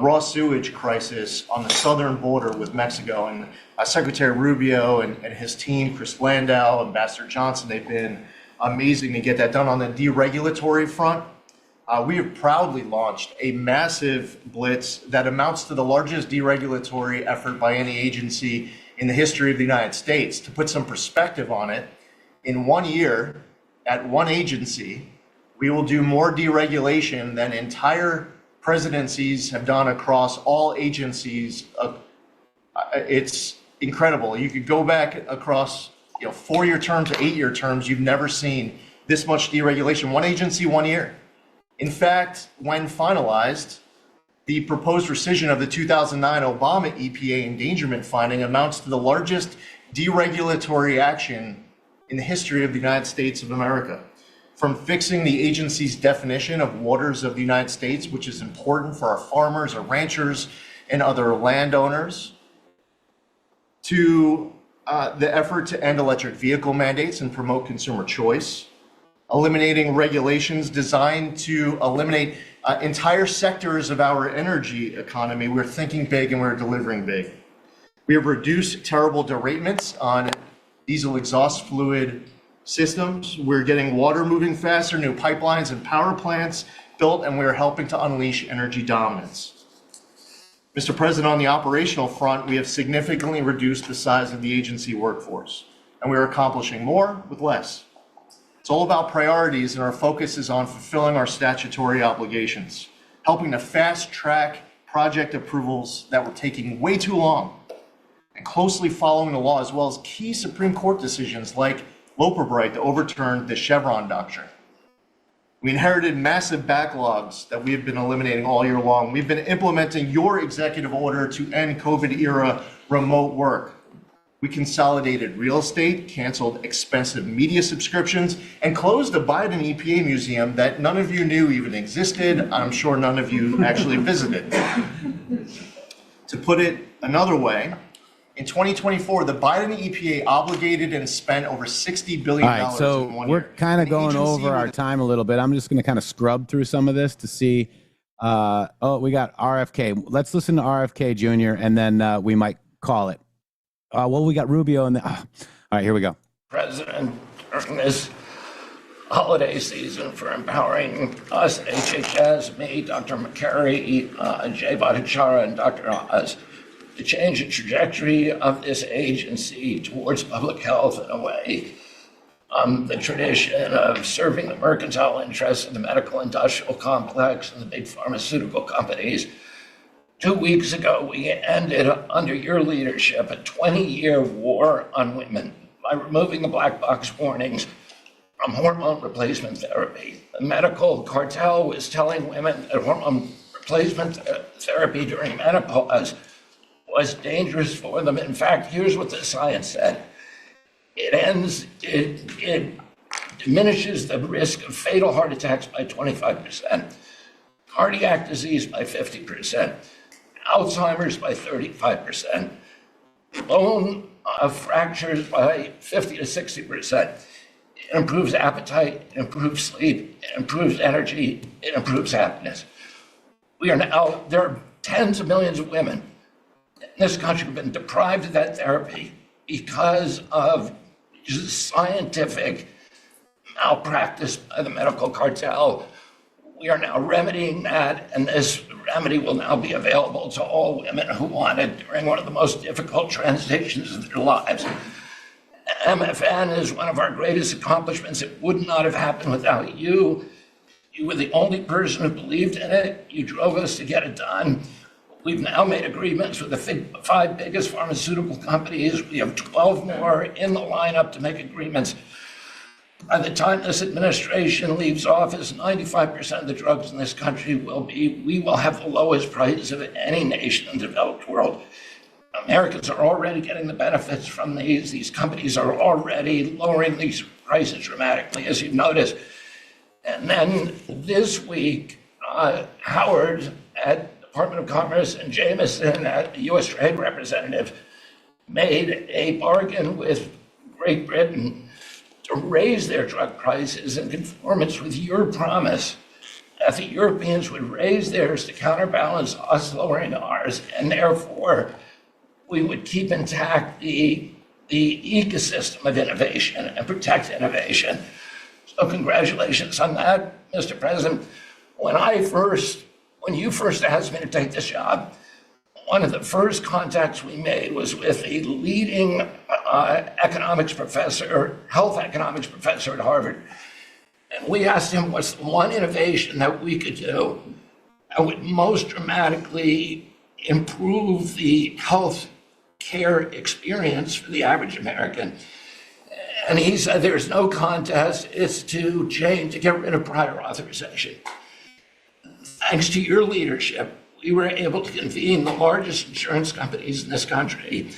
raw sewage crisis on the southern border with Mexico. And Secretary Rubio and his team, Chris Landau, Ambassador Johnson, they've been amazing to get that done. On the deregulatory front, we have proudly launched a massive blitz that amounts to the largest deregulatory effort by any agency in the history of the United States. To put some perspective on it, in 1 year, at one agency, we will do more deregulation than entire presidencies have done across all agencies. It's incredible. You could go back across 4-year terms to 8-year terms. You've never seen this much deregulation. One agency, 1 year. In fact, when finalized, the proposed rescission of the 2009 Obama EPA endangerment finding amounts to the largest deregulatory action in the history of the United States of America. From fixing the agency's definition of waters of the United States, which is important for our farmers, our ranchers, and other landowners, to the effort to end electric vehicle mandates and promote consumer choice, eliminating regulations designed to eliminate entire sectors of our energy economy. We're thinking big and we're delivering big. We have reduced terrible derailments on diesel exhaust fluid systems. We're getting water moving faster, new pipelines and power plants built, and we're helping to unleash energy dominance. Mr. President, on the operational front, we have significantly reduced the size of the agency workforce, and we are accomplishing more with less. It's all about priorities, and our focus is on fulfilling our statutory obligations, helping to fast-track project approvals that were taking way too long, and closely following the law, as well as key Supreme Court decisions like Loper-Bright to overturn the Chevron doctrine. We inherited massive backlogs that we have been eliminating all year long. We've been implementing your executive order to end COVID-era remote work. We consolidated real estate, canceled expensive media subscriptions, and closed the Biden EPA museum that none of you knew even existed. I'm sure none of you actually visited. To put it another way, in 2024, the Biden EPA obligated and spent over $60 billion All right, so in 1 we're year. kind of An going agency over our with- time a little bit. I'm just going to kind of scrub through some of this to see. Oh, we got RFK. Let's listen to RFK Jr. and then we might call it. Well, we got Rubio and all right, here we go. President, during this holiday season for empowering us, HHS, me, Dr. McCary, Jay Bhattacharya, and Dr. Oz, to change the trajectory of this agency towards public health in a way. The tradition of serving the mercantile interests of the medical industrial complex and the big pharmaceutical companies. 2 weeks ago, we ended, under your leadership, a 20-year war on women by removing the black box warnings from hormone replacement therapy. The medical cartel was telling women that hormone replacement therapy during menopause was dangerous for them. In fact, here's what the science said. It diminishes the risk of fatal heart attacks by 25%, cardiac disease by 50%, Alzheimer's by 35%, bone fractures by 50 to 60%. It improves appetite, it improves sleep, it improves energy, it improves happiness. There are tens of millions of women in this country who've been deprived of that therapy because of scientific malpractice by the medical cartel. We are now remedying that, and this remedy will now be available to all women who want it during one of the most difficult transitions of their lives. MFN is one of our greatest accomplishments. It would not have happened without you. You were the only person who believed in it. You drove us to get it done. We've now made agreements with the 5 biggest pharmaceutical companies. We have 12 more in the lineup to make agreements. By the time this administration leaves office, 95% of the drugs in this country we will have the lowest prices of any nation in the developed world. Americans are already getting the benefits from these. These companies are already lowering these prices dramatically, as you've noticed. And then this week, Howard at Department of Commerce and Jameson at the U.S. Trade Representative made a bargain with Great Britain to raise their drug prices in conformance with your promise that the Europeans would raise theirs to counterbalance us lowering ours, and therefore we would keep intact the ecosystem of innovation and protect innovation. So congratulations on that, Mr. President. When you first asked me to take this job, one of the first contacts we made was with a leading economics professor, health economics professor at Harvard. And we asked him what's the one innovation that we could do that would most dramatically improve the health care experience for the average American. And he said there's no contest, it's to get rid of prior authorization. Thanks to your leadership, we were able to convene the largest insurance companies in this country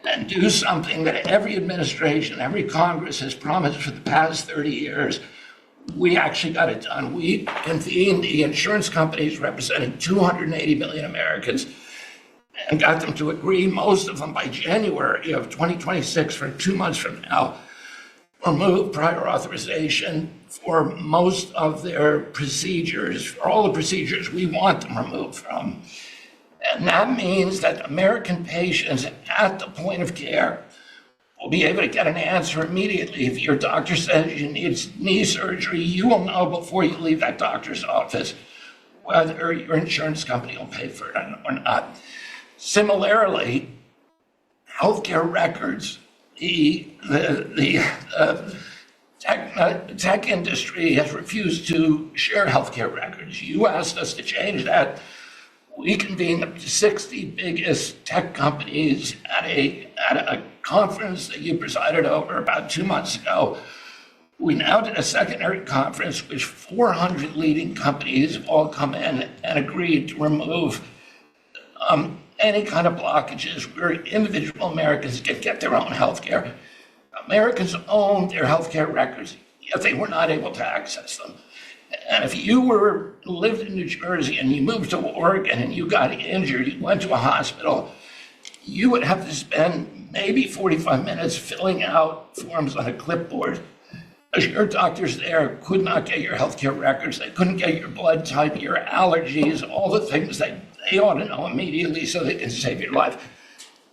and do something that every administration, every Congress has promised for the past 30 years. We actually got it done. We convened the insurance companies representing 280 million Americans and got them to agree, most of them by January of 2026, for 2 months from now, remove prior authorization for most of their procedures, for all the procedures we want them removed from. And that means that American patients at the point of care will be able to get an answer immediately. If your doctor says you need knee surgery, you will know before you leave that doctor's office whether your insurance company will pay for it or not. Similarly, healthcare records, the tech industry has refused to share healthcare records. You asked us to change that. We convened the 60 biggest tech companies at a conference that you presided over about 2 months ago. We now did a secondary conference, which 400 leading companies have all come in and agreed to remove any kind of blockages where individual Americans can get their own health care. Americans own their healthcare records, yet they were not able to access them. And if you lived in New Jersey and you moved to Oregon and you got injured, you went to a hospital, you would have to spend maybe 45 minutes filling out forms on a clipboard, because your doctors there could not get your healthcare records. They couldn't get your blood type, your allergies, all the things that they ought to know immediately so they can save your life.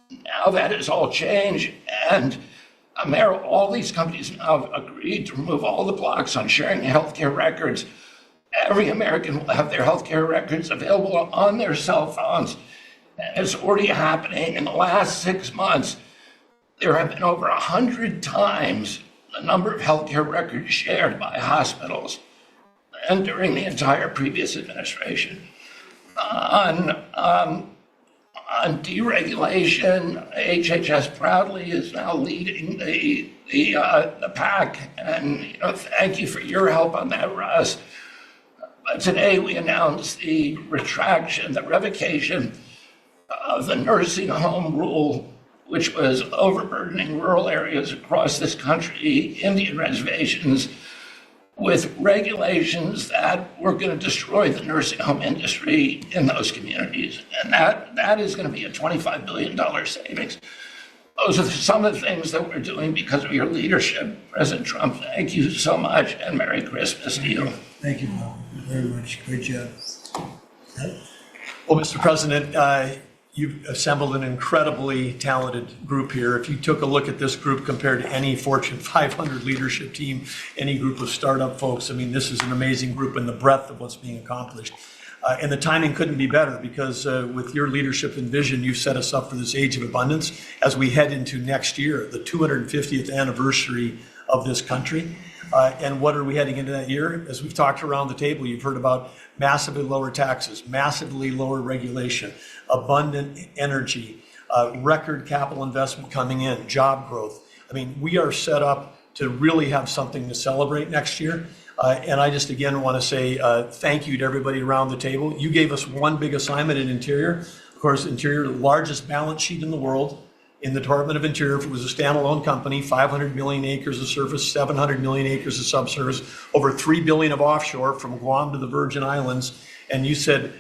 Now that has all changed, and all these companies now have agreed to remove all the blocks on sharing healthcare records. Every American will have their healthcare records available on their cell phones. And it's already happening. In the last 6 months, there have been over 100 times the number of healthcare records shared by hospitals and during the entire previous administration. On deregulation, HHS proudly is now leading the pack, and thank you for your help on that, Russ. But today we announced the revocation of the nursing home rule, which was overburdening rural areas across this country, Indian reservations, with regulations that were going to destroy the nursing home industry in those communities. And that is going to be a $25 billion savings. Those are some of the things that we're doing because of your leadership, President Trump. Thank you so much, and Merry Christmas to you. Thank you, Bob, very much. Great job. Well, Mr. President, you've assembled an incredibly talented group here. If you took a look at this group compared to any Fortune 500 leadership team, any group of startup folks, I mean, this is an amazing group in the breadth of what's being accomplished. And the timing couldn't be better because with your leadership and vision, you've set us up for this age of abundance as we head into next year, the 250th anniversary of this country. And what are we heading into that year? As we've talked around the table, you've heard about massively lower taxes, massively lower regulation, abundant energy, record capital investment coming in, job growth. I mean, we are set up to really have something to celebrate next year. And I just, again, want to say thank you to everybody around the table. You gave us one big assignment in Interior. Of course, Interior, the largest balance sheet in the world. In the Department of Interior, if it was a standalone company, 500 million acres of surface, 700 million acres of subsurface, over 3 billion of offshore from Guam to the Virgin Islands. And you said,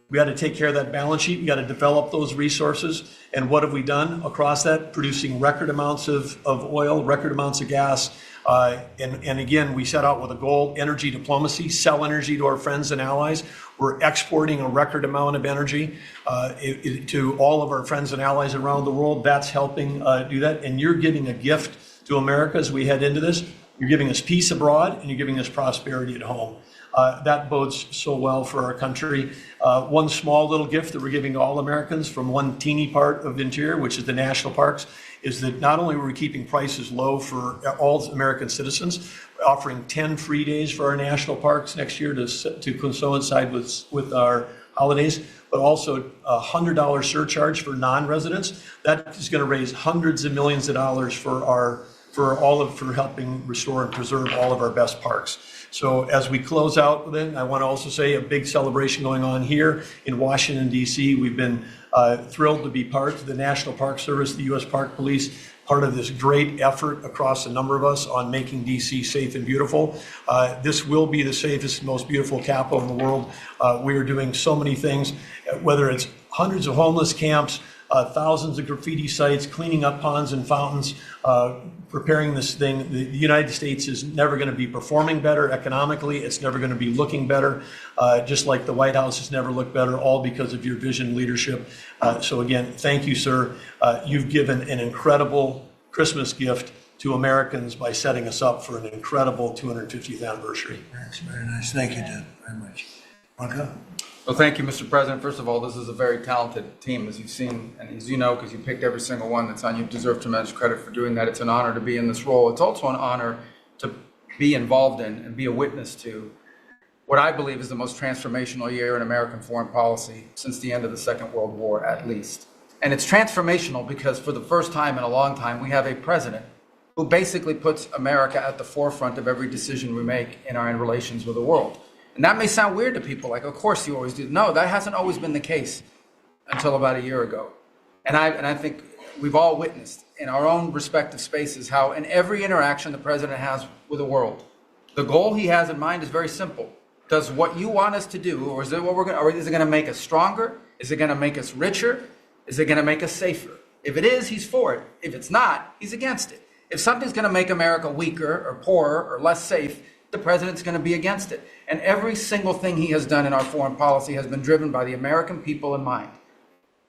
we got to take care of that balance sheet. We got to develop those resources. And what have we done across that? Producing record amounts of oil, record amounts of gas. And again, we set out with a goal, energy diplomacy, sell energy to our friends and allies. We're exporting a record amount of energy to all of our friends and allies around the world. That's helping do that. And you're giving a gift to America as we head into this. You're giving us peace abroad and you're giving us prosperity at home. That bodes so well for our country. One small little gift that we're giving to all Americans from one teeny part of the interior, which is the national parks, is that not only are we keeping prices low for all American citizens, offering 10 free days for our national parks next year to coincide with our holidays, but also a $100 surcharge for non-residents. That is going to raise hundreds of millions of dollars for helping restore and preserve all of our best parks. So as we close out, then I want to also say a big celebration going on here in Washington, D.C. We've been thrilled to be part of the National Park Service, the U.S. Park Police, part of this great effort across a number of us on making D.C. safe and beautiful. This will be the safest, most beautiful capital in the world. We are doing so many things, whether it's hundreds of homeless camps, thousands of graffiti sites, cleaning up ponds and fountains, preparing this thing. The United States is never going to be performing better economically. It's never going to be looking better, just like the White House has never looked better, all because of your vision leadership. So again, thank you, sir. You've given an incredible Christmas gift to Americans by setting us up for an incredible 250th anniversary. That's very nice. Thank you, Jeff, very much. Marco? Well, thank you, Mr. President. First of all, this is a very talented team, as you've seen, and as you know, because you picked every single one that's on. You deserve tremendous credit for doing that. It's an honor to be in this role. It's also an honor to be involved in and be a witness to what I believe is the most transformational year in American foreign policy since the end of the Second World War, at least. And it's transformational because for the first time in a long time, we have a president who basically puts America at the forefront of every decision we make in our relations with the world. And that may sound weird to people, like, of course you always do. No, that hasn't always been the case until about a year ago. And I think we've all witnessed in our own respective spaces how in every interaction the president has with the world, the goal he has in mind is very simple. Does what you want us to do, or is it what or is it going to make us stronger? Is it going to make us richer? Is it going to make us safer? If it is, he's for it. If it's not, he's against it. If something's going to make America weaker or poorer or less safe, the president's going to be against it. And every single thing he has done in our foreign policy has been driven by the American people in mind.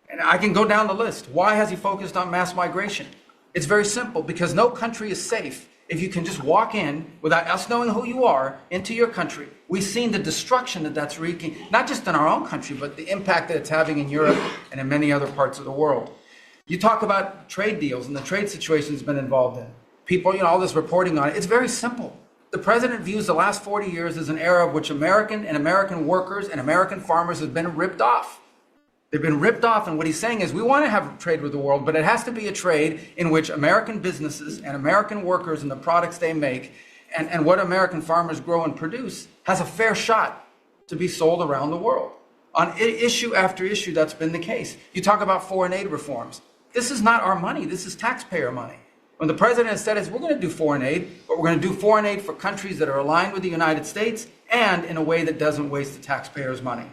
And I can go down the list. Why has he focused on mass migration? It's very simple, because no country is safe if you can just walk in without us knowing who you are into your country. We've seen the destruction that that's wreaking, not just in our own country, but the impact that it's having in Europe and in many other parts of the world. You talk about trade deals and the trade situation has been involved in. People, all this reporting on it. It's very simple. The president views the last 40 years as an era of which American workers and American farmers have been ripped off. They've been ripped off, and what he's saying is we want to have trade with the world, but it has to be a trade in which American businesses and American workers and the products they make and what American farmers grow and produce has a fair shot to be sold around the world. On issue after issue, that's been the case. You talk about foreign aid reforms. This is not our money. This is taxpayer money. When the president has said, we're going to do foreign aid, but we're going to do foreign aid for countries that are aligned with the United States and in a way that doesn't waste the taxpayers' money.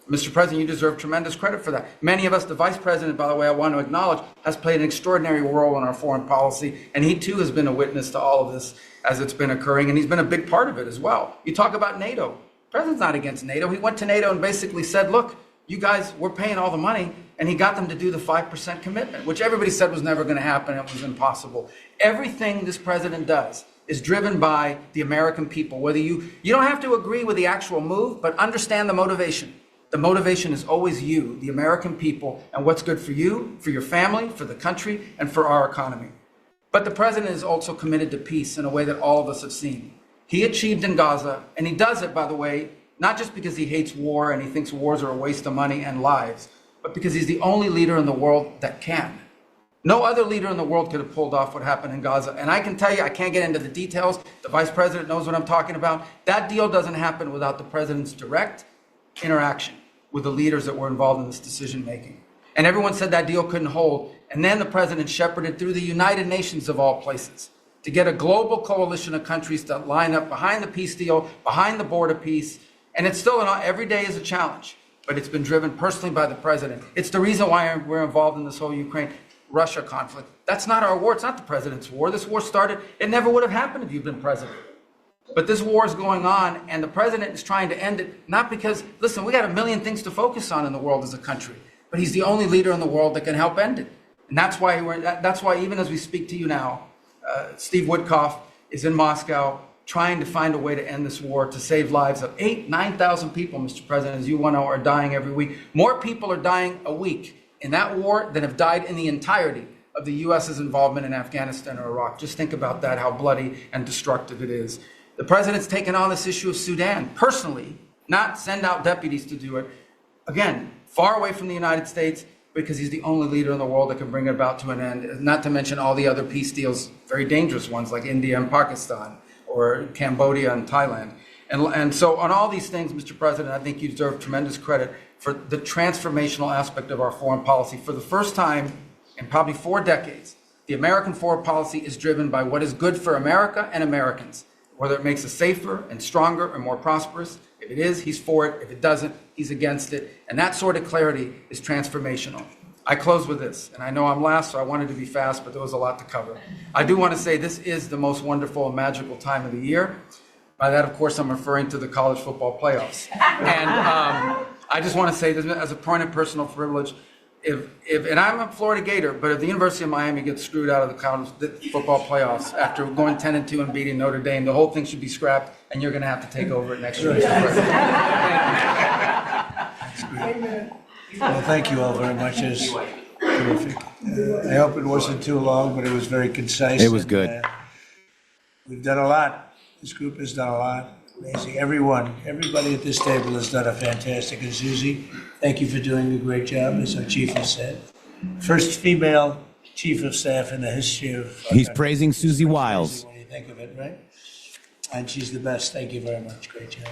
Mr. President, you deserve tremendous credit for that. Many of us, the Vice President, by the way, I want to acknowledge, has played an extraordinary role in our foreign policy, and he too has been a witness to all of this as it's been occurring, and he's been a big part of it as well. You talk about NATO. The president's not against NATO. He went to NATO and basically said, look, you guys, we're paying all the money, and he got them to do the 5% commitment, which everybody said was never going to happen. It was impossible. Everything this president does is driven by the American people. Whether you don't have to agree with the actual move, but understand the motivation. The motivation is always you, the American people, and what's good for you, for your family, for the country, and for our economy. But the president is also committed to peace in a way that all of us have seen. He achieved in Gaza, and he does it, by the way, not just because he hates war and he thinks wars are a waste of money and lives, but because he's the only leader in the world that can. No other leader in the world could have pulled off what happened in Gaza. And I can tell you, I can't get into the details. The vice president knows what I'm talking about. That deal doesn't happen without the president's direct interaction with the leaders that were involved in this decision making. And everyone said that deal couldn't hold. And then the president shepherded through the United Nations of all places to get a global coalition of countries to line up behind the peace deal, behind the border peace. And it's still, every day is a challenge, but it's been driven personally by the president. It's the reason why we're involved in this whole Ukraine-Russia conflict. That's not our war. It's not the president's war. This war started, it never would have happened if you'd been president. But this war is going on, and the president is trying to end it, not because, listen, we got a million things to focus on in the world as a country, but he's the only leader in the world that can help end it. And that's why even as we speak to you now, Steve Woodcock is in Moscow trying to find a way to end this war, to save lives of 9,000 people, Mr. President, as you know, are dying every week. More people are dying a week in that war than have died in the entirety of the U.S.'s involvement in Afghanistan or Iraq. Just think about that, how bloody and destructive it is. The president's taken on this issue of Sudan personally, not send out deputies to do it. Again, far away from the United States, because he's the only leader in the world that can bring it about to an end, not to mention all the other peace deals, very dangerous ones like India and Pakistan, or Cambodia and Thailand. And so on all these things, Mr. President, I think you deserve tremendous credit for the transformational aspect of our foreign policy. For the first time in probably 4 decades, the American foreign policy is driven by what is good for America and Americans, whether it makes us safer and stronger and more prosperous. If it is, he's for it. If it doesn't, he's against it. And that sort of clarity is transformational. I close with this, and I know I'm last, so I wanted to be fast, but there was a lot to cover. I do want to say this is the most wonderful and magical time of the year. By that, of course, I'm referring to the college football playoffs. And I just want to say this as a point of personal privilege. And I'm a Florida Gator, but if the University of Miami gets screwed out of the college football playoffs after going 10-2 and beating Notre Dame, the whole thing should be scrapped, and you're going to have to take over it next year. Well, thank you all very much. It's terrific. I hope it wasn't too long, but it was very concise. It was good. We've done a lot. This group has done a lot. Amazing. Everybody at this table has done a fantastic. And Susie, thank you for doing a great job, as our chief has said. First female chief of staff in the history of. He's praising Susie Wiles. When you think of it, right? And she's the best. Thank you very much. Great job.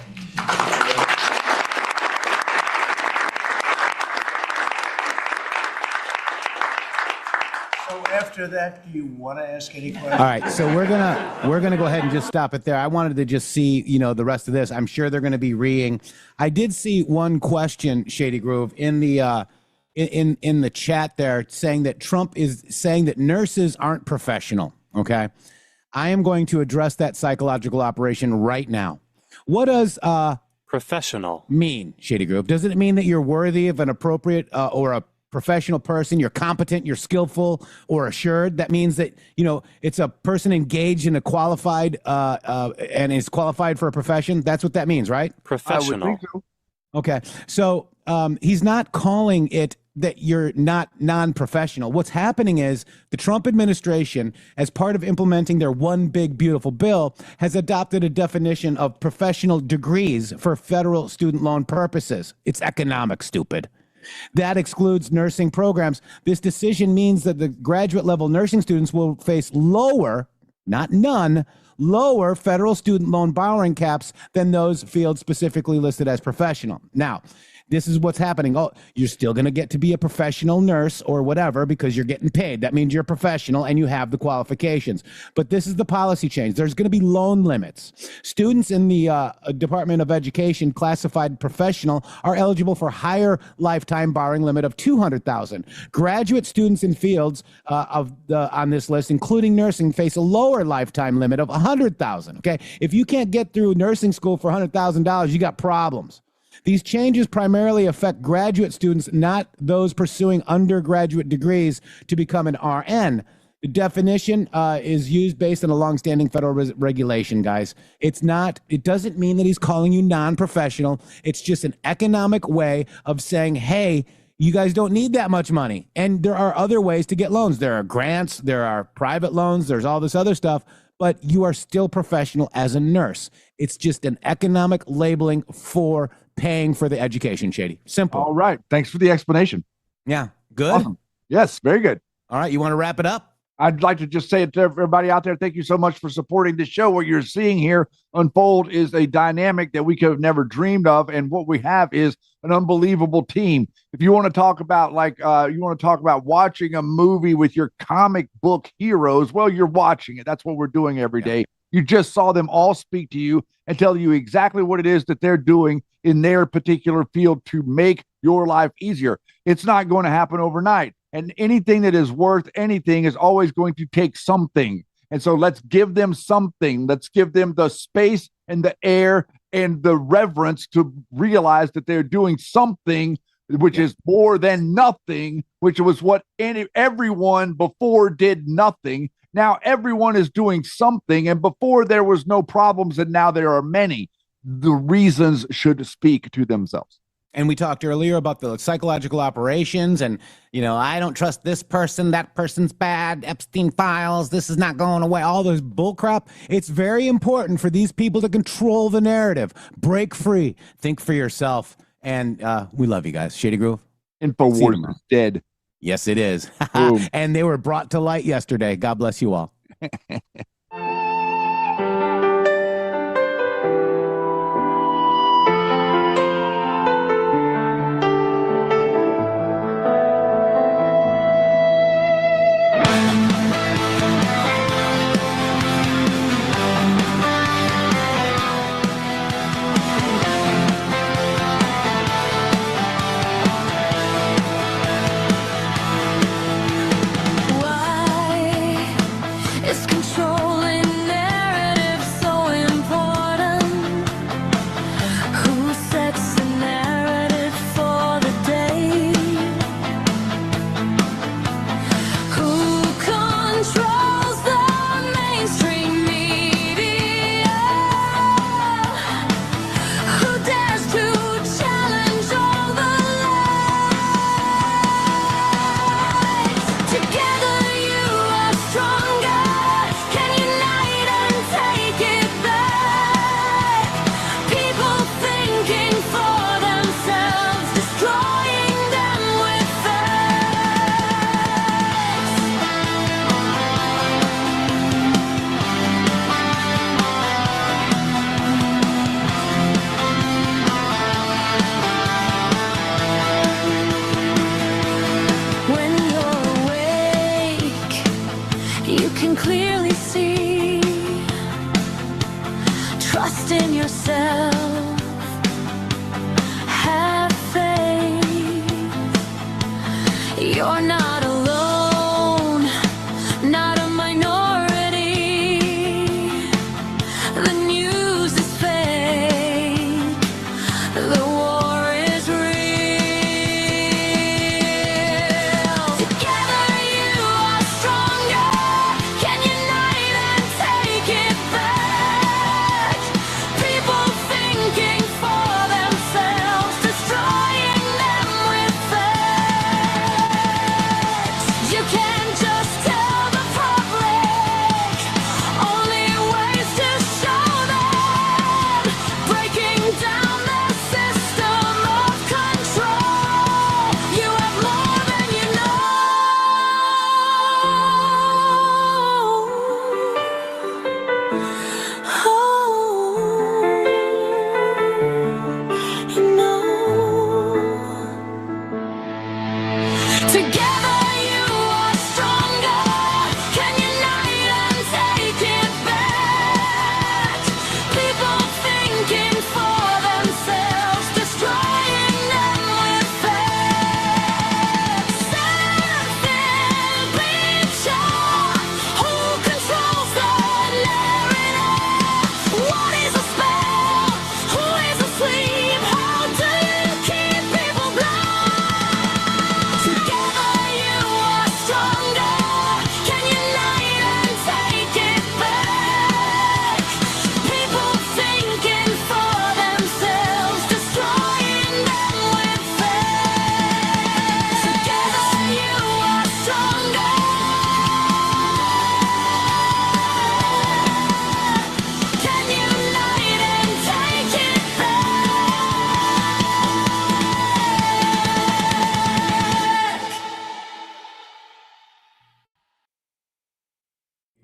So after that, do you want to ask any questions? All right, so we're gonna go ahead and just stop it there. I wanted to just see, the rest of this. I'm sure they're gonna be reading. I did see one question, Shady Groove, in the in the chat there, saying that Trump is saying that nurses aren't professional. Okay, I am going to address that psychological operation right now. What does professional mean, Shady Groove? Does it mean that you're worthy of an appropriate or a professional person, you're competent, you're skillful or assured? That means that, it's a person engaged in a qualified and is qualified for a profession. That's what that means, right? Professional. I would think so. Okay. So he's not calling it that you're not non-professional. What's happening is the Trump administration, as part of implementing their one big beautiful bill, has adopted a definition of professional degrees for federal student loan purposes. It's economic, stupid. That excludes nursing programs. This decision means that the graduate level nursing students will face lower, not none, lower federal student loan borrowing caps than those fields specifically listed as professional. Now, this is what's happening. Oh, you're still going to get to be a professional nurse or whatever because you're getting paid. That means you're a professional and you have the qualifications. But this is the policy change. There's going to be loan limits. Students in the Department of Education classified professional are eligible for higher lifetime borrowing limit of $200,000. Graduate students in fields on this list, including nursing, face a lower lifetime limit of $100,000. Okay, if you can't get through nursing school for $100,000, you got problems. These changes primarily affect graduate students, not those pursuing undergraduate degrees to become an RN. The definition is used based on a longstanding federal regulation, guys. It doesn't mean that he's calling you non-professional. It's just an economic way of saying, hey, you guys don't need that much money. And there are other ways to get loans. There are grants, there are private loans, there's all this other stuff, but you are still professional as a nurse. It's just an economic labeling for paying for the education, Shady. Simple. All right. Thanks for the explanation. Yeah. Good. Awesome. Yes. Very good. All right. You want to wrap it up? I'd like to just say it to everybody out there. Thank you so much for supporting the show. What you're seeing here unfold is a dynamic that we could have never dreamed of. And what we have is an unbelievable team. If you want to talk about watching a movie with your comic book heroes, well, you're watching it. That's what we're doing every day. You just saw them all speak to you and tell you exactly what it is that they're doing in their particular field to make your life easier. It's not going to happen overnight. And anything that is worth anything is always going to take something. And so let's give them something. Let's give them the space and the air and the reverence to realize that they're doing something which is more than nothing, which was what everyone before did nothing. Now everyone is doing something, and before there was no problems, and now there are many. The reasons should speak to themselves. And we talked earlier about the psychological operations and, I don't trust this person, that person's bad, Epstein files, this is not going away, all this bullcrap. It's very important for these people to control the narrative. Break free. Think for yourself. And we love you guys. Shady Grove. InfoWars is dead. Yes, it is. And they were brought to light yesterday. God bless you all.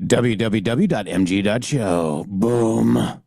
www.mg.show. Boom.